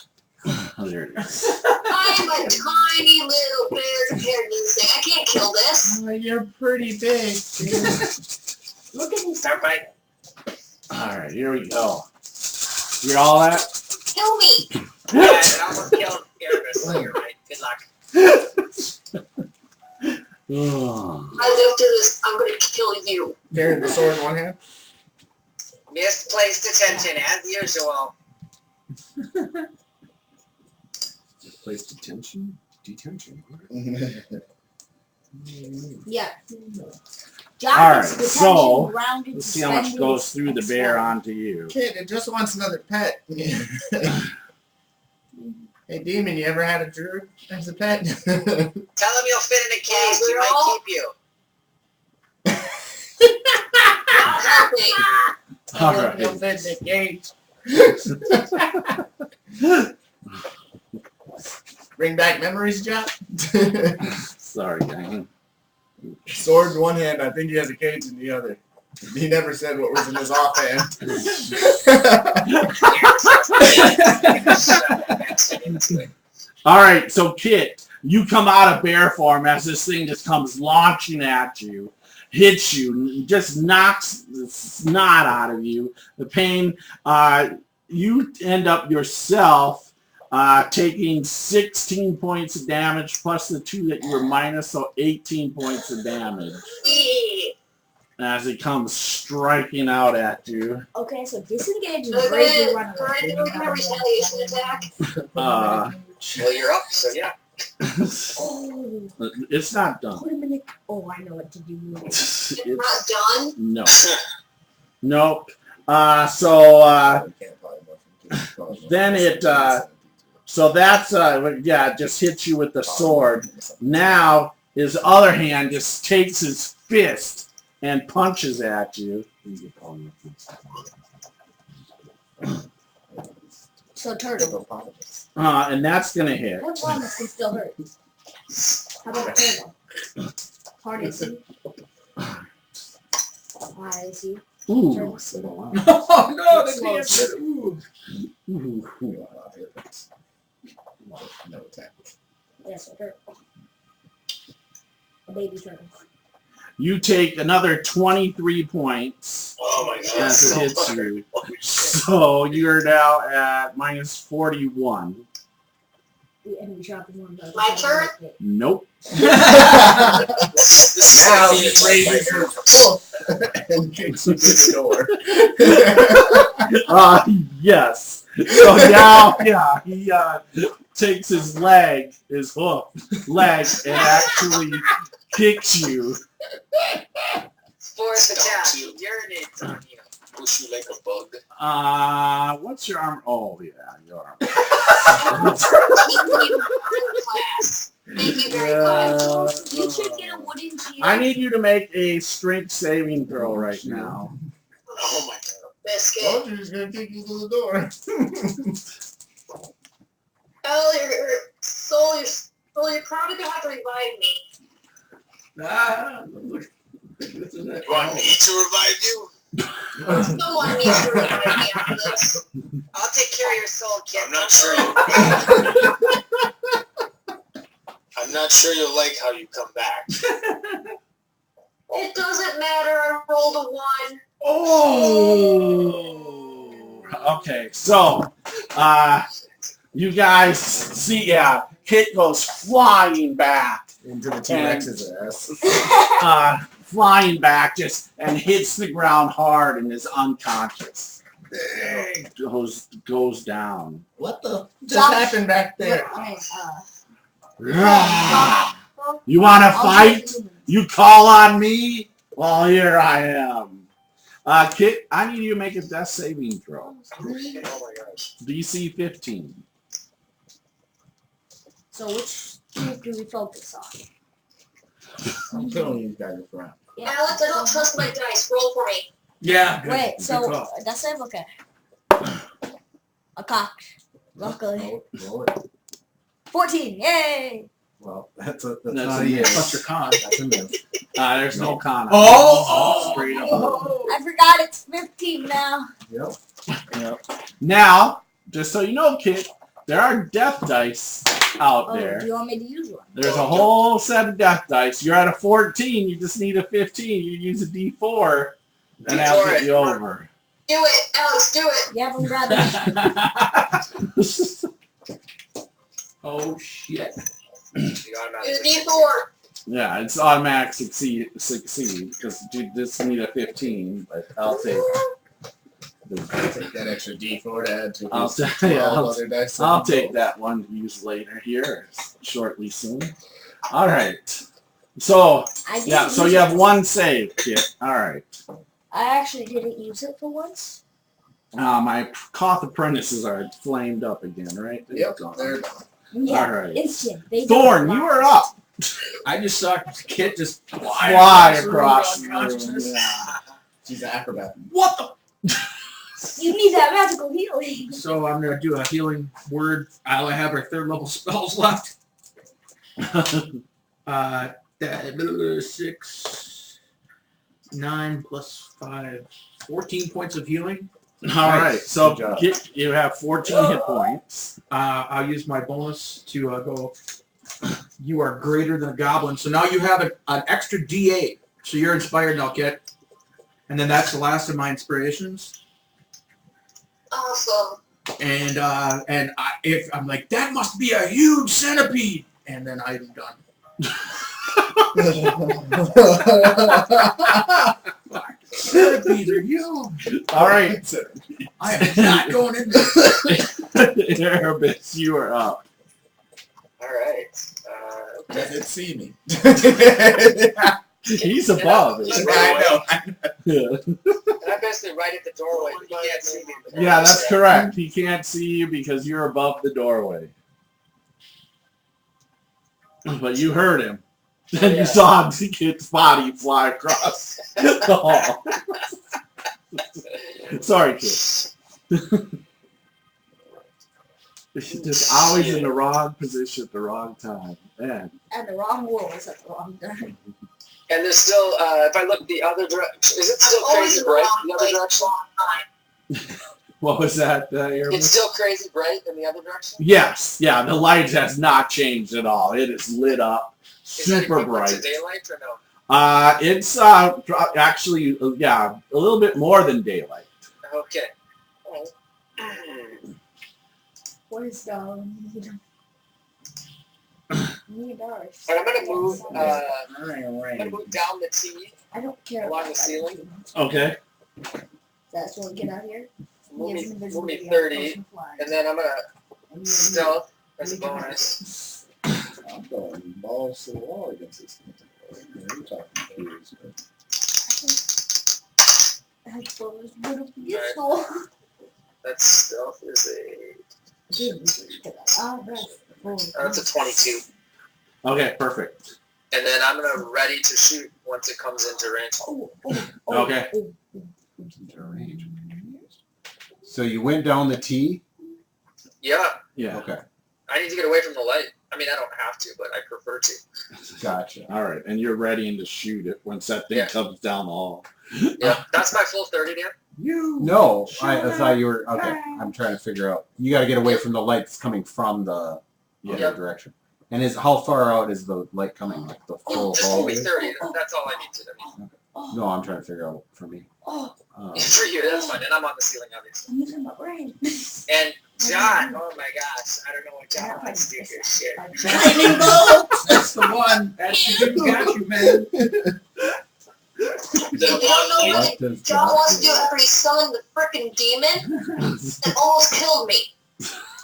Speaker 1: Oh, there it is.
Speaker 10: I'm a tiny little bear compared to this thing. I can't kill this.
Speaker 9: You're pretty big.
Speaker 3: look at these.
Speaker 4: Start fighting.
Speaker 1: Alright, here we go. You hear all that?
Speaker 10: Kill me.
Speaker 4: Yeah, it almost killed Erebus. You're right. Good luck.
Speaker 1: Oh.
Speaker 10: I live to this. I'm going to kill you.
Speaker 9: Carrying the sword in one hand.
Speaker 4: Misplaced attention, as usual.
Speaker 7: Place detention? Detention.
Speaker 3: Yeah.
Speaker 1: Alright,
Speaker 3: Jock's
Speaker 1: so,
Speaker 3: detention, grounded,
Speaker 1: Let's see how much
Speaker 3: suspended,
Speaker 1: goes through the bear onto you.
Speaker 9: Kid, it just wants another pet. Hey, Demon, you ever had a druid as a pet?
Speaker 4: Tell him you'll fit in a cage. He might keep you.
Speaker 10: Not helping.
Speaker 1: All right.
Speaker 9: You'll fit in a cage. Bring back memories, John.
Speaker 1: Sorry, gang.
Speaker 9: Sword in one hand, I think he has a cage in the other. He never said what was in his offhand.
Speaker 1: All right, so Kit, you come out of bear form as this thing just comes launching at you, hits you, just knocks the snot out of you. The pain, you end up yourself taking 16 points of damage plus the 2 that you were minus, so 18 points of damage as it comes striking out at you.
Speaker 3: Okay, so disengage and
Speaker 10: Can
Speaker 3: bravely run
Speaker 10: I
Speaker 3: away.
Speaker 10: do a retaliation attack?
Speaker 4: Well, you're up, so yeah.
Speaker 3: Oh,
Speaker 1: It's not done.
Speaker 3: put him in the... Oh, I know what to do.
Speaker 10: It's
Speaker 1: It's,
Speaker 10: not done?
Speaker 1: no. Nope. Then it, so that's, yeah, it just hits you with the sword. Now, his other hand just takes his fist and punches at you.
Speaker 3: So turtle.
Speaker 1: And that's going to hit.
Speaker 3: What one can still hurt? How about the turtle? Hard AC. High AC.
Speaker 1: Ooh.
Speaker 2: Oh no, they can't fit. Ooh.
Speaker 1: Ooh.
Speaker 9: No attack.
Speaker 3: Yes, a turtle. A baby turtle.
Speaker 1: You take another 23 points
Speaker 5: Oh my god.
Speaker 1: as it hits you. So you're now at minus 41.
Speaker 3: And we shot the one.
Speaker 10: My turn?
Speaker 1: Nope.
Speaker 5: This is
Speaker 9: Now
Speaker 5: like
Speaker 9: he
Speaker 5: the
Speaker 9: raises
Speaker 5: attack
Speaker 9: his foot and kicks you through the door.
Speaker 1: Yes. So now, yeah, he takes his leg, his hoof leg, and actually kicks you.
Speaker 4: Fourth attack.
Speaker 5: Stomps you.
Speaker 4: Urinates on you.
Speaker 5: Push you like a bug.
Speaker 1: What's your arm? Oh, yeah, your arm.
Speaker 10: Class. Thank you very much.
Speaker 3: You should get a wooden shield.
Speaker 1: I need you to make a strength saving throw right now.
Speaker 5: Oh my god.
Speaker 10: Biscuit.
Speaker 9: Told you he's gonna kick you through the door.
Speaker 10: Elle, you're probably gonna have to revive me.
Speaker 5: You want me to revive you?
Speaker 10: Someone needs to revive me after this.
Speaker 4: I'll take care of your soul, kid.
Speaker 5: I'm not sure you'll like how you come back.
Speaker 10: It doesn't matter. I rolled a 1.
Speaker 1: Oh. Okay, so you guys see, yeah, Kit goes flying back
Speaker 9: Into the T-Rex's ass.
Speaker 1: flying back just and hits the ground hard and is unconscious. Goes down.
Speaker 9: What the just happened back there?
Speaker 1: You want to fight? You call on me? Well, here I am. Kit, I need you to make a death saving throw.
Speaker 5: Oh my gosh.
Speaker 1: DC 15.
Speaker 3: So which group do we focus on?
Speaker 9: I'm killing these guys with round.
Speaker 10: Alex, I don't trust my dice. Roll for me.
Speaker 2: Yeah. Good.
Speaker 3: Wait,
Speaker 2: Good
Speaker 3: so
Speaker 2: call.
Speaker 3: that's it? Okay. A cock. Luckily.
Speaker 9: Roll it.
Speaker 3: 14, yay!
Speaker 7: Well, that's not
Speaker 1: a
Speaker 7: a
Speaker 1: miss.
Speaker 2: Plus your con.
Speaker 7: That's a miss.
Speaker 1: There's no con.
Speaker 2: Oh!
Speaker 1: Straight up.
Speaker 3: I forgot it's 15 now.
Speaker 7: Yep.
Speaker 1: Yep. Now, just so you know, Kit, there are death dice out
Speaker 3: Oh,
Speaker 1: there.
Speaker 3: do you want me to use one?
Speaker 1: There's a whole set of death dice. You're at a 14, you just need a 15. You use a D4, and that'll get you over.
Speaker 10: Do it, Alex. Do it.
Speaker 3: Yeah, from brother.
Speaker 2: Oh shit.
Speaker 4: You
Speaker 10: Do
Speaker 4: automatically
Speaker 10: the D4.
Speaker 1: Yeah, it's automatic succeed because you just need a 15, but I'll take
Speaker 9: Take that extra D4 to add to
Speaker 1: I'll
Speaker 9: his
Speaker 1: ta- yeah,
Speaker 9: 12 other dice.
Speaker 1: I'll take that one to use later here, shortly soon. All right. So,
Speaker 3: I didn't
Speaker 1: yeah, so
Speaker 3: use
Speaker 1: you
Speaker 3: it.
Speaker 1: have one save, Kit. All right.
Speaker 3: I actually didn't use it for once.
Speaker 1: My Koth apprentices are flamed up again, right?
Speaker 9: Yep, they're done.
Speaker 3: Yeah,
Speaker 1: All right.
Speaker 3: instant. They
Speaker 1: Thorn,
Speaker 3: don't
Speaker 1: you are up.
Speaker 2: I just saw Kit just
Speaker 1: Fly
Speaker 2: the room
Speaker 1: across
Speaker 2: without
Speaker 1: the room.
Speaker 2: consciousness.
Speaker 1: Yeah.
Speaker 9: She's an acrobat.
Speaker 2: What the?
Speaker 3: You need that magical healing.
Speaker 2: So I'm gonna do a healing word. I only have our 3rd level spells left. 6, 9 plus 5, 14 points of healing.
Speaker 1: All right. So
Speaker 7: Good job.
Speaker 1: you have 14 hit points.
Speaker 2: I'll use my bonus to go. You are greater than a goblin, so now you have an extra D8. So you're inspired now, Kit. And then that's the last of my inspirations.
Speaker 10: Awesome.
Speaker 2: And if I'm like, that must be a huge centipede, and then I'm done. Centipedes are huge.
Speaker 1: All right.
Speaker 2: I am not going in there.
Speaker 1: Erebus, you are up.
Speaker 4: All right.
Speaker 9: Does it see me?
Speaker 1: He's above.
Speaker 4: Yeah.
Speaker 1: It.
Speaker 9: I know.
Speaker 1: Yeah.
Speaker 4: And I'm basically right at the doorway, but you can't see me.
Speaker 1: Yeah, that's correct. He can't see you because you're above the doorway. But you heard him. And
Speaker 4: Yeah.
Speaker 1: you saw Kid's body fly across the hall. Sorry, Kid. Just always in the wrong position at the wrong time. Man.
Speaker 3: And the wrong wolves at the wrong time.
Speaker 4: And there's still, if I look the other direction, is it still crazy bright the other direction?
Speaker 1: What was that, Erebus?
Speaker 4: It's still crazy bright in the other direction?
Speaker 1: Yes. Yeah, the light has not changed at all. It is lit up.
Speaker 4: Is that
Speaker 1: Super
Speaker 4: equivalent to
Speaker 1: bright.
Speaker 4: daylight or no?
Speaker 1: It's actually, yeah, a little bit more than daylight.
Speaker 4: Okay.
Speaker 3: What is the need ours?
Speaker 4: And I'm gonna move. I'm
Speaker 9: Alright.
Speaker 4: gonna move down the T
Speaker 3: I don't care.
Speaker 4: along
Speaker 3: about
Speaker 4: the ceiling.
Speaker 3: that.
Speaker 1: Okay.
Speaker 3: That's what we get out here.
Speaker 4: Move
Speaker 3: Gives
Speaker 4: me
Speaker 3: invisibility,
Speaker 4: 30,
Speaker 3: potion fly.
Speaker 4: and then I'm gonna
Speaker 3: And you-
Speaker 4: stealth as a
Speaker 3: you can-
Speaker 4: bonus.
Speaker 9: I'm going balls to the wall against this thing. You're talking curious, but
Speaker 3: That's what was beautiful.
Speaker 4: That's stealth is that's a 22.
Speaker 1: Okay, perfect.
Speaker 4: And then I'm gonna ready to shoot once it comes into range.
Speaker 1: Okay.
Speaker 7: So you went down the T?
Speaker 4: Yeah,
Speaker 1: Yeah.
Speaker 7: Okay.
Speaker 4: I need to get away from the light. I mean, I don't have to, but I prefer to.
Speaker 7: Gotcha.
Speaker 1: All right, and you're ready to shoot it once that thing
Speaker 4: Yeah.
Speaker 1: comes down the hall.
Speaker 4: Yeah, that's my full 30, Dan.
Speaker 7: No, I thought you were, okay, I'm trying to figure out. You got to get away from the light that's coming from the other direction. And how far out is the light coming? Like the full
Speaker 4: Just move me
Speaker 7: hallway?
Speaker 4: 30. That's all I need to do.
Speaker 7: No, I'm trying to figure out for me.
Speaker 4: For you, that's fine. And I'm on the ceiling, obviously.
Speaker 3: I'm using my brain.
Speaker 4: And John, oh my gosh, I don't know what John wants to do here. Shit.
Speaker 3: Lightning bolt!
Speaker 2: That's the one. That's the good got you, man.
Speaker 10: You don't know
Speaker 7: What
Speaker 10: what
Speaker 7: does
Speaker 10: John wants to do
Speaker 7: that
Speaker 10: after he summoned the frickin' demon and almost killed me.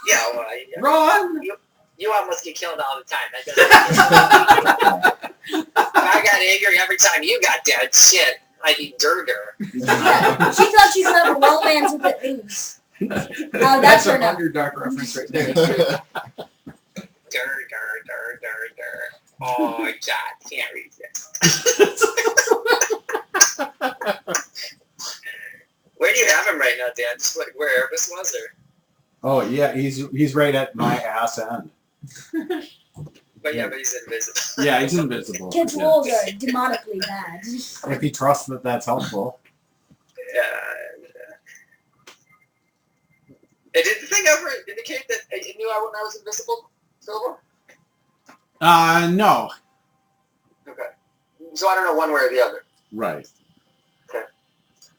Speaker 4: Yeah, well,
Speaker 2: Run!
Speaker 4: you almost get killed all the time. That doesn't I got angry every time you got dead. Shit, I'd be Durger.
Speaker 3: She thought she could have a romance with the things. How
Speaker 2: That's
Speaker 3: that
Speaker 2: an
Speaker 3: turned out.
Speaker 2: Underdark reference right there.
Speaker 4: Dur. Oh, God, can't resist. Where do you have him right now, Dan? Just where Erebus was, or?
Speaker 7: Oh, yeah, he's right at my ass end.
Speaker 4: But yeah, but he's invisible.
Speaker 1: Yeah, he's invisible.
Speaker 3: Kids'
Speaker 1: Yeah.
Speaker 3: wolves are demonically bad.
Speaker 7: If he trusts that that's helpful.
Speaker 4: Did the thing ever indicate that it knew when I was invisible, Bilbo?
Speaker 1: No.
Speaker 4: Okay. So I don't know one way or the other.
Speaker 1: Right.
Speaker 4: Okay.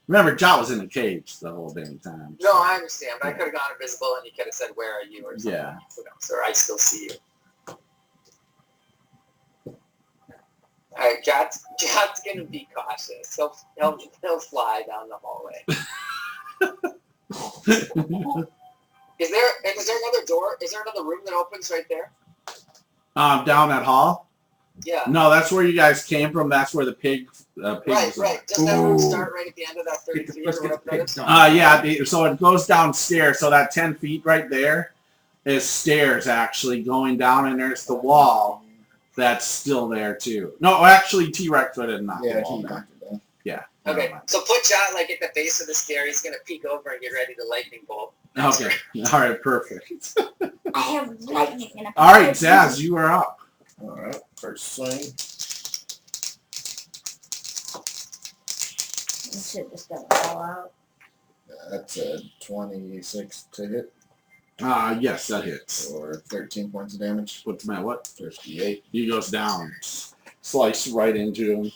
Speaker 1: Remember, Jot was in a cage the whole damn time.
Speaker 4: No, I understand, but I could have gone invisible and you could have said, "Where are you?" or something.
Speaker 1: Yeah.
Speaker 4: Who knows? Or I still see you. Alright, Jot's gonna be cautious. He'll fly down the hallway. Is there another door? Is there another room that opens right there?
Speaker 1: Down that hall?
Speaker 4: Yeah.
Speaker 1: No, that's where you guys came from. That's where the pig.
Speaker 4: Right,
Speaker 1: Pigs
Speaker 4: right. Doesn't that one start right at the end of that 30 feet or whatever that is?
Speaker 1: Yeah. So it goes downstairs. So that 10 feet right there is stairs actually going down, and there's the wall that's still there too. No, actually, T-Rex put it in that wall. Yeah.
Speaker 4: Okay, so put John like at the base of the stair. He's gonna peek over and get ready to lightning bolt.
Speaker 1: Okay. All right. Perfect.
Speaker 3: I have lightning in a
Speaker 1: All right, Zaz, you are up.
Speaker 9: Alright, first swing.
Speaker 3: Shit, this doesn't fall out.
Speaker 9: That's a 26 to hit.
Speaker 1: Yes, that hits.
Speaker 9: Or 13 points of damage.
Speaker 1: What's my what?
Speaker 9: 58.
Speaker 1: He goes down. Slice right into him.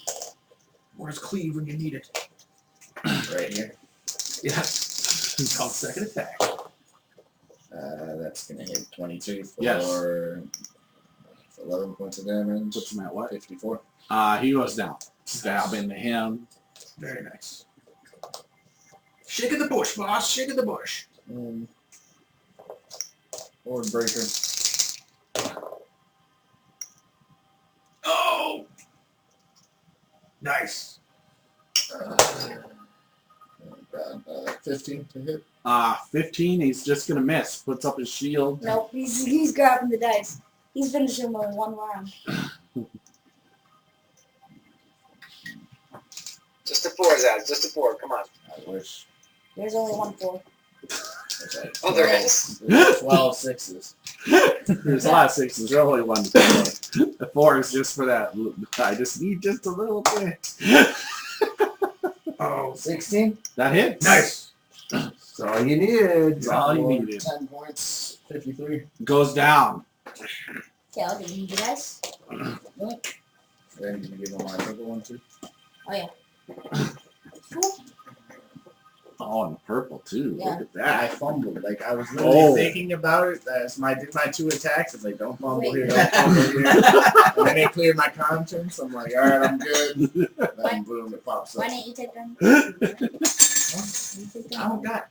Speaker 2: Where's Cleave when you need it?
Speaker 9: Right here.
Speaker 2: Yes. It's called second attack.
Speaker 9: That's going to hit 22 for
Speaker 1: Yes.
Speaker 9: 11 points of damage.
Speaker 1: What's my what?
Speaker 9: 54.
Speaker 1: He goes down. Stab into him.
Speaker 2: Very nice. Shake of the bush, boss. Shake of the bush.
Speaker 9: Board breaker.
Speaker 2: Oh! Nice.
Speaker 9: 15 to hit.
Speaker 1: 15, he's just gonna miss. Puts up his shield.
Speaker 3: Nope, he's grabbing the dice. He's finishing him in one round.
Speaker 4: Just a 4, Zaz. Just a 4. Come on.
Speaker 9: I wish.
Speaker 3: There's only one 4.
Speaker 4: Oh, there is.
Speaker 9: 12 sixes.
Speaker 1: There's a lot of 6s. There's only one 4. The 4 is just for that. I just need just a little bit.
Speaker 2: Oh,
Speaker 9: 16.
Speaker 1: That hits.
Speaker 2: nice.
Speaker 1: That's all you needed. That's all you needed.
Speaker 9: 10 points. 53.
Speaker 1: Goes down.
Speaker 3: Okay, I'll give you the dice.
Speaker 9: Then you can give him my purple one too.
Speaker 3: Oh, yeah.
Speaker 1: Oh, and purple too.
Speaker 3: Yeah.
Speaker 1: Look at
Speaker 9: I
Speaker 1: that.
Speaker 9: fumbled. Like I was literally
Speaker 1: Oh.
Speaker 9: thinking about it. As I did my 2 attacks. It's like don't fumble
Speaker 3: Wait.
Speaker 9: here, don't fumble here. And then it cleared my conscience. I'm like, all right, I'm good. Then boom, it pops up.
Speaker 3: Why didn't you take them?
Speaker 9: I don't got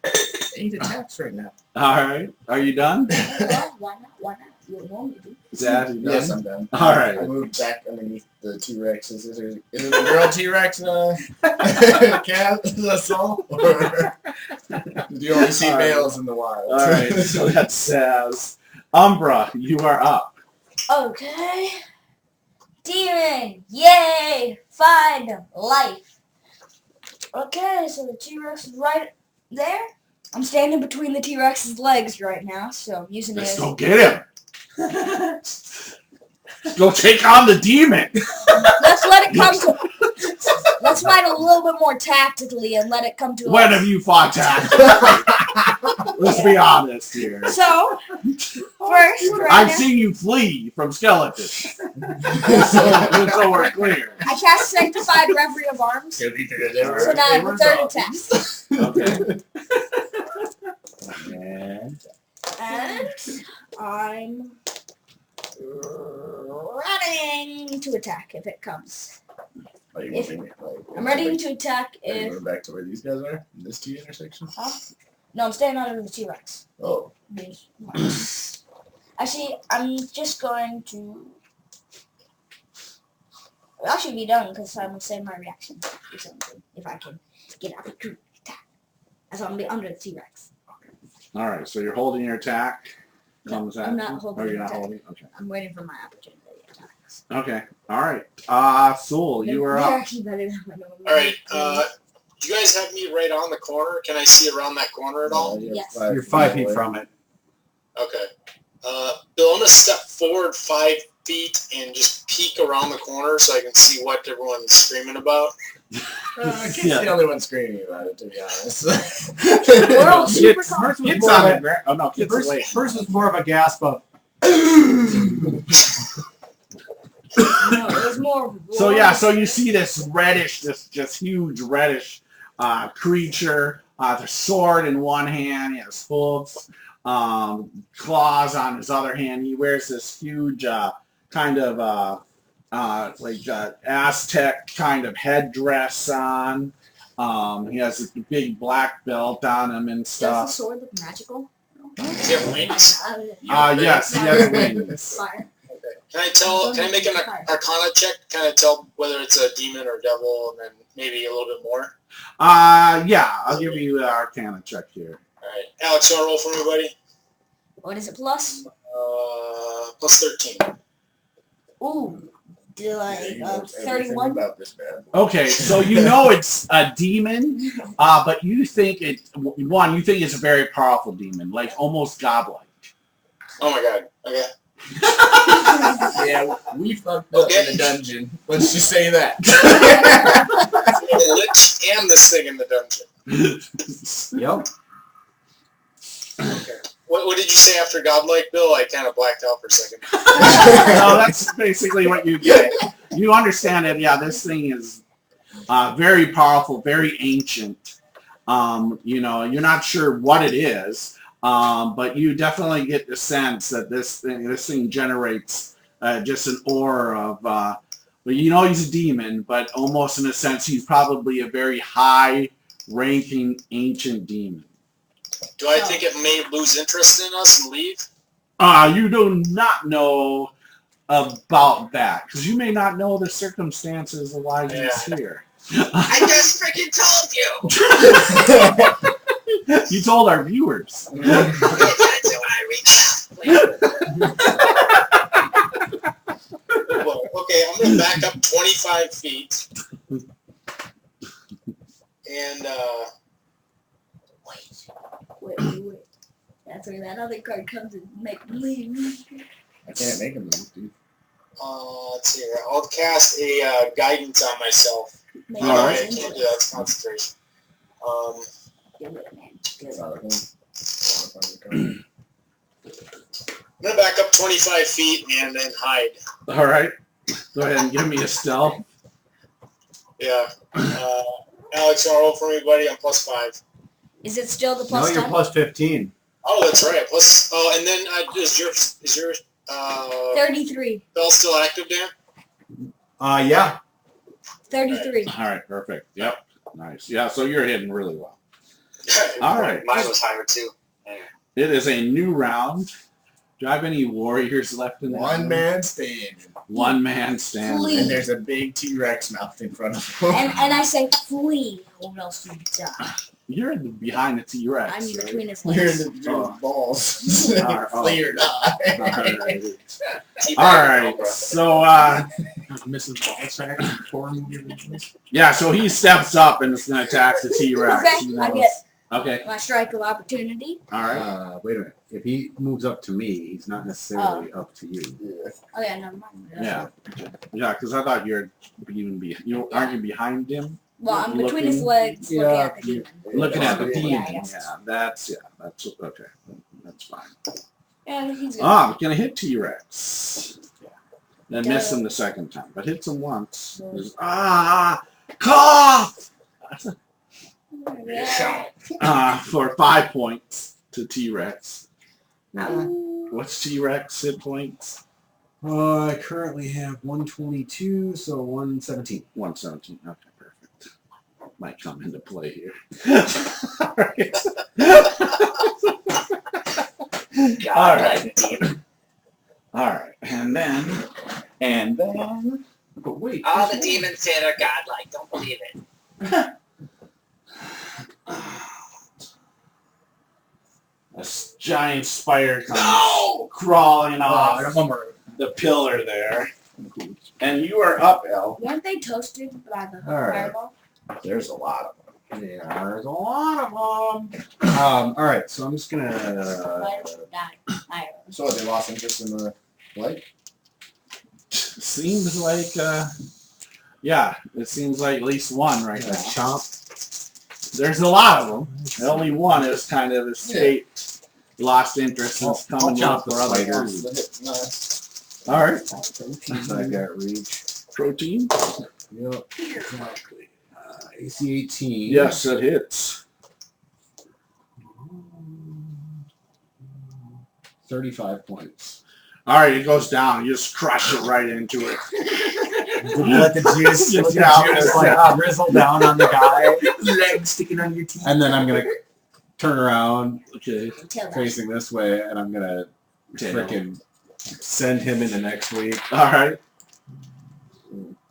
Speaker 9: 8 attacks right now.
Speaker 1: All right. Are you done?
Speaker 3: Well, why not? Why not? You normally do.
Speaker 1: Zaz, you done?
Speaker 9: Yes, I'm done.
Speaker 1: All right.
Speaker 9: I moved back underneath the T-Rexes. Is it a girl T-Rex cat? Soul? Or do you only see
Speaker 1: All right.
Speaker 9: males in the wild?
Speaker 1: All right. So that's Zaz. Umbra, you are up.
Speaker 3: Okay. Demon! Yay! Find life. Okay, so the T-Rex is right there. I'm standing between the T-Rex's legs right now, so I'm using
Speaker 1: Let's
Speaker 3: it.
Speaker 1: go get him. Go take on the demon.
Speaker 3: Let's let it come to. Let's fight a little bit more tactically and let it come to.
Speaker 1: When
Speaker 3: us.
Speaker 1: have you fought tactical? Let's be honest here.
Speaker 3: So first,
Speaker 1: I've seen you flee from skeletons. so we're clear.
Speaker 3: I cast Sanctified Reverie of Arms. So now I have a third attack.
Speaker 1: Okay.
Speaker 3: And I'm running to attack if it comes. I'm ready to attack
Speaker 9: Are you
Speaker 3: if.
Speaker 9: going back to where these guys are? In this T intersection?
Speaker 3: No, I'm staying under the T-Rex.
Speaker 9: Oh.
Speaker 3: Actually, I'm just going to. I should be done because I'm going to save my reaction or something if I can get out of the attack. As I'm under the T-Rex.
Speaker 1: All right. So you're holding your attack. Comes
Speaker 3: I'm
Speaker 1: at
Speaker 3: not
Speaker 1: you?
Speaker 3: holding
Speaker 1: Oh, you're
Speaker 3: the
Speaker 1: not
Speaker 3: attack.
Speaker 1: holding. Okay.
Speaker 3: I'm waiting for my opportunity attacks.
Speaker 1: Okay. All right. Soul, you are
Speaker 3: They're
Speaker 1: up.
Speaker 3: actually better than my normal.
Speaker 5: Alright, do you guys have me right on the corner? Can I see around that corner at all?
Speaker 3: Yes.
Speaker 7: You're 5 feet from it.
Speaker 5: Okay. Bill, I'm going to step forward 5 feet and just peek around the corner so I can see what everyone's screaming about.
Speaker 9: Kid's
Speaker 1: Yeah.
Speaker 9: the only one screaming about it, to be honest.
Speaker 3: We're all super
Speaker 1: Kids,
Speaker 3: calm.
Speaker 1: kids on the ground. Oh no, kids
Speaker 7: First,
Speaker 1: away.
Speaker 7: first is more of a gasp of.
Speaker 3: No, it was more. of a
Speaker 1: So
Speaker 3: roar.
Speaker 1: yeah, so you see this reddish, this just huge reddish creature. The sword in one hand, he has hooves, claws on his other hand. He wears this huge kind of Aztec kind of headdress on. He has a big black belt on him and
Speaker 3: Does the
Speaker 1: stuff.
Speaker 3: sword look magical?
Speaker 5: Does he have wings?
Speaker 1: Yes, he has wings.
Speaker 3: Fire.
Speaker 5: Can I make an Arcana check? Kind of tell whether it's a demon or devil, and then maybe a little bit more.
Speaker 1: Yeah, I'll give you the Arcana check here.
Speaker 5: All right, Alex, you want to roll for me, buddy?
Speaker 3: What is it plus?
Speaker 5: Plus 13.
Speaker 3: Ooh,
Speaker 9: Everything
Speaker 3: 31.
Speaker 9: about this bad boy.
Speaker 1: Okay, so you know it's a demon, but you think you think it's a very powerful demon, like almost godlike.
Speaker 5: Oh my god. Okay.
Speaker 9: Yeah, we fucked up in the dungeon. Let's just say that.
Speaker 5: The Lich and this thing in the dungeon.
Speaker 7: Yep.
Speaker 5: Okay. What did you say after godlike, Bill? I kind of blacked out for a second.
Speaker 1: No, that's basically what you get. You understand it. Yeah, this thing is very powerful, very ancient. You know, you're not sure what it is, but you definitely get the sense that this thing generates just an aura of. Well, you know, he's a demon, but almost in a sense, he's probably a very high-ranking ancient demon.
Speaker 5: Do I think it may lose interest in us and leave?
Speaker 1: You do not know about that, because you may not know the circumstances of why he's here.
Speaker 4: I just freaking told you!
Speaker 1: You told our viewers.
Speaker 4: That's why I reached
Speaker 5: Well, okay, I'm going to back up 25 feet. And,
Speaker 3: Wait. That's where that other card comes and make me leave.
Speaker 9: I can't make him move, dude.
Speaker 5: let's see here. I'll cast a guidance on myself.
Speaker 3: Make
Speaker 1: All
Speaker 5: No,
Speaker 1: right.
Speaker 5: I can't do that. It's concentration.
Speaker 3: Do it, man. Do
Speaker 9: It's
Speaker 3: it.
Speaker 9: not a home.
Speaker 5: I'm going to back up 25 feet and then hide.
Speaker 1: All right. Go ahead and give me a stealth.
Speaker 5: Yeah. Alex, you want to roll for me, buddy? I'm plus 5.
Speaker 3: Is it still the
Speaker 7: No,
Speaker 3: plus
Speaker 7: you're
Speaker 3: 10?
Speaker 7: plus 15.
Speaker 5: Oh, that's right. Plus, and then is your
Speaker 3: 33.
Speaker 5: spell still active, Dan?
Speaker 7: Yeah.
Speaker 3: 33.
Speaker 1: All right. Perfect. Yep. Nice. Yeah. So you're hitting really well. All right.
Speaker 4: Mine was higher too.
Speaker 1: It is a new round. Do I have any warriors left in there?
Speaker 9: One man standing.
Speaker 1: One man standing.
Speaker 3: Flee.
Speaker 9: And there's a big T-Rex mouth in front of him.
Speaker 3: And I say flee, or else you die.
Speaker 1: You're behind the T-Rex.
Speaker 3: I'm in
Speaker 1: right?
Speaker 3: between his
Speaker 9: We're in
Speaker 3: legs.
Speaker 9: the dude's balls.
Speaker 1: Oh.
Speaker 9: Flee or die.
Speaker 1: All right. So,
Speaker 2: Mrs. Ballsack and Thorn movie.
Speaker 1: yeah, so he steps up and is going to attack the T-Rex.
Speaker 3: Okay,
Speaker 1: He
Speaker 3: I
Speaker 1: knows-
Speaker 3: get
Speaker 1: Okay.
Speaker 3: my strike of opportunity.
Speaker 1: All right.
Speaker 7: Wait a minute. If he moves up to me, he's not necessarily up to you.
Speaker 9: Yeah.
Speaker 3: Oh yeah, never mind.
Speaker 1: Yeah. Yeah, because I thought you aren't you behind him?
Speaker 3: Well, I'm between his
Speaker 1: Looking-
Speaker 3: legs, looking
Speaker 7: Yeah,
Speaker 3: at the demon.
Speaker 1: Looking at the
Speaker 3: Yeah,
Speaker 1: demon.
Speaker 3: yeah.
Speaker 1: That's okay. That's fine.
Speaker 3: Yeah, he's good.
Speaker 1: I'm gonna hit T-Rex. Then miss
Speaker 3: Go.
Speaker 1: him the second time, but hits him once. There's, cough!
Speaker 3: Yeah.
Speaker 1: For 5 points to T-Rex.
Speaker 3: Uh,
Speaker 1: What's T-Rex hit points?
Speaker 7: I currently have 122, so 117.
Speaker 1: 117. Okay, perfect. Might come into play here. All right. All right. And then, but wait.
Speaker 4: All the demons say they're godlike. Don't believe it.
Speaker 1: A giant spider comes crawling off
Speaker 2: Remember,
Speaker 1: the pillar there. And you are up, Elle.
Speaker 3: weren't they toasted by the
Speaker 7: All right.
Speaker 3: fireball?
Speaker 9: There's a lot of them.
Speaker 7: Yeah, there's a lot of them. All right, so I'm just gonna.
Speaker 3: Spiders die.
Speaker 9: So they lost interest in the light?
Speaker 1: Seems like, yeah, it seems like at least one right there.
Speaker 7: Chomp.
Speaker 1: There's a lot of them. Only one has kind of escaped, lost interest, and is coming
Speaker 7: I'll
Speaker 1: up
Speaker 7: chop
Speaker 1: for
Speaker 7: the
Speaker 1: other
Speaker 7: spider.
Speaker 1: food. All right.
Speaker 7: I got reach.
Speaker 1: Protein?
Speaker 7: Yep. Exactly. AC 18.
Speaker 1: Yes, it hits.
Speaker 7: 35 points.
Speaker 1: All right, it goes down. You just crush it right into it.
Speaker 7: Let the juice,
Speaker 1: Just
Speaker 7: drizzle down on the guy.
Speaker 2: legs sticking on your teeth.
Speaker 7: And then I'm gonna turn around,
Speaker 1: Okay.
Speaker 3: Until that.
Speaker 7: facing this way, and I'm gonna
Speaker 1: Okay.
Speaker 7: frickin' Send him into next week.
Speaker 1: All right.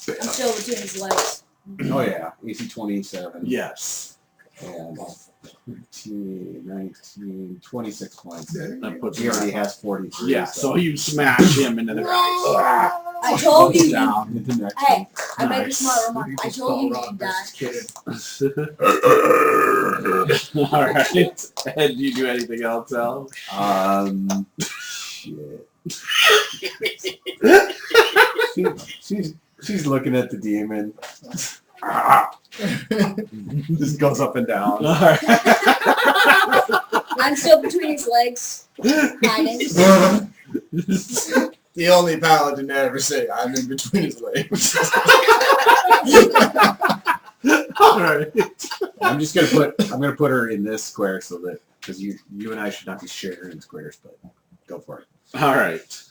Speaker 3: I'm still between his legs.
Speaker 7: Oh yeah, AC 27.
Speaker 1: Yes.
Speaker 7: And 15, 19, 26 points.
Speaker 1: That puts
Speaker 7: He
Speaker 1: him
Speaker 7: already
Speaker 1: right.
Speaker 7: has 43.
Speaker 1: Yeah. So you smash him into the ground.
Speaker 3: I told you.
Speaker 1: Down.
Speaker 7: Into next
Speaker 3: Hey,
Speaker 7: week.
Speaker 3: I made a
Speaker 1: Nice.
Speaker 3: smart remark. I told you
Speaker 2: Rob
Speaker 3: you'd die.
Speaker 2: versus Kid.
Speaker 1: All right. And do you do anything else, Elle?
Speaker 7: Shit. She's looking at the demon. Just goes up and down.
Speaker 1: All right.
Speaker 3: I'm still between his legs. Hiding.
Speaker 9: The only paladin to ever say, I'm in between his legs.
Speaker 1: All right.
Speaker 7: I'm gonna put her in this square so that because you and I should not be sharing squares, but go for it.
Speaker 1: All right.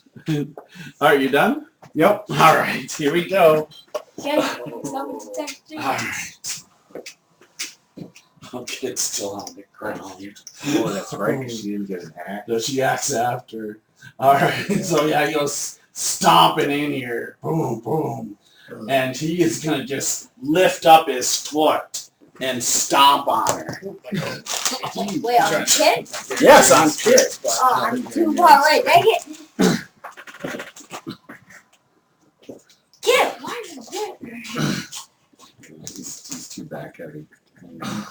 Speaker 1: Are you done?
Speaker 7: Yep.
Speaker 1: All right. Here we go.
Speaker 3: Okay, summon detector.
Speaker 1: All right. Okay, it's still on the ground.
Speaker 7: Oh, that's right. 'Cause she didn't get an axe.
Speaker 1: So she acts after. All right. So yeah, he goes stomping in here. Boom, boom. And he is going to just lift up his foot and stomp on her.
Speaker 3: Wait, on Kid?
Speaker 1: Yes, on Kid.
Speaker 3: Oh, I'm too far away. Dang it. Kid, why are you there?
Speaker 7: He's too back heavy.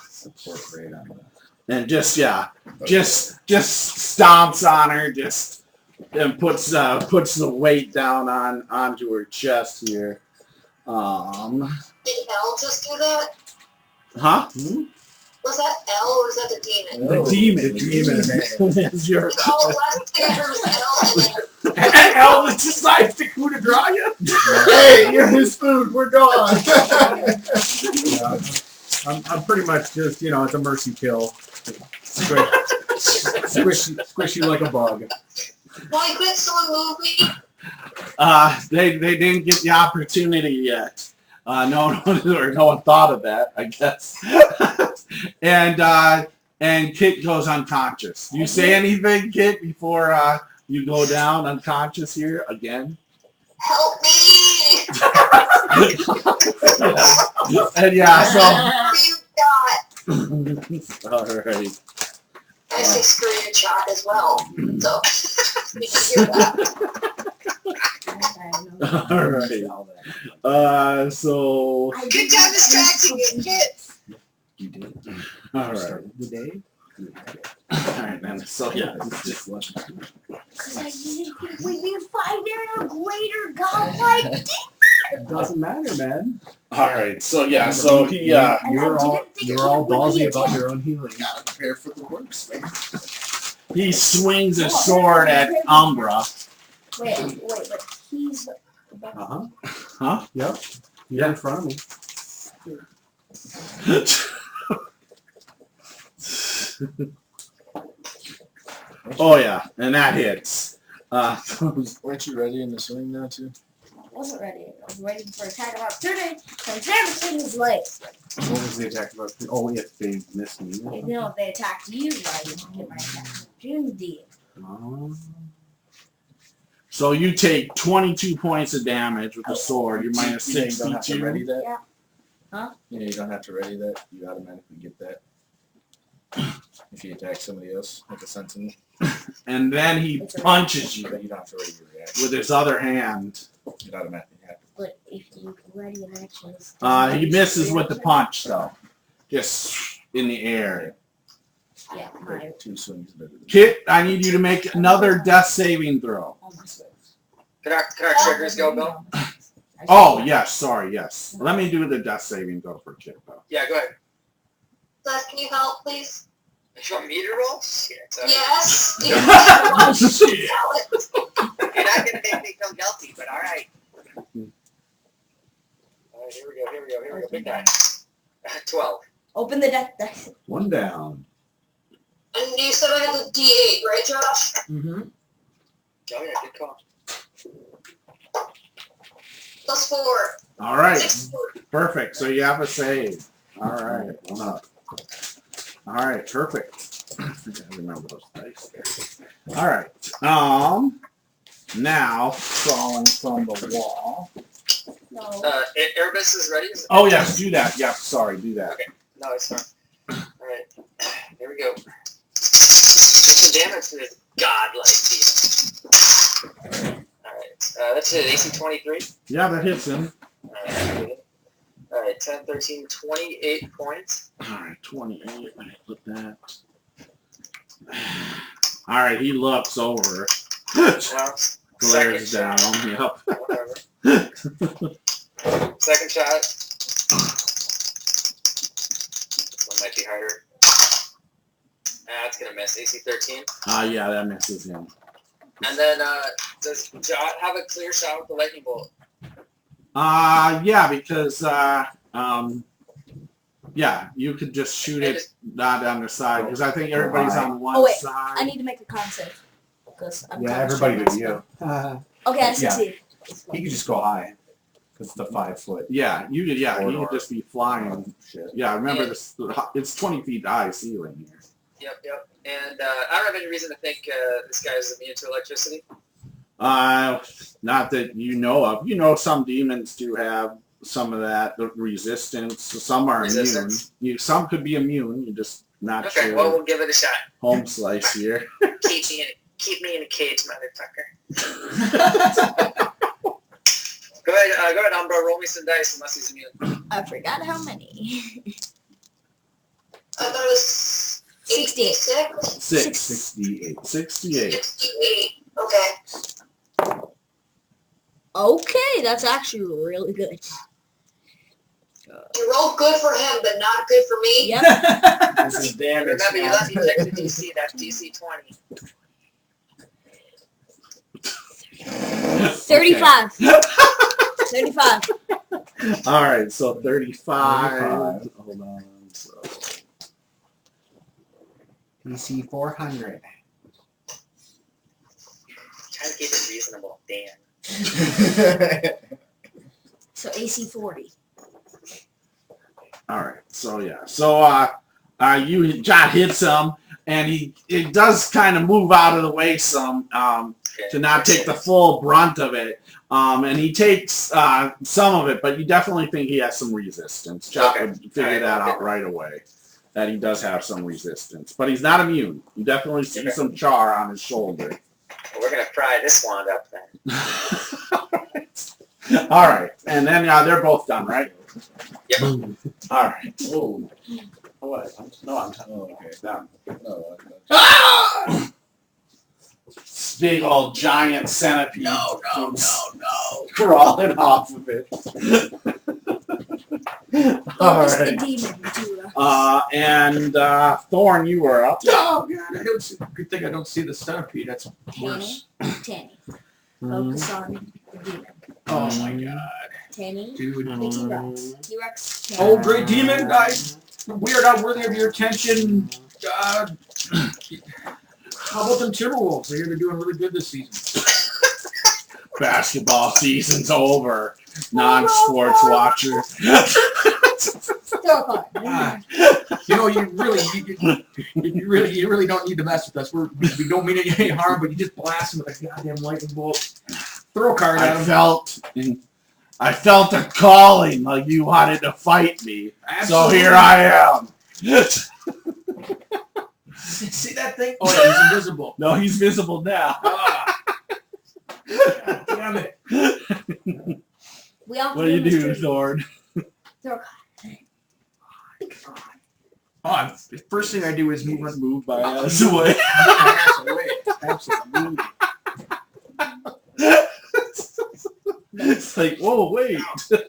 Speaker 7: Support rate on that.
Speaker 1: And just stomps on her, and puts the weight down onto her chest here.
Speaker 10: Did Elle just do that?
Speaker 1: Huh?
Speaker 10: Was that Elle or was that the demon?
Speaker 1: The demon.
Speaker 2: The demon, man.
Speaker 1: Is your
Speaker 10: The last thing I heard was Elle and then
Speaker 1: and Elle decides to coup de grace you?
Speaker 9: Hey, you're his food. We're gone.
Speaker 7: I'm pretty much just it's a mercy kill. Squish you like a bug.
Speaker 10: why couldn't someone move me?
Speaker 1: They didn't get the opportunity yet. No one thought of that, I guess. and Kit goes unconscious. Do you say anything, Kit, before you go down unconscious here again?
Speaker 10: Help me!
Speaker 1: And yeah, so
Speaker 10: You got.
Speaker 1: all right.
Speaker 10: I say screenshot as well. So you can hear that.
Speaker 1: All right. So
Speaker 10: Good job distracting me, kid.
Speaker 1: you did. All right.
Speaker 7: The day.
Speaker 1: All right, man. So yeah, it's just
Speaker 3: Because I didn't think we would find there a greater godlike demon.
Speaker 7: It doesn't matter, man.
Speaker 1: all right. So yeah, so he
Speaker 7: You're all ballsy about your own healing.
Speaker 9: Gotta prepare for the worst, man.
Speaker 1: he swings his sword at Umbra.
Speaker 3: Wait, but he's...
Speaker 1: Huh?
Speaker 7: Yep. You're in front of me.
Speaker 1: Oh yeah, and that hits.
Speaker 9: Weren't you ready in the swing now, too?
Speaker 3: I wasn't ready. I was waiting for attack of opportunity. I'm there between his legs.
Speaker 7: What was the attack about? Oh, if they missed me.
Speaker 3: You know, if they attacked you, I would get my attack of opportunity.
Speaker 1: So you take 22 points of damage with the sword. You're minus
Speaker 9: You don't have to
Speaker 1: 62.
Speaker 9: ready that?
Speaker 3: Yeah. Huh?
Speaker 9: Yeah, you don't have to ready that. You automatically get that. If you attack somebody else, like a sentinel.
Speaker 1: And then he punches you
Speaker 9: But you don't have to ready your reaction.
Speaker 1: with his other hand.
Speaker 9: It automatically happens.
Speaker 3: But if you ready an action, it's...
Speaker 1: He misses with the punch though, just in the air.
Speaker 3: Yeah,
Speaker 9: Right, 2 swings better than
Speaker 1: Kit, I need you to make another death saving throw.
Speaker 4: Can our triggers go, Bill?
Speaker 1: Oh yes, sorry, yes. Let me do the death saving throw for Kit though.
Speaker 4: Yeah, go ahead.
Speaker 10: Seth, can you help, please?
Speaker 4: You want me to roll? Shit.
Speaker 10: Yes.
Speaker 1: Shit.
Speaker 4: You're not gonna make me feel guilty, but all right. All right, here we go. Big guy. 12.
Speaker 3: Open the death dice.
Speaker 7: One down.
Speaker 10: And you said I had the D8, right, Josh?
Speaker 2: Mm-hmm.
Speaker 4: Oh yeah, good call.
Speaker 10: Plus 4.
Speaker 1: All right,
Speaker 10: 6.
Speaker 1: perfect. So you have a save. All right, one up. All right, perfect. I think I remember those dice there. All right. now crawling from the wall.
Speaker 3: No.
Speaker 4: Erebus is ready?
Speaker 1: Oh yes, do that. Yeah, sorry, do that.
Speaker 4: Okay. No, it's fine. Alright. Here we go. Do some damage to this godlike demon. Alright. That's it. AC 23.
Speaker 1: Yeah, that hits him.
Speaker 4: Alright, 10, 13, 28 points.
Speaker 1: Alright, 28. Let me put that. Alright, he looks over.
Speaker 4: Well,
Speaker 1: Glares down. Yep.
Speaker 4: Whatever. Second shot. This one might be harder. That's gonna miss. AC 13.
Speaker 1: Yeah, that misses him.
Speaker 4: And then, does Jot have a clear shot with the lightning bolt?
Speaker 1: Yeah, because, yeah, you could just shoot it not on the side, because I think everybody's on one
Speaker 3: Oh, wait.
Speaker 1: side.
Speaker 3: I need to make a con save. Because I'm
Speaker 7: Yeah,
Speaker 3: kinda
Speaker 7: everybody
Speaker 3: sure
Speaker 7: but
Speaker 3: that's-
Speaker 7: you.
Speaker 3: Okay, I
Speaker 7: Yeah.
Speaker 3: succeed.
Speaker 7: You can just go high. Because it's the 5 foot.
Speaker 1: Yeah, you could, you
Speaker 7: Corridor.
Speaker 1: could just be flying.
Speaker 7: Shit.
Speaker 1: Yeah, remember, this, it's 20 feet high ceiling here.
Speaker 4: Yep. And I don't have any reason to think this guy is immune to electricity.
Speaker 1: Not that you know of. You know, some demons do have some of that resistance. Some are
Speaker 4: Resistance.
Speaker 1: immune. Some could be immune. You're just not
Speaker 4: Okay,
Speaker 1: sure.
Speaker 4: well, we'll give it a shot.
Speaker 1: Home slice here.
Speaker 4: Keep me in a cage, motherfucker. Go ahead, Umbra. Roll me some dice unless he's immune.
Speaker 3: I forgot how many.
Speaker 10: I thought it was
Speaker 3: 68.
Speaker 10: 86.
Speaker 1: 68.
Speaker 10: 68. Okay.
Speaker 3: Okay, that's actually really good.
Speaker 10: You rolled good for him, but not good for me.
Speaker 3: Yep.
Speaker 9: This is damage.
Speaker 4: Remember, you let me check the DC. That's DC 20.
Speaker 3: 35. 35.
Speaker 1: All right, so 35. Hold on. So.
Speaker 8: DC 400.
Speaker 4: Trying to keep it reasonable. Damn.
Speaker 3: So AC 40.
Speaker 1: All right, so yeah, so John hits him, and it does kind of move out of the way some to not take the full brunt of it, and he takes some of it, but you definitely think he has some resistance. John would figure that out right away, that he does have some resistance, but he's not immune. You definitely see some char on his shoulder.
Speaker 4: Well, we're gonna fry this wand up then.
Speaker 1: All right, and then they're both done, right?
Speaker 4: Yep.
Speaker 1: All right.
Speaker 9: Oh,
Speaker 1: What? No, I'm telling you.
Speaker 9: okay.
Speaker 1: Down.
Speaker 9: No,
Speaker 1: This big old giant centipede.
Speaker 9: no.
Speaker 1: Crawling off of it. All
Speaker 3: It's the
Speaker 1: right.
Speaker 3: demon, too.
Speaker 1: And Thorn, you were up.
Speaker 2: Oh god, I don't see, good thing I don't see the centipede. That's worse.
Speaker 3: Tanny. Focus on the demon.
Speaker 2: Oh my god.
Speaker 3: Tanny.
Speaker 2: Dude.
Speaker 3: The T-Rex. T-Rex. Tanny.
Speaker 2: Oh, great demon, guys. We are not worthy of your attention. God. How about them Timberwolves? I hear they're doing really good this season.
Speaker 1: Basketball season's over. Non-sports watcher.
Speaker 3: Throw a card.
Speaker 2: Ah, you know, you really don't need to mess with us. We don't mean any harm, but you just blast them with a goddamn lightning bolt. Throw a card at them.
Speaker 1: I felt a calling like you wanted to fight me.
Speaker 2: Absolutely.
Speaker 1: So here I am.
Speaker 2: See that thing? Oh, yeah, he's invisible.
Speaker 1: No, he's visible now.
Speaker 2: Ah. God damn it.
Speaker 3: We all
Speaker 1: What do you do,
Speaker 3: mystery.
Speaker 1: Thorn?
Speaker 3: Throw a card.
Speaker 2: Oh, the first thing I do is move
Speaker 1: my ass away.
Speaker 2: Absolutely.
Speaker 1: It's like, whoa, wait.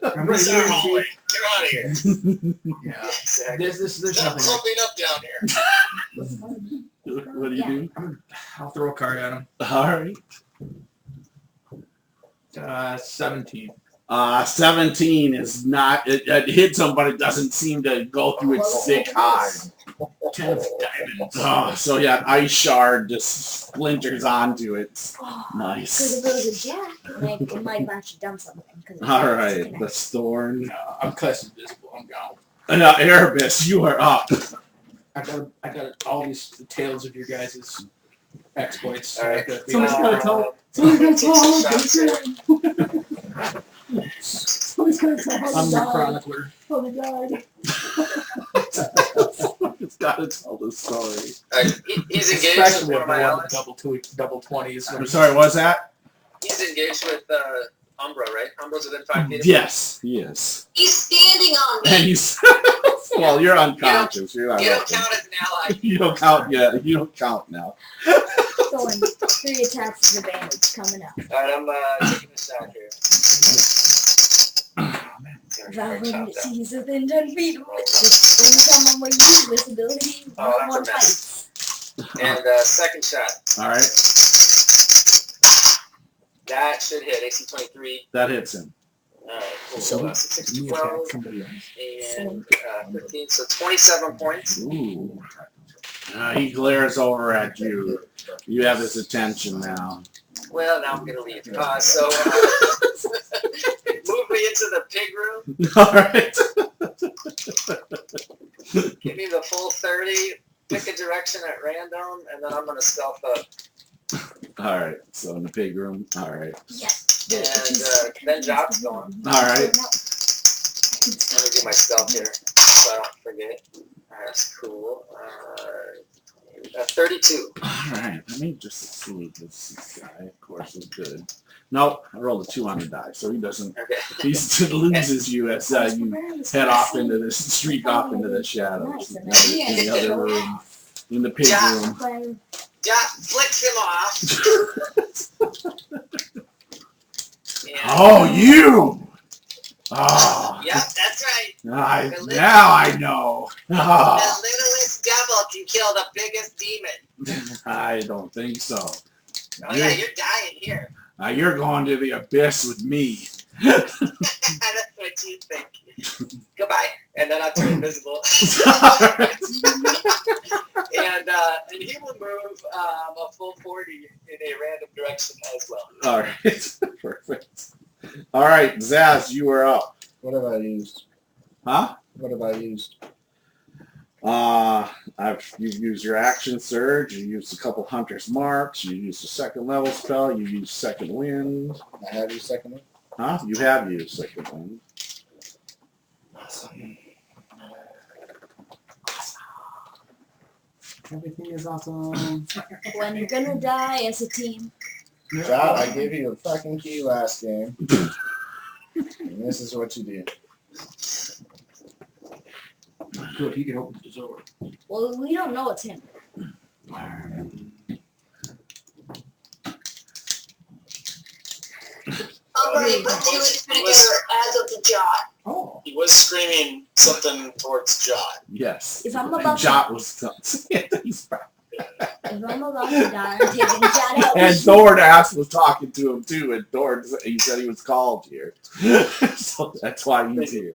Speaker 2: I'm ready
Speaker 5: Sarah
Speaker 2: to
Speaker 5: Hallway, get out of here.
Speaker 2: Yeah.
Speaker 4: Exactly.
Speaker 2: There's
Speaker 5: Stop
Speaker 2: nothing.
Speaker 5: crumping up down here.
Speaker 1: What do you do?
Speaker 2: I'll throw a card at him.
Speaker 1: All right.
Speaker 2: 17.
Speaker 1: 17 is not, it hits him, but it doesn't seem to go through its thick hide.
Speaker 2: 10 of diamonds.
Speaker 1: Oh, so yeah, ice shard just splinters onto it.
Speaker 3: Oh,
Speaker 1: Nice.
Speaker 3: because if it was a jack, it might have actually done something.
Speaker 1: All right, the Thorn.
Speaker 2: No, I'm class invisible. I'm gone.
Speaker 1: Erebus, you are up.
Speaker 2: I got all these tales of your guys' exploits.
Speaker 4: All right.
Speaker 1: Somebody's
Speaker 4: Take some shots here.
Speaker 2: I'm the chronicler.
Speaker 3: Oh my god.
Speaker 1: It's got to tell the story.
Speaker 4: He's engaged
Speaker 2: Especially
Speaker 4: with one of my allies.
Speaker 2: double 20s.
Speaker 1: I'm sorry, what's that?
Speaker 4: He's engaged with Umbra, right? Umbra's within 5 feet of him.
Speaker 1: Yes, he is.
Speaker 10: He's standing on me.
Speaker 1: And he's well, you're unconscious. You're not
Speaker 4: You don't
Speaker 1: welcome.
Speaker 4: count as an ally.
Speaker 1: You don't count yet. You don't count now.
Speaker 3: Thorn, 3 attacks of advantage coming up.
Speaker 4: Alright, I'm taking a shot here.
Speaker 3: Valvin sees within 10 feet. When someone will use this ability,
Speaker 4: Oh,
Speaker 3: no one
Speaker 4: that's a
Speaker 3: fights.
Speaker 4: And second shot.
Speaker 1: Alright.
Speaker 4: That should hit. AC 23.
Speaker 1: That hits him.
Speaker 4: Alright, cool.
Speaker 2: So,
Speaker 4: 6
Speaker 2: me
Speaker 4: to 12.
Speaker 2: attack somebody else.
Speaker 4: And 15. So 27 points.
Speaker 1: Ooh. He glares over at you. You have his attention now.
Speaker 4: Well, now I'm going to leave. So move me into the pig room.
Speaker 1: Alright.
Speaker 4: Give me the full 30. Pick a direction at random. And then I'm going to stealth up.
Speaker 1: Alright, so in the pig room. Alright.
Speaker 3: Yes.
Speaker 4: And then Job's going.
Speaker 1: Alright.
Speaker 4: Let me do my stealth here so I don't forget. Alright, that's cool. 32.
Speaker 1: Alright, let me just see this guy, of course, is good. Nope, I rolled a 2 on the die, so he doesn't,
Speaker 4: Okay.
Speaker 1: he loses you as you head off into this, streak off into the shadows. In the other room, in the pig room.
Speaker 4: Job flicks him off. And,
Speaker 1: Oh, you! Oh,
Speaker 4: Yep, that's right.
Speaker 1: now I know.
Speaker 4: The
Speaker 1: Oh,
Speaker 4: littlest devil can kill the biggest demon.
Speaker 1: I don't think so.
Speaker 4: Oh yeah, you're dying here.
Speaker 1: You're going to the abyss with me.
Speaker 4: That's what you think. Goodbye. And then I'll turn invisible. And he will move a full 40 in a random direction as well.
Speaker 1: All right, perfect. All right, Zaz, you are up.
Speaker 9: What have I used?
Speaker 1: Huh?
Speaker 9: What have I used?
Speaker 1: You've used your action surge. You used a couple hunter's marks. You used a second level spell. You used second wind.
Speaker 9: I have used second one.
Speaker 1: Huh? You have used second wind.
Speaker 7: Everything is awesome.
Speaker 3: When you're gonna die as a team.
Speaker 9: Job, I gave you a fucking key last game. And this is what you do.
Speaker 2: Good, he can open the door.
Speaker 3: Well, we don't know it's him.
Speaker 10: Already put 2 together as of the jot.
Speaker 2: Oh.
Speaker 5: He was screaming something towards Jot.
Speaker 1: Yes.
Speaker 3: If I'm
Speaker 1: And
Speaker 3: about
Speaker 1: Jot was he's back.
Speaker 3: If I'm about to die, I'm taking Jot out.
Speaker 1: And Thorn was talking to him too, and Thorn, he said he was called here. So that's why he's here.